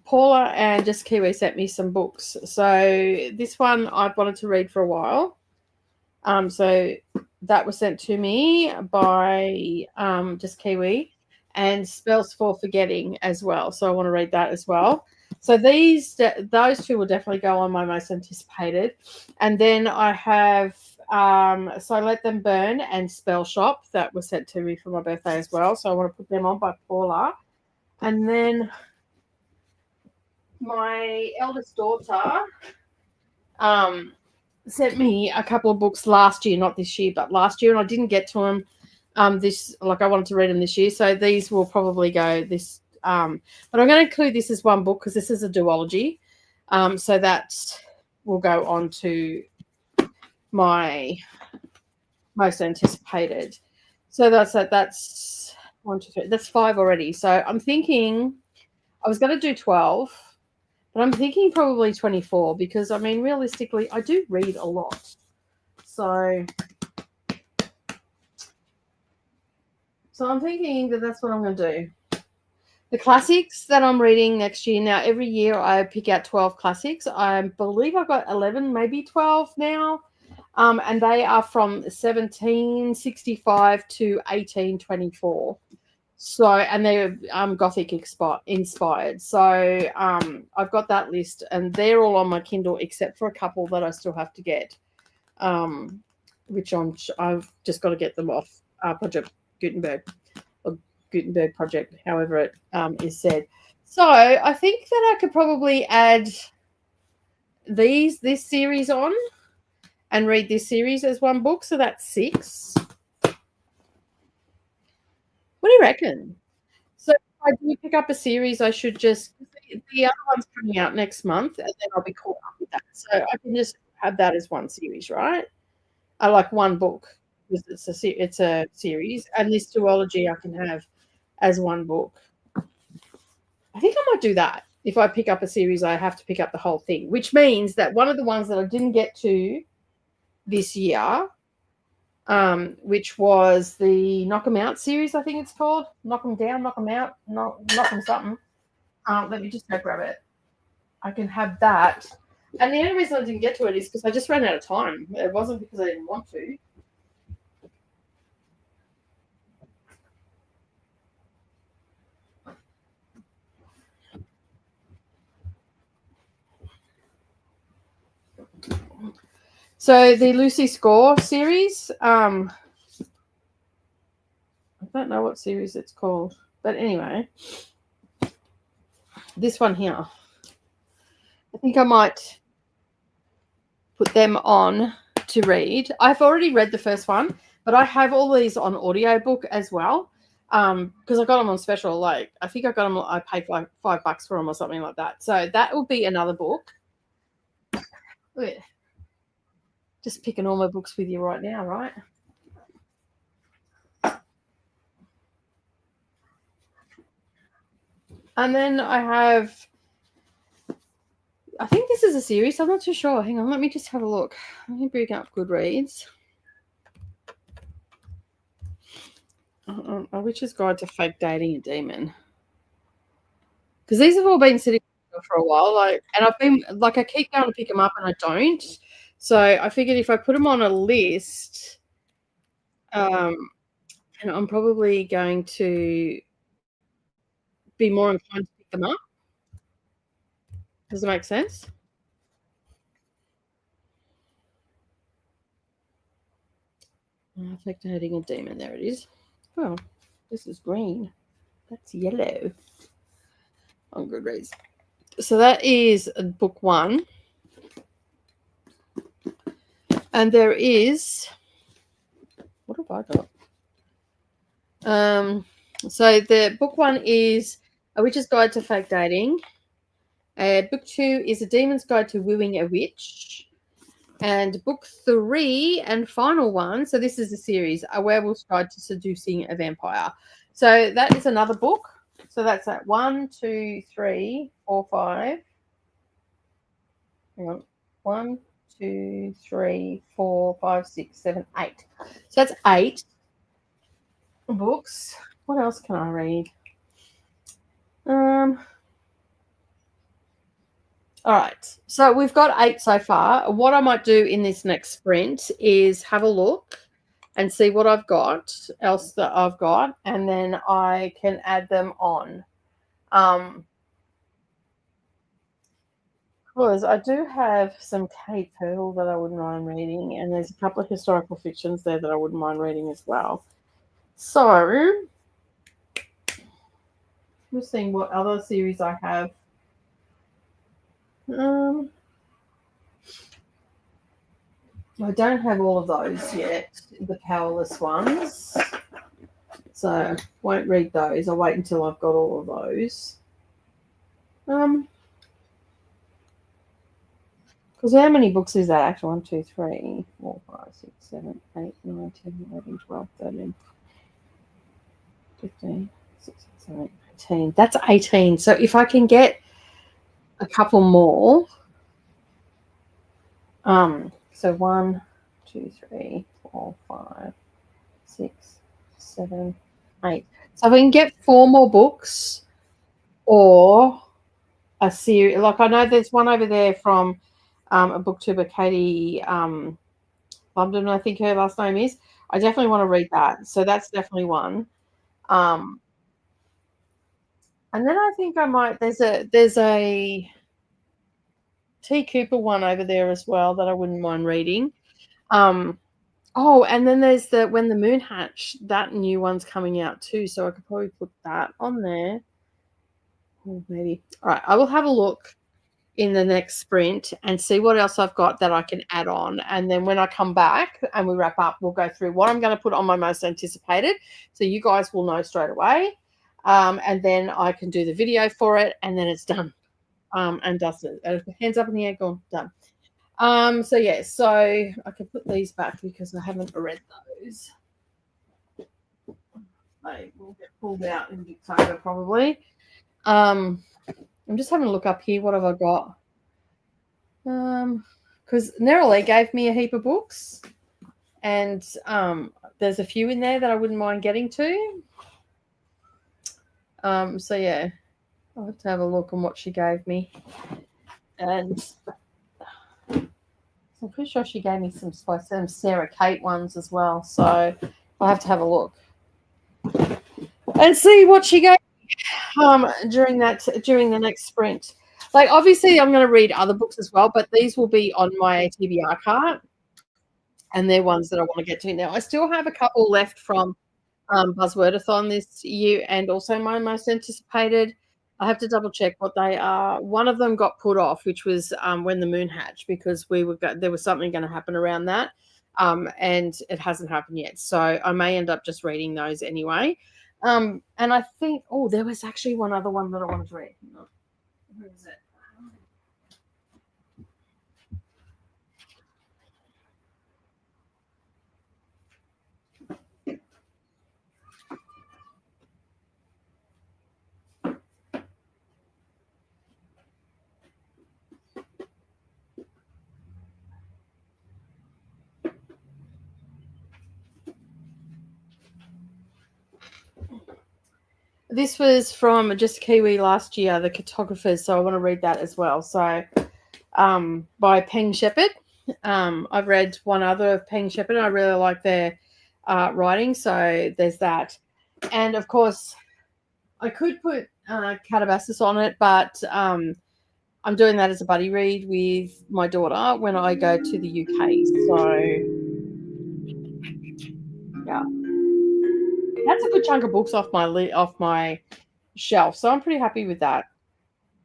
Paula and Just Kiwi sent me some books. So this one I've wanted to read for a while. So that was sent to me by Just Kiwi, and Spells for Forgetting as well. So I want to read that as well. So those two will definitely go on my most anticipated. And then I have So Let Them Burn and Spell Shop that was sent to me for my birthday as well. So I want to put them on by Paula. And then my eldest daughter sent me a couple of books last year, not this year, but last year, and I didn't get to them I wanted to read them this year. So these will probably go this but I'm going to include this as one book because this is a duology. So that will go on to my most anticipated. So that's 1, 2, 3. That's 5 already. So I'm thinking I was going to do 12, but I'm thinking probably 24 because, I mean, realistically, I do read a lot. So I'm thinking that that's what I'm going to do. The classics that I'm reading next year. Now, every year I pick out 12 classics. I believe I've got 11, maybe 12 now. And they are from 1765 to 1824. So, and they're Gothic inspired. So I've got that list, and they're all on my Kindle except for a couple that I still have to get, which I've just got to get them off Project Gutenberg, or Gutenberg Project, however it is said. So I think that I could probably add this series on and read this series as one book. So that's 6. What do you reckon? So if I do pick up a series, I should just the other one's coming out next month, and then I'll be caught up with that. So I can just have that as one series, right? I like one book because it's a series, and this duology I can have as one book. I think I might do that. If I pick up a series, I have to pick up the whole thing, which means that one of the ones that I didn't get to this year, which was the Knock 'em Out series, I think it's called. Knock 'em Down, Knock 'em Out, knock 'em something. Let me just go grab it. I can have that. And the only reason I didn't get to it is because I just ran out of time. It wasn't because I didn't want to. So the Lucy Score series, I don't know what series it's called, but anyway, this one here, I think I might put them on to read. I've already read the first one, but I have all these on audiobook as well, because I got them on special. Like, I think I got them, I paid like $5 for them or something like that. So that will be another book. Just picking all my books with you right now, right? And then I think this is a series. I'm not too sure. Hang on, let me just have a look. Let me bring up Goodreads. A Witch's Guide to Fake Dating a Demon. Because these have all been sitting for a while, and I've been I keep going to pick them up and I don't. So I figured if I put them on a list, and I'm probably going to be more inclined to pick them up. Does it make sense? Fake Dating a Demon. There it is. Oh, this is green. That's yellow. on Goodreads. So that is book 1. And there is, what have I got? So the book 1 is A Witch's Guide to Fake Dating. Book 2 is A Demon's Guide to Wooing a Witch. And book 3 and final one, so this is a series, A Werewolf's Guide to Seducing a Vampire. So that is another book. So that's at 1, 2, 3, 4, 5. Hang on. 1, 2, 3, 4, 5, 6, 7, 8. So that's 8 books. What else can I read? All right. So we've got 8 so far. What I might do in this next sprint is have a look and see what I've got else that I've got, and then I can add them on. Because I do have some Kate Purtle that I wouldn't mind reading, and there's a couple of historical fictions there that I wouldn't mind reading as well. So, I'm just seeing what other series I have. I don't have all of those yet, the powerless ones. So, won't read those. I'll wait until I've got all of those. Because how many books is that? Actually, 1, 2, 3, 4, 5, 6, 7, 8, 9, 10, 11, 12, 13, 15, 16, 17, 18. That's 18. So if I can get a couple more, so 1, 2, 3, 4, 5, 6, 7, 8. So if I can get 4 more books or a series, like I know there's one over there from a booktuber, Katie London, I think her last name is. I definitely want to read that. So that's definitely one. And then I think I might. There's a T. Cooper one over there as well that I wouldn't mind reading. Oh, and then there's the When the Moon Hatched. That new one's coming out too, so I could probably put that on there. Maybe. All right, I will have a look in the next sprint and see what else I've got that I can add on. And then when I come back and we wrap up, we'll go through what I'm going to put on my most anticipated. So you guys will know straight away. And then I can do the video for it, and then it's done. And dusted. Hands up in the air, gone, done. So yeah, so I can put these back because I haven't read those. They will get pulled out in October probably. I'm just having a look up here. What have I got? Because Neroli gave me a heap of books, and there's a few in there that I wouldn't mind getting to. So yeah, I'll have to have a look on what she gave me, and I'm pretty sure she gave me some Sarah Kate ones as well. So I'll have to have a look and see what she gave during the next sprint. Like, obviously, I'm going to read other books as well, but these will be on my TBR cart, and they're ones that I want to get to now. I still have a couple left from Buzzwordathon this year, and also my most anticipated. I have to double check what they are. One of them got put off, which was When the Moon Hatched, because there was something going to happen around that, and it hasn't happened yet. So I may end up just reading those anyway. And I think, there was actually one other one that I wanted to read. Where is it? This was from Just Kiwi last year, The Cartographers, so I want to read that as well. So by Peng Shepherd. I've read one other of Peng Shepherd, and I really like their writing, so there's that. And, of course, I could put Calabasas on it, but I'm doing that as a buddy read with my daughter when I go to the UK. So, yeah. That's a good chunk of books off my shelf, so I'm pretty happy with that.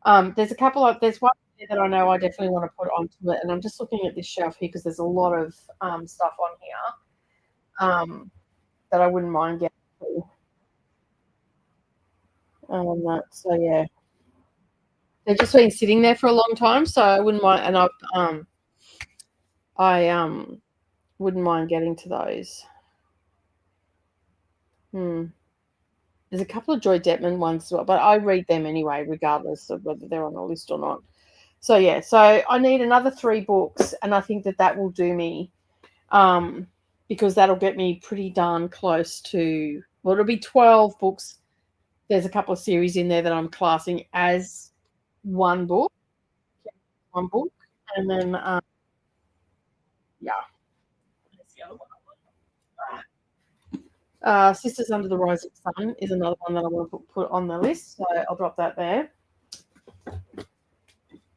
There's one here that I know I definitely want to put onto it, and I'm just looking at this shelf here because there's a lot of stuff on here that I wouldn't mind getting to. So yeah, they've just been sitting there for a long time, so I wouldn't mind, and I wouldn't mind getting to those. There's a couple of Joy Detman ones as well, but I read them anyway, regardless of whether they're on the list or not. So yeah, so I need another 3 books, and I think that will do me, because that'll get me pretty darn close to. Well, it'll be 12 books. There's a couple of series in there that I'm classing as one book, and then yeah. Sisters Under the Rising Sun is another one that I want to put on the list, so I'll drop that there.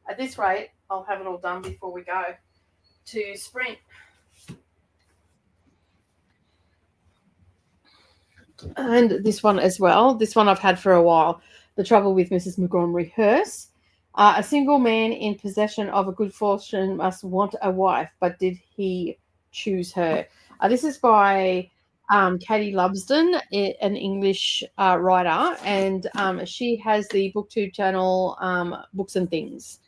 At this rate, I'll have it all done before we go to sprint. And this one as well. This one I've had for a while. The Trouble with Mrs. Montgomery Hearst. A single man in possession of a good fortune must want a wife, but did he choose her? This is by Katie Lumsden, an English writer, and she has the BookTube channel, Books and Things.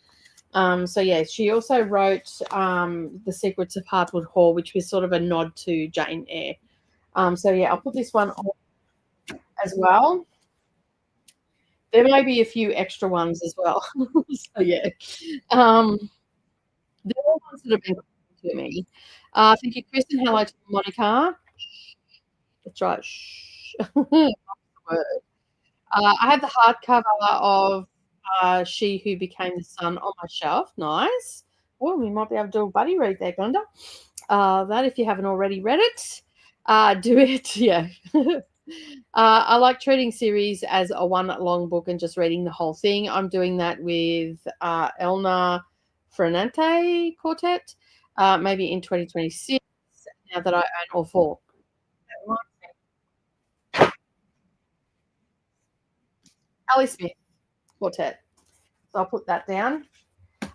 So yeah, she also wrote The Secrets of Hardwood Hall, which was sort of a nod to Jane Eyre. So yeah, I'll put this one on as well. There may be a few extra ones as well. So yeah, they're all ones that have been to me. Thank you, Kristen. Hello to Monica. That's right. I have the hardcover of She Who Became the Sun on my shelf. Nice. Well, we might be able to do a buddy read there, Glenda. That, if you haven't already read it, do it. Yeah. I like treating series as a one long book and just reading the whole thing. I'm doing that with Elna Frenante Quartet, maybe in 2026, now that I own all 4. Ali Smith Quartet. So I'll put that down.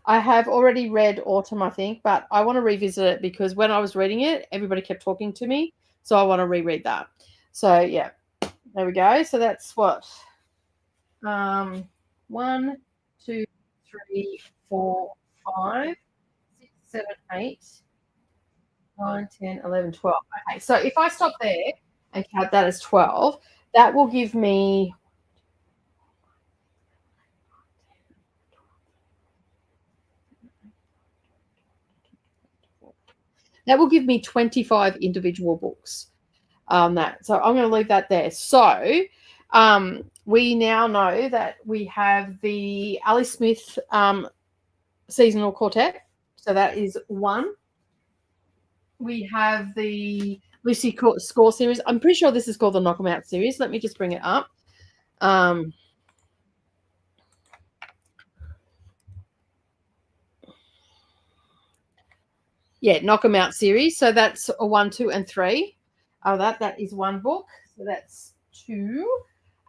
I have already read Autumn, I think, but I want to revisit it because when I was reading it, everybody kept talking to me. So I want to reread that. So yeah, there we go. So that's what? 1, 2, 3, 4, 5, 6, 7, 8, 9, 10, 11, 12. Okay, so if I stop there and count that as 12, that will give me That will give me 25 individual books on that. So I'm going to leave that there. So we now know that we have the Ali Smith seasonal quartet. So that is 1. We have the Lucy Score series. I'm pretty sure this is called the Knock 'em Out series. Let me just bring it up. Yeah, Knock 'em Out series. So that's a 1, 2, and 3. That is 1 book. So that's 2.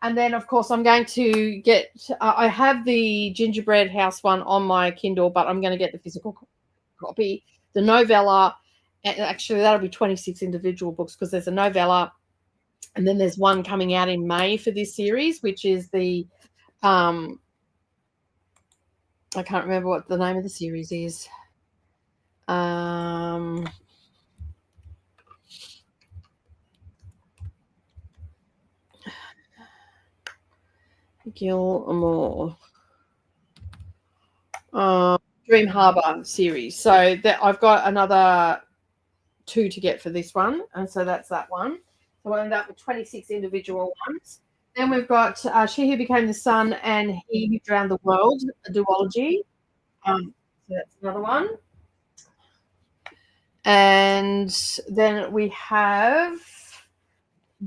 And then, of course, I'm going to get. I have the Gingerbread House one on my Kindle, but I'm going to get the physical copy. The novella. And actually, that'll be 26 individual books because there's a novella, and then there's one coming out in May for this series, which is the. I can't remember what the name of the series is. Gilmore. Dream Harbour series. So that I've got another 2 to get for this one, and so that's that one. So we'll end up with 26 individual ones. Then we've got She Who Became the Sun and He Who Drowned the World, a duology. So that's another one. And then we have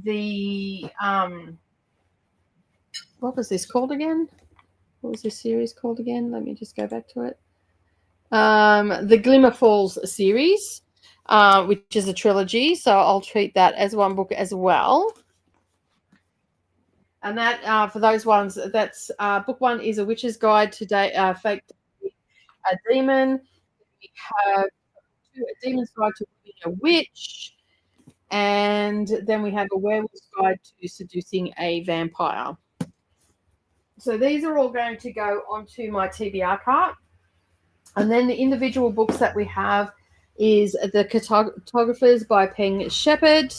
the what was this called again? What was this series called again? Let me just go back to it. The Glimmer Falls series, which is a trilogy. So I'll treat that as 1 book as well. And that for those ones, that's book one is A Witch's Guide to Fake a Demon. We have A Demon's Guide to Being a Witch. And then we have A Werewolf's Guide to Seducing a Vampire. So these are all going to go onto my TBR cart. And then the individual books that we have is The Cartographers by Peng Shepherd.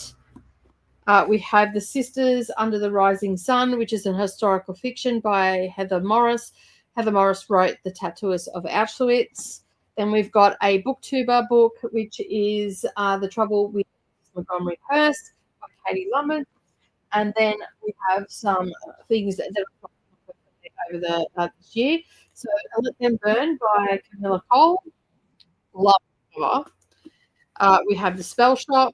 We have The Sisters Under the Rising Sun, which is an historical fiction by Heather Morris. Heather Morris wrote The Tattooist of Auschwitz. Then we've got a booktuber book, which is The Trouble with Montgomery Hearst by Katie Lummet. And then we have some things that are over this year. So Let Them Burn by Camilla Cole. Love it. We have The Spell Shop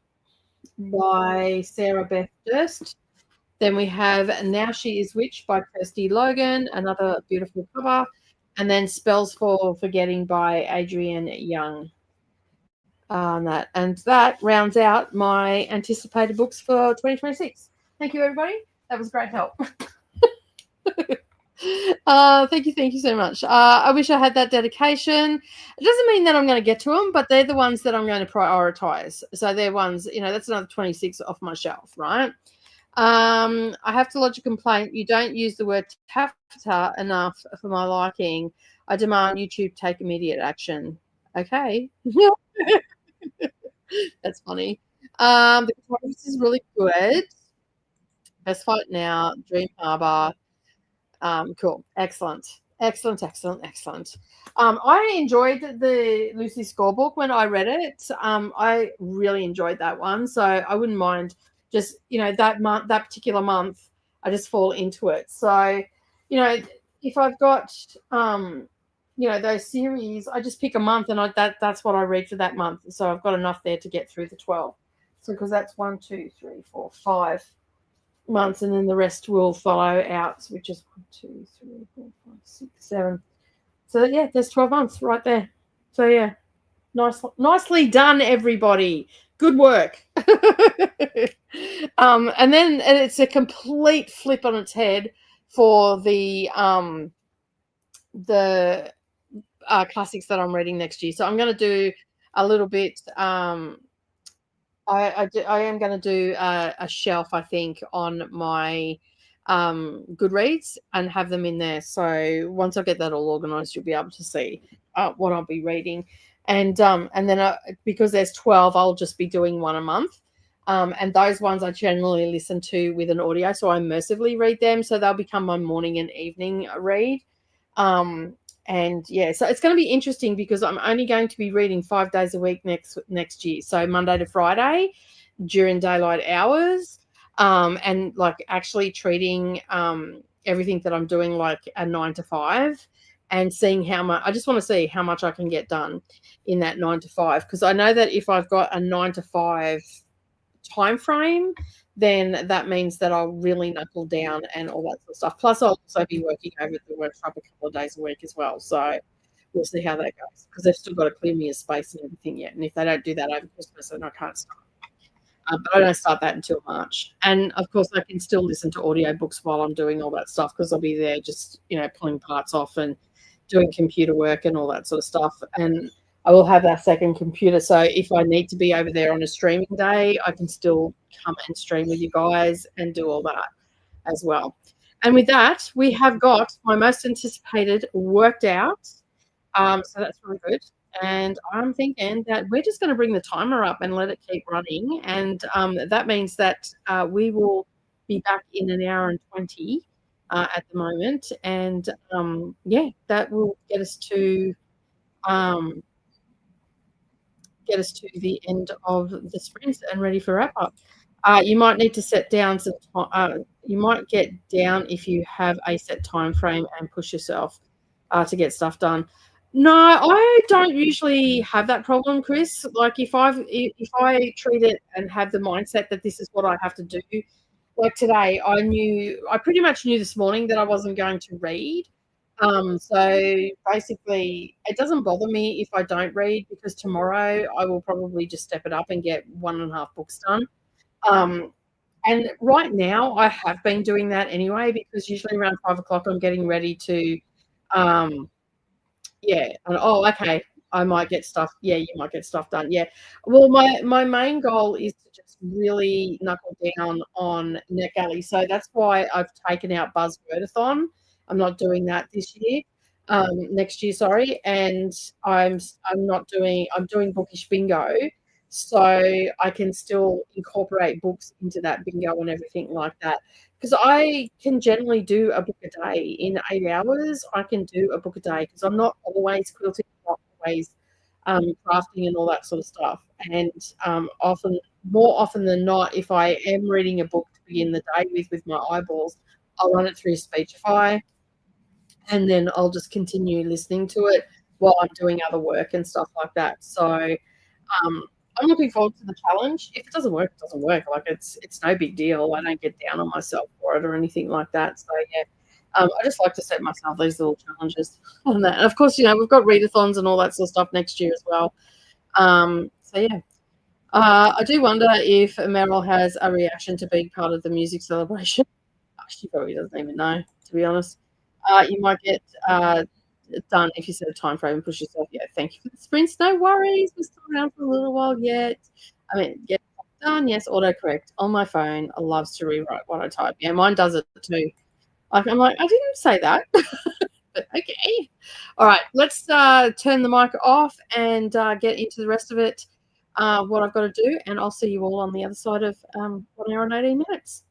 by Sarah Beth Durst. Then we have Now She Is Witch by Kirsty Logan, another beautiful cover. And then Spells for Forgetting by Adrienne Young. And that rounds out my anticipated books for 2026. Thank you, everybody. That was great help. Thank you so much. I wish I had that dedication. It doesn't mean that I'm going to get to them, but they're the ones that I'm going to prioritize. So they're ones, that's another 26 off my shelf, right? I have to lodge a complaint. You don't use the word taffeta enough for my liking. I demand YouTube take immediate action. Okay. That's funny. The performance is really good. Best Fight Now, Dream Harbor. Cool. Excellent. I enjoyed the Lucy Scorebook when I read it. I really enjoyed that one. So I wouldn't mind just, that particular month, I just fall into it. So, if I've got, those series, I just pick a month and that's what I read for that month. So I've got enough there to get through the 12. So, because that's 1, 2, 3, 4, 5 months, and then the rest will follow out, which is 1, 2, 3, 4, 5, 6, 7. So yeah, there's 12 months right there. So yeah, nicely done, everybody. Good work. And then it's a complete flip on its head for the classics that I'm reading next year. So I'm going to do a little bit. I am going to do a shelf, I think, on my Goodreads and have them in there. So once I get that all organized, you'll be able to see what I'll be reading. And then because there's 12, I'll just be doing one a month. And those ones I generally listen to with an audio, so I immersively read them. So they'll become my morning and evening read. And yeah, so it's going to be interesting because I'm only going to be reading 5 days a week next year. So Monday to Friday during daylight hours, and like actually treating everything that I'm doing like a 9 to 5, and seeing how much. I just want to see how much I can get done in that 9 to 5, because I know that if I've got a 9 to 5 time frame, then that means that I'll really knuckle down and all that sort of stuff. Plus, I'll also be working over at the workshop a couple of days a week as well. So we'll see how that goes, because they've still got to clear me a space and everything yet. And if they don't do that over Christmas, then I can't start. But I don't start that until March. And of course, I can still listen to audiobooks while I'm doing all that stuff, because I'll be there just, pulling parts off and doing computer work and all that sort of stuff. And I will have that second computer. So if I need to be over there on a streaming day, I can still come and stream with you guys and do all that as well. And with that, we have got my most anticipated worked out. So that's really good. And I'm thinking that we're just going to bring the timer up and let it keep running. And that means that we will be back in an hour and 20 at the moment. And that will get us to the end of the sprints and ready for wrap up. You might need to set down some time. You might get down if you have a set time frame and push yourself to get stuff done. No, I don't usually have that problem, Chris. Like if I treat it and have the mindset that this is what I have to do, like today, I pretty much knew this morning that I wasn't going to read. So basically, it doesn't bother me if I don't read, because tomorrow I will probably just step it up and get 1.5 books done. And right now, I have been doing that anyway because usually around 5 o'clock, I'm getting ready to, um, yeah, and okay, I might get stuff yeah, you might get stuff done, yeah. Well, my main goal is to just really knuckle down on NetGalley, so that's why I've taken out Buzzwordathon. I'm not doing that this year, next year, sorry, and I'm doing Bookish Bingo, so I can still incorporate books into that bingo and everything like that. Because I can generally do a book a day. In 8 hours, I can do a book a day because I'm not always quilting, not always, crafting and all that sort of stuff. And, more often than not, if I am reading a book to begin the day with my eyeballs, I'll run it through Speechify, and then I'll just continue listening to it while I'm doing other work and stuff like that. So, I'm looking forward to the challenge. If it doesn't work, it doesn't work. Like it's no big deal. I don't get down on myself for it or anything like that. So yeah, I just like to set myself these little challenges on that. And of course, we've got readathons and all that sort of stuff next year as well. So yeah, I do wonder if Meryl has a reaction to being part of the music celebration. She probably doesn't even know, to be honest. You might get done if you set a time frame and push yourself. Yeah, thank you for the sprints. No worries. We're still around for a little while yet. I mean, get done. Yes, autocorrect on my phone. I loves to rewrite what I type. Yeah, mine does it too. I'm like, I didn't say that. But okay. All right, let's turn the mic off and get into the rest of it. What I've got to do, and I'll see you all on the other side of 1 hour and 18 minutes.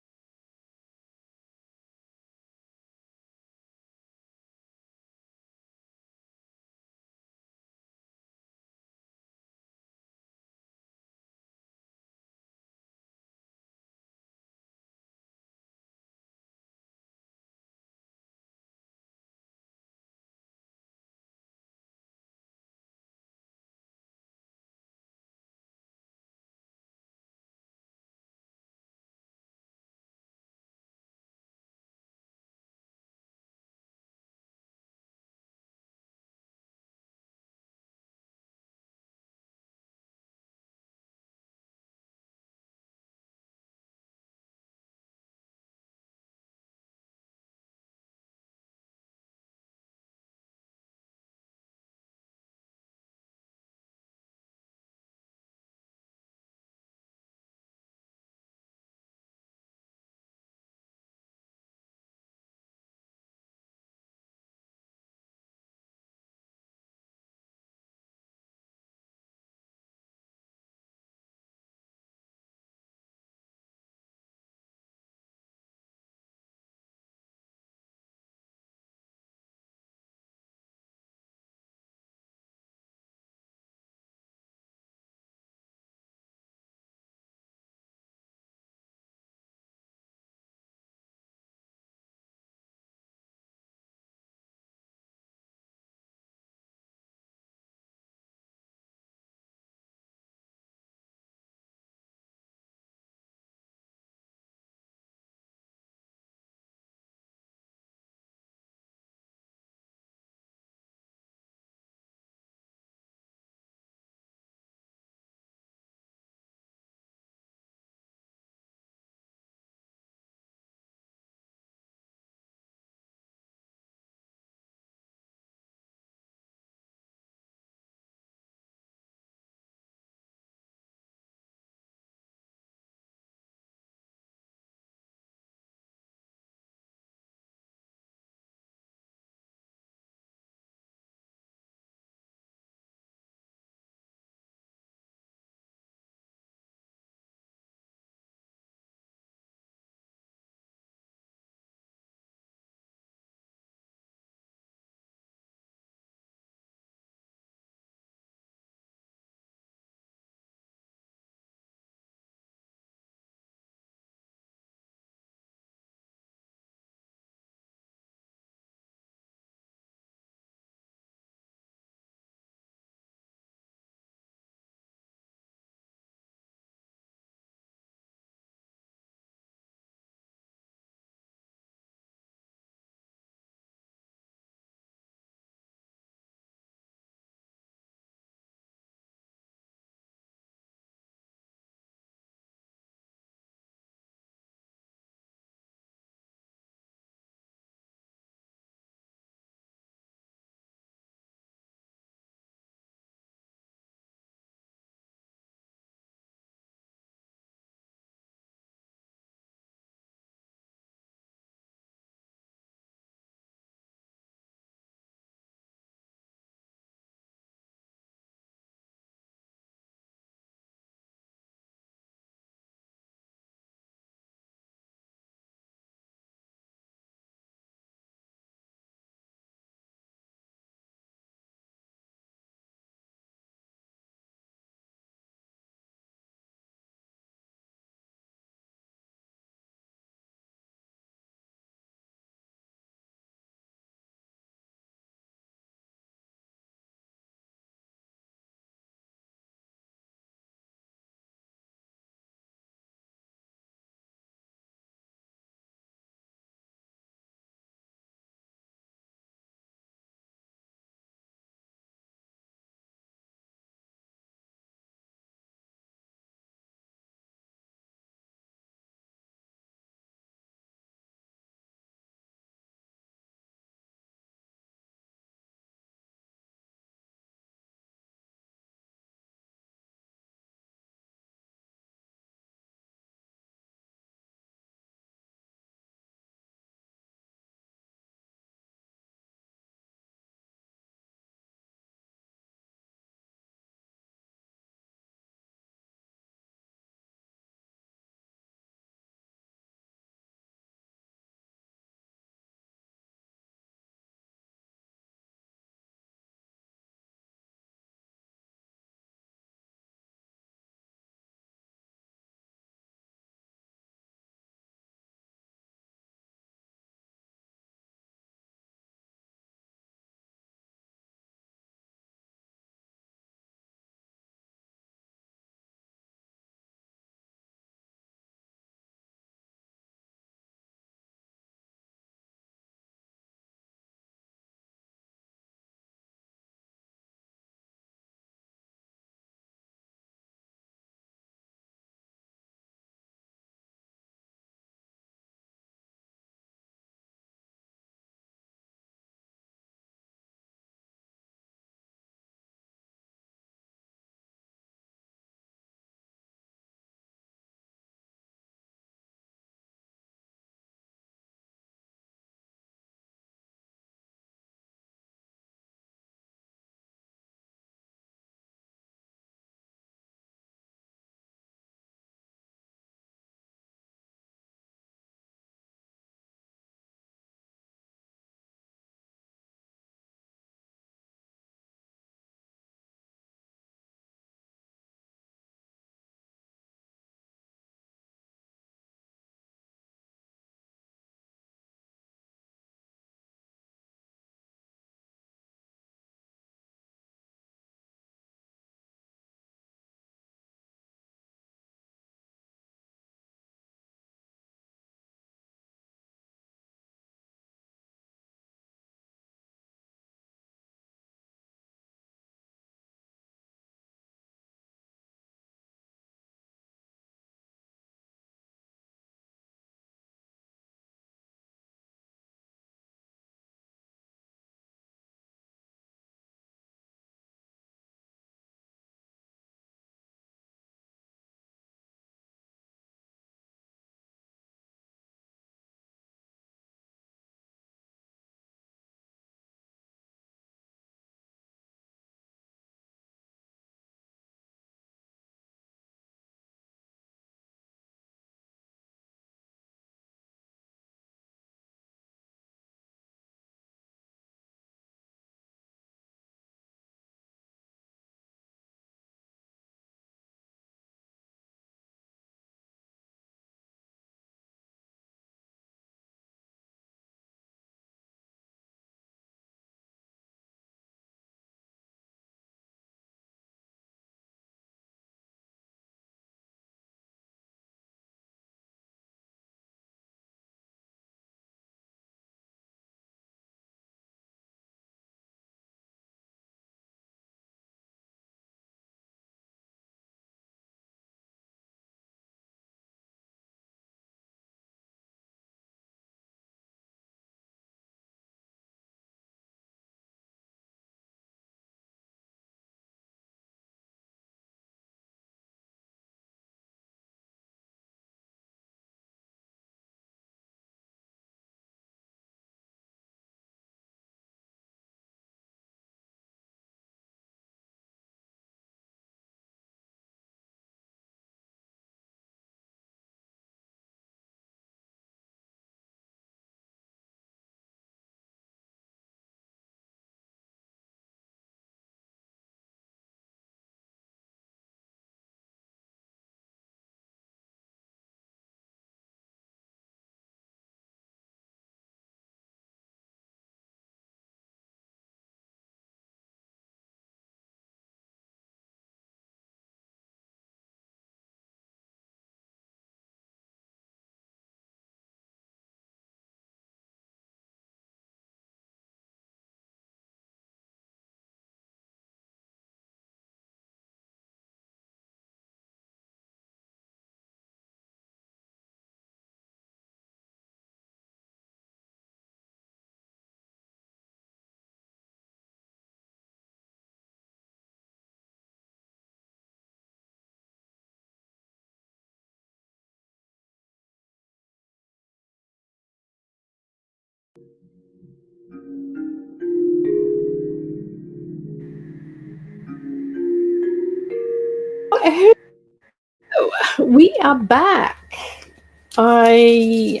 We are back. I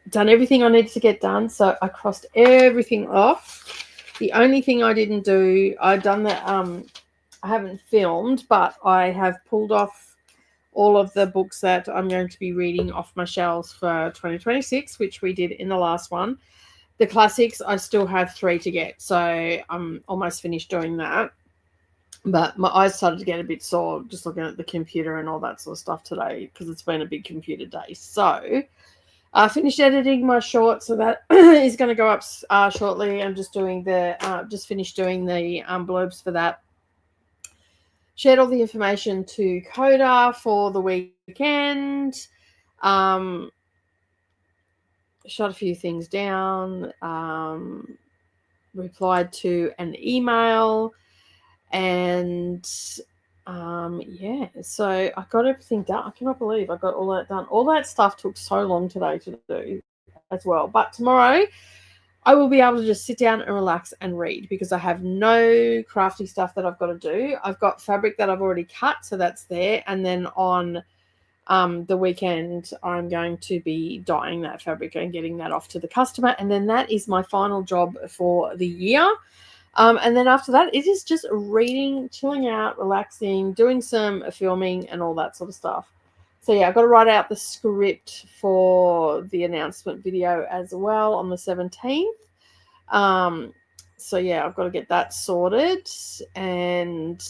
done everything I needed to get done, so I crossed everything off. The only thing I didn't do, I've done that. I haven't filmed, but I have pulled off all of the books that I'm going to be reading off my shelves for 2026, which we did in the last one. The classics, I still have 3 to get, so I'm almost finished doing that. But my eyes started to get a bit sore just looking at the computer and all that sort of stuff today because it's been a big computer day. So I finished editing my short, so that is going to go up shortly. I'm just doing just finished doing the blurbs for that. Shared all the information to Coda for the weekend. Shot a few things down. Replied to an email. And yeah, so I got everything done. I cannot believe I got all that done. All that stuff took so long today to do as well. But tomorrow I will be able to just sit down and relax and read because I have no crafty stuff that I've got to do. I've got fabric that I've already cut, so that's there. And then on the weekend, I'm going to be dyeing that fabric and getting that off to the customer. And then that is my final job for the year. And then after that, it is just reading, chilling out, relaxing, doing some filming and all that sort of stuff. So, yeah, I've got to write out the script for the announcement video as well on the 17th. So, yeah, I've got to get that sorted. And,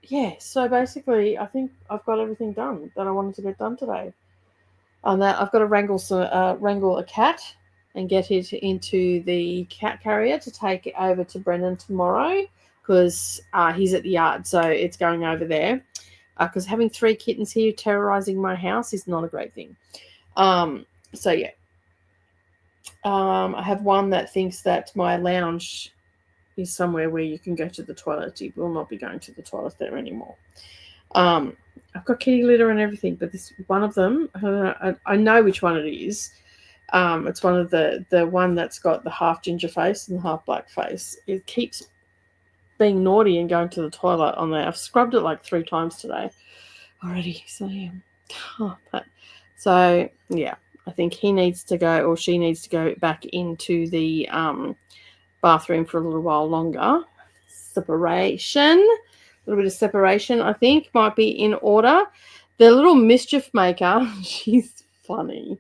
yeah, so basically I think I've got everything done that I wanted to get done today. On that, I've got to wrangle a cat and get it into the cat carrier to take it over to Brendan tomorrow because he's at the yard, so it's going over there because having 3 kittens here terrorizing my house is not a great thing. So, yeah. I have one that thinks that my lounge is somewhere where you can go to the toilet. He will not be going to the toilet there anymore. I've got kitty litter and everything, but this one of them, I know which one it is. It's one of the one that's got the half ginger face and the half black face. It keeps being naughty and going to the toilet on there. I've scrubbed it like 3 times today already. So yeah. So yeah, I think he needs to go or she needs to go back into the bathroom for a little while longer. Separation. A little bit of separation, I think, might be in order. The little mischief maker, she's funny.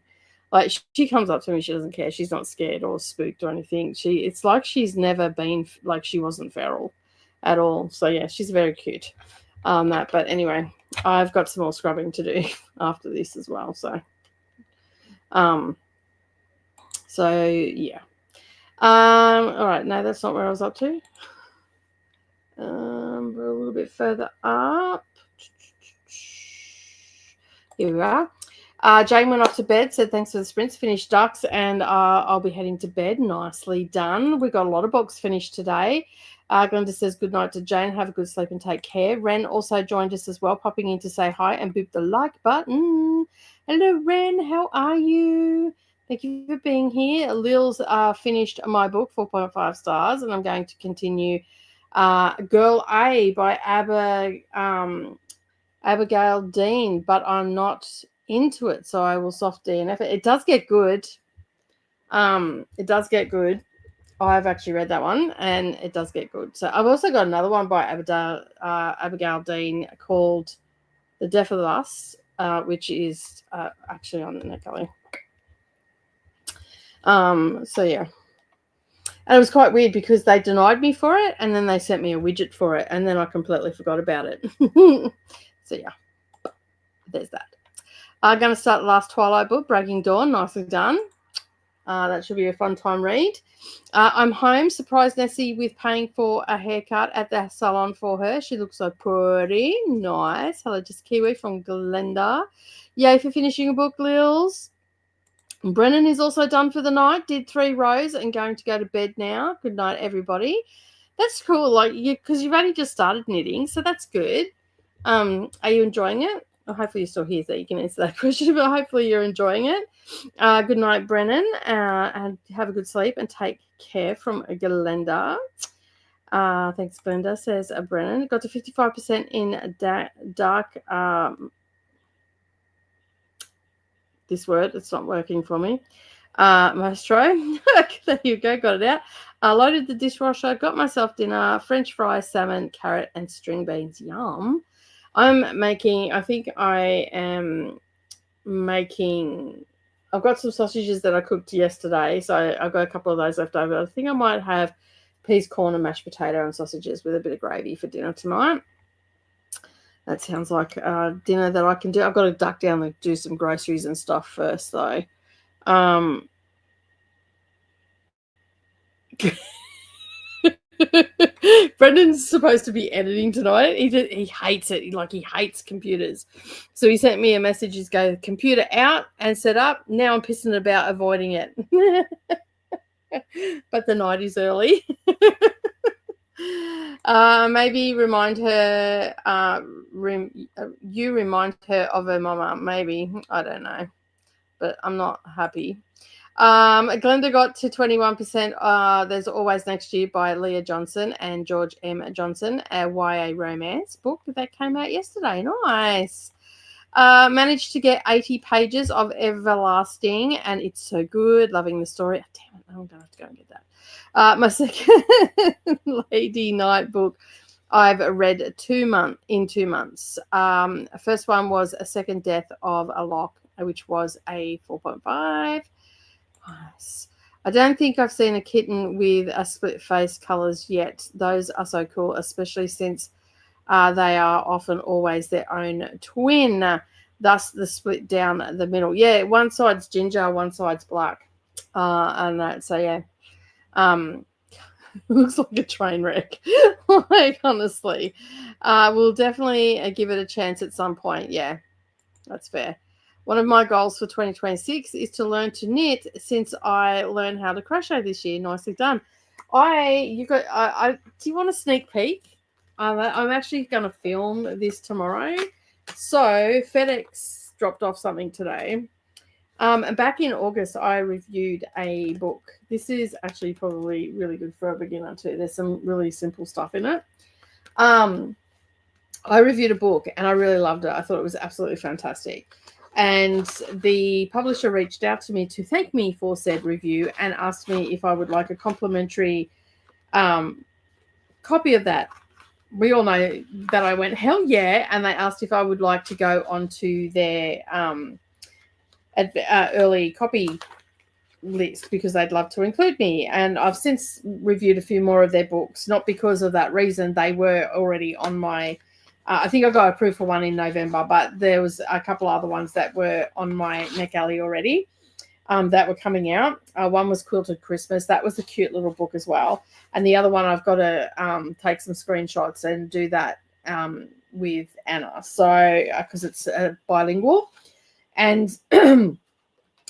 Like, she comes up to me, she doesn't care. She's not scared or spooked or anything. It's like she's never been, like she wasn't feral at all. So, yeah, she's very cute. But anyway, I've got some more scrubbing to do after this as well. So, yeah. All right, no, that's not where I was up to. We're a little bit further up. Here we are. Jane went off to bed, said thanks for the sprints, finished ducks, and I'll be heading to bed. Nicely done. We got a lot of books finished today. Glenda says good night to Jane. Have a good sleep and take care. Ren also joined us as well, popping in to say hi and boop the like button. Hello, Ren. How are you? Thank you for being here. Lil's finished my book, 4.5 stars, and I'm going to continue Girl A by Abigail Dean, but I'm not into it, so I will soft DNF it. It does get good. It does get good. I've actually read that one, and it does get good. So I've also got another one by Abigail Dean called The Death of Us, which is actually on NetGalley. So yeah. And it was quite weird because they denied me for it, and then they sent me a widget for it, and then I completely forgot about it. So, yeah, there's that. I'm going to start the last Twilight book, Breaking Dawn. Nicely done. That should be a fun time read. I'm home. Surprised Nessie with paying for a haircut at the salon for her. She looks so pretty. Nice. Hello, just Kiwi from Glenda. Yay for finishing a book, Lils. Brennan is also done for the night, did 3 rows and going to go to bed now. Good night, everybody. That's cool, like because you've only just started knitting, so that's good. Are you enjoying it? Well, hopefully you're still here so you can answer that question, but hopefully you're enjoying it. Good night, Brennan, and have a good sleep and take care from Glenda. Thanks, Glenda, says Brennan. Got to 55% in dark. This word, it's not working for me. Maestro. There you go, got it out. Loaded the dishwasher, got myself dinner, French fries, salmon, carrot, and string beans. Yum. I think I am making, I've got some sausages that I cooked yesterday, so I've got a couple of those left over. I think I might have peas, corn, and mashed potato and sausages with a bit of gravy for dinner tonight. That sounds like dinner that I can do. I've got to duck down and do some groceries and stuff first, though. Brendan's supposed to be editing tonight. He hates it. He hates computers. So he sent me a message. He's go, computer out and set up. Now I'm pissing about avoiding it. But the night is early. Maybe remind her. You remind her of her mama. Maybe, I don't know, but I'm not happy. Glenda got to 21%. There's Always Next Year by Leah Johnson and George M. Johnson, a YA romance book that came out yesterday. Nice. Managed to get 80 pages of Everlasting, and it's so good. Loving the story. Oh, damn it, I'm going to have to go and get that. My second Lady Night book I've read in 2 months. First one was A Second Death of a Lock, which was a 4.5. Nice. I don't think I've seen a kitten with a split face colours yet. Those are so cool, especially since they are often always their own twin. Thus, the split down the middle. Yeah, one side's ginger, one side's black. And that, so yeah. Looks like a train wreck. Like, honestly. We'll definitely give it a chance at some point. Yeah, that's fair. One of my goals for 2026 is to learn to knit since I learned how to crochet this year. Nicely done. Do you want a sneak peek? I'm actually going to film this tomorrow. So FedEx dropped off something today. Back in August, I reviewed a book. This is actually probably really good for a beginner too. There's some really simple stuff in it. I reviewed a book and I really loved it. I thought it was absolutely fantastic. And the publisher reached out to me to thank me for said review and asked me if I would like a complimentary copy of that. We all know that I went, hell yeah. And they asked if I would like to go onto their early copy list because they'd love to include me. And I've since reviewed a few more of their books, not because of that reason. They were already on my I think I got approved for one in November, but there was a couple other ones that were on my NetGalley already that were coming out. One was Quilted Christmas. That was a cute little book as well. And the other one, I've got to take some screenshots and do that with Anna. So, because it's bilingual. And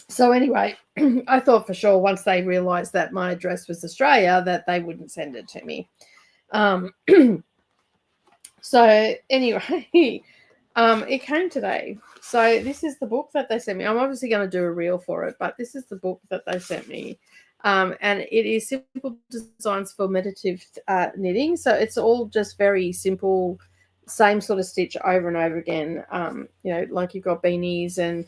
so anyway, I thought for sure once they realised that my address was Australia that they wouldn't send it to me. So anyway, it came today. So this is the book that they sent me. I'm obviously going to do a reel for it, but this is the book that they sent me. And it is Simple Designs for Meditative Knitting. So it's all just very simple, same sort of stitch over and over again. Like you've got beanies and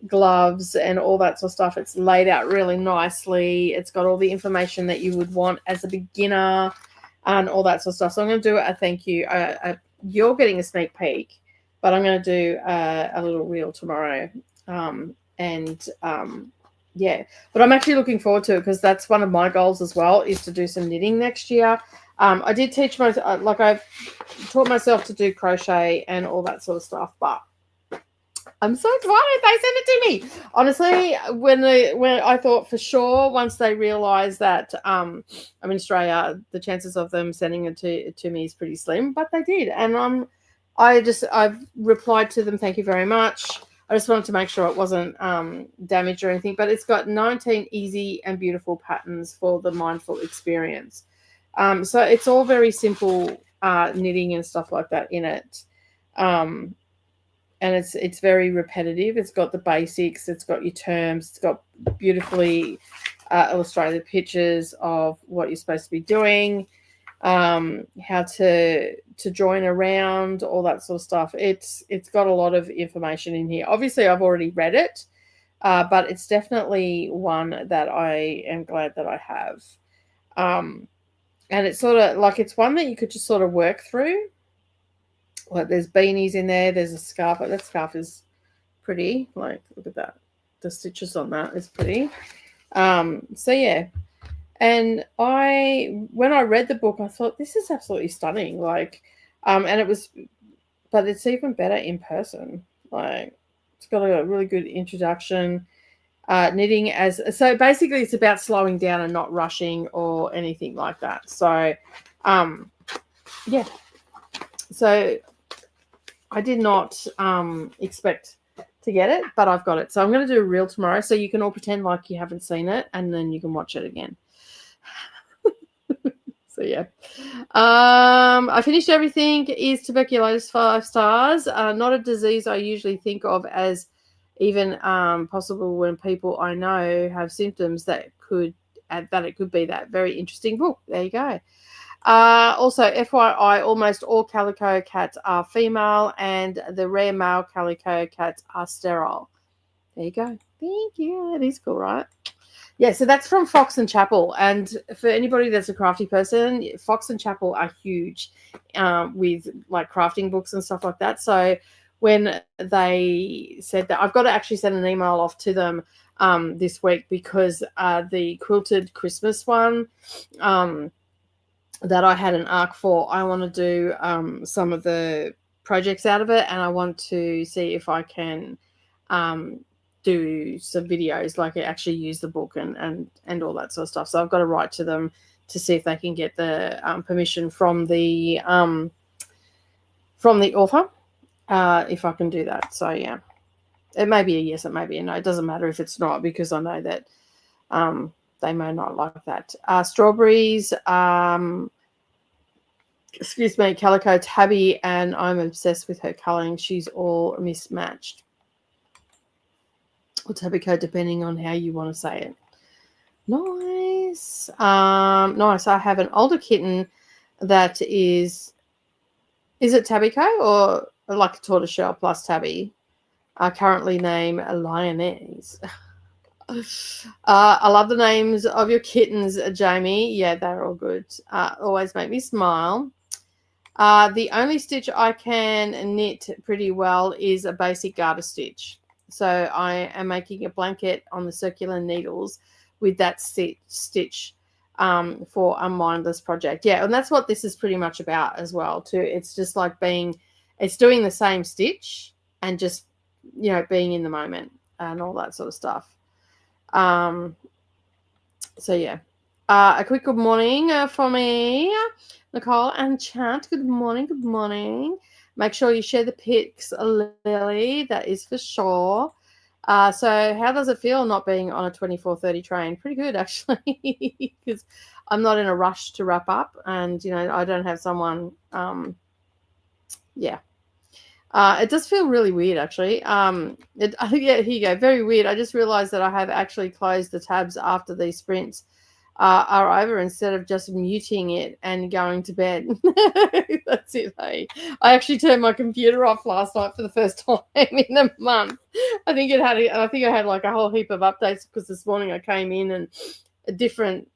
gloves and all that sort of stuff. It's laid out really nicely. It's got all the information that you would want as a beginner and all that sort of stuff. So I'm going to do a thank you. You're getting a sneak peek, but I'm going to do a little reel tomorrow. Yeah, but I'm actually looking forward to it because that's one of my goals as well, is to do some knitting next year. I did teach myself, I've taught myself to do crochet and all that sort of stuff, but I'm so excited they sent it to me. Honestly, when I thought for sure once they realised that I'm in Australia, the chances of them sending it to me is pretty slim, but they did. And I've replied to them, thank you very much. I just wanted to make sure it wasn't damaged or anything, but it's got 19 easy and beautiful patterns for the mindful experience. So it's all very simple knitting and stuff like that in it. And it's very repetitive. It's got the basics. It's got your terms. It's got beautifully illustrated pictures of what you're supposed to be doing. how to join around, all that sort of stuff. It's got a lot of information in here. Obviously, I've already read it, but it's definitely one that I am glad that I have. And it's sort of like it's one that you could just sort of work through. Like there's beanies in there. There's a scarf. Like that scarf is pretty. Like look at that. The stitches on that is pretty. So yeah. And when I read the book, I thought this is absolutely stunning. Like, and it was, but it's even better in person. Like, it's got a really good introduction. Knitting so basically it's about slowing down and not rushing or anything like that. So, yeah. So I did not expect to get it, but I've got it. So I'm going to do a reel tomorrow, so you can all pretend like you haven't seen it, and then you can watch it again. So yeah, I finished everything. Is tuberculosis 5 stars? Not a disease I usually think of as even possible when people I know have symptoms that it could be that. Very interesting book. There you go. Also, FYI, almost all calico cats are female, and the rare male calico cats are sterile. There you go. Thank you. That is cool, right? Yeah, so that's from Fox and Chapel. And for anybody that's a crafty person, Fox and Chapel are huge with like crafting books and stuff like that. So when they said that, I've got to actually send an email off to them this week, because the quilted Christmas one that I had an arc for, I want to do some of the projects out of it, and I want to see if I can do some videos, like actually use the book and all that sort of stuff. So I've got to write to them to see if they can get the permission from the author, if I can do that. So yeah, it may be a yes, it may be a no. It doesn't matter if it's not, because I know that they may not like that. Strawberries, excuse me, Calico Tabby, and I'm obsessed with her colouring. She's all mismatched. Or Tabico, depending on how you want to say it. Nice. Nice. I have an older kitten that is it Tabico or like a tortoiseshell plus Tabby? Currently named Lioness. I love the names of your kittens, Jamie. Yeah, they're all good. Always make me smile. The only stitch I can knit pretty well is a basic garter stitch. So I am making a blanket on the circular needles with that stitch for a mindless project. Yeah, and that's what this is pretty much about as well too. It's just like it's doing the same stitch and just, being in the moment and all that sort of stuff. So yeah. A quick good morning for me, Nicole and Chant. Good morning. Good morning. Make sure you share the pics, Lily. That is for sure. So how does it feel not being on a 24:30 train? Pretty good, actually, because I'm not in a rush to wrap up, and I don't have someone. Yeah. It does feel really weird, actually. Yeah, here you go. Very weird. I just realized that I have actually closed the tabs after these sprints are over, instead of just muting it and going to bed. That's it. Hey, I actually turned my computer off last night for the first time in a month. I think I had like a whole heap of updates, because this morning I came in and different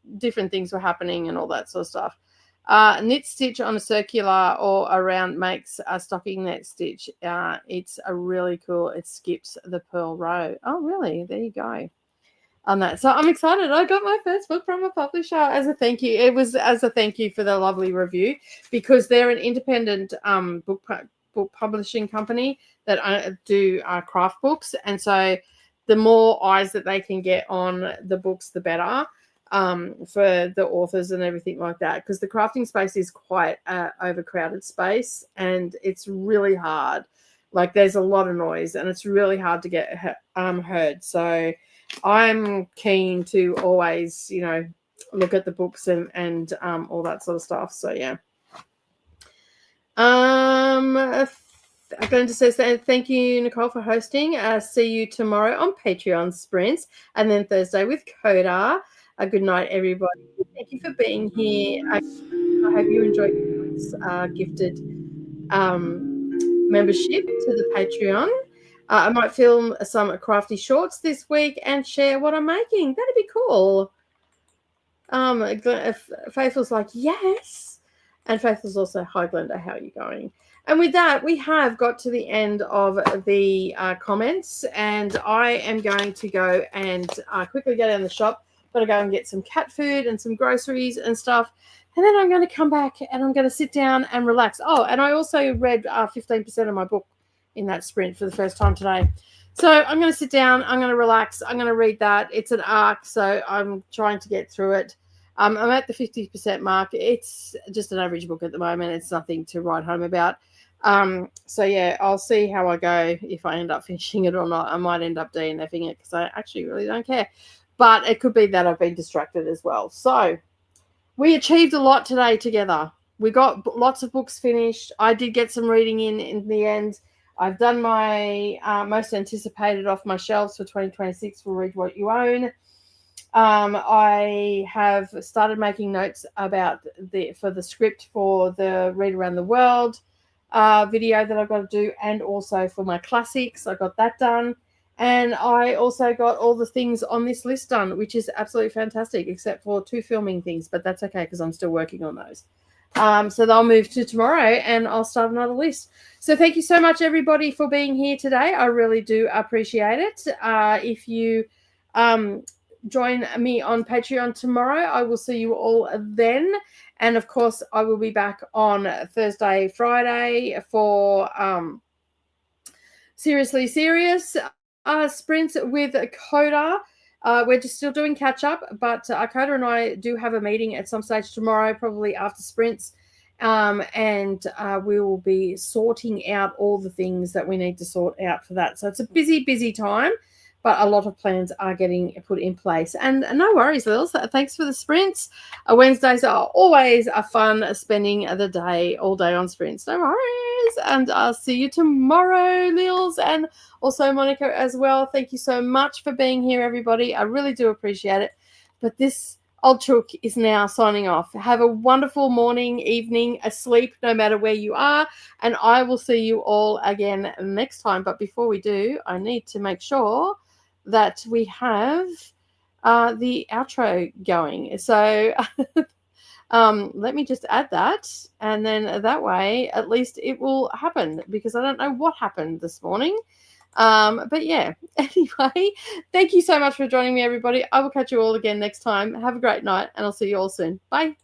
things were happening and all that sort of stuff. Knit stitch on a circular or a round makes a stocking net stitch. It's a really cool. It skips the purl row. Oh, really? There you go. On that. So I'm excited. I got my first book from a publisher as a thank you. It was as a thank you for the lovely review, because they're an independent book publishing company that do craft books. And so the more eyes that they can get on the books, the better for the authors and everything like that, because the crafting space is quite an overcrowded space, and it's really hard. Like there's a lot of noise, and it's really hard to get heard. So I'm keen to always, look at the books and all that sort of stuff. So yeah. I'm going to say thank you, Nicole, for hosting. See you tomorrow on Patreon Sprints, and then Thursday with Coda. Good night, everybody. Thank you for being here. I hope you enjoyed this gifted membership to the Patreon. I might film some crafty shorts this week and share what I'm making. That'd be cool. Faithful's like, yes. And Faithful's also, hi, Glenda, how are you going? And with that, we have got to the end of the comments, and I am going to go and quickly go down the shop. Got to go and get some cat food and some groceries and stuff. And then I'm going to come back and I'm going to sit down and relax. Oh, and I also read 15% of my book in that sprint for the first time today. So I'm going to sit down. I'm going to relax. I'm going to read that. It's an arc, so I'm trying to get through it. I'm at the 50% mark. It's just an average book at the moment. It's nothing to write home about. So, yeah, I'll see how I go if I end up finishing it or not. I might end up DNFing it because I actually really don't care. But it could be that I've been distracted as well. So we achieved a lot today together. We got lots of books finished. I did get some reading in the end. I've done my most anticipated off my shelves for 2026 for Read What You Own. I have started making notes about for the script for the Read Around the World video that I've got to do, and also for my classics. I got that done. And I also got all the things on this list done, which is absolutely fantastic, except for 2 filming things, but that's okay because I'm still working on those. So they'll move to tomorrow and I'll start another list. So thank you so much, everybody, for being here today. I really do appreciate it. If you join me on Patreon tomorrow, I will see you all then. And, of course, I will be back on Thursday, Friday for Seriously Serious sprints with Coda. We're just still doing catch up, but Coda and I do have a meeting at some stage tomorrow, probably after sprints, and we will be sorting out all the things that we need to sort out for that. So it's a busy time, but a lot of plans are getting put in place. And no worries, Lils. Thanks for the sprints. Wednesdays are always a fun spending the day, all day on sprints. No worries. And I'll see you tomorrow, Lils, and also Monica as well. Thank you so much for being here, everybody. I really do appreciate it. But this old chook is now signing off. Have a wonderful morning, evening, asleep, no matter where you are. And I will see you all again next time. But before we do, I need to make sure that we have the outro going. So let me just add that, and then that way at least it will happen, because I don't know what happened this morning. But yeah, anyway, thank you so much for joining me, everybody. I will catch you all again next time. Have a great night, and I'll see you all soon. Bye.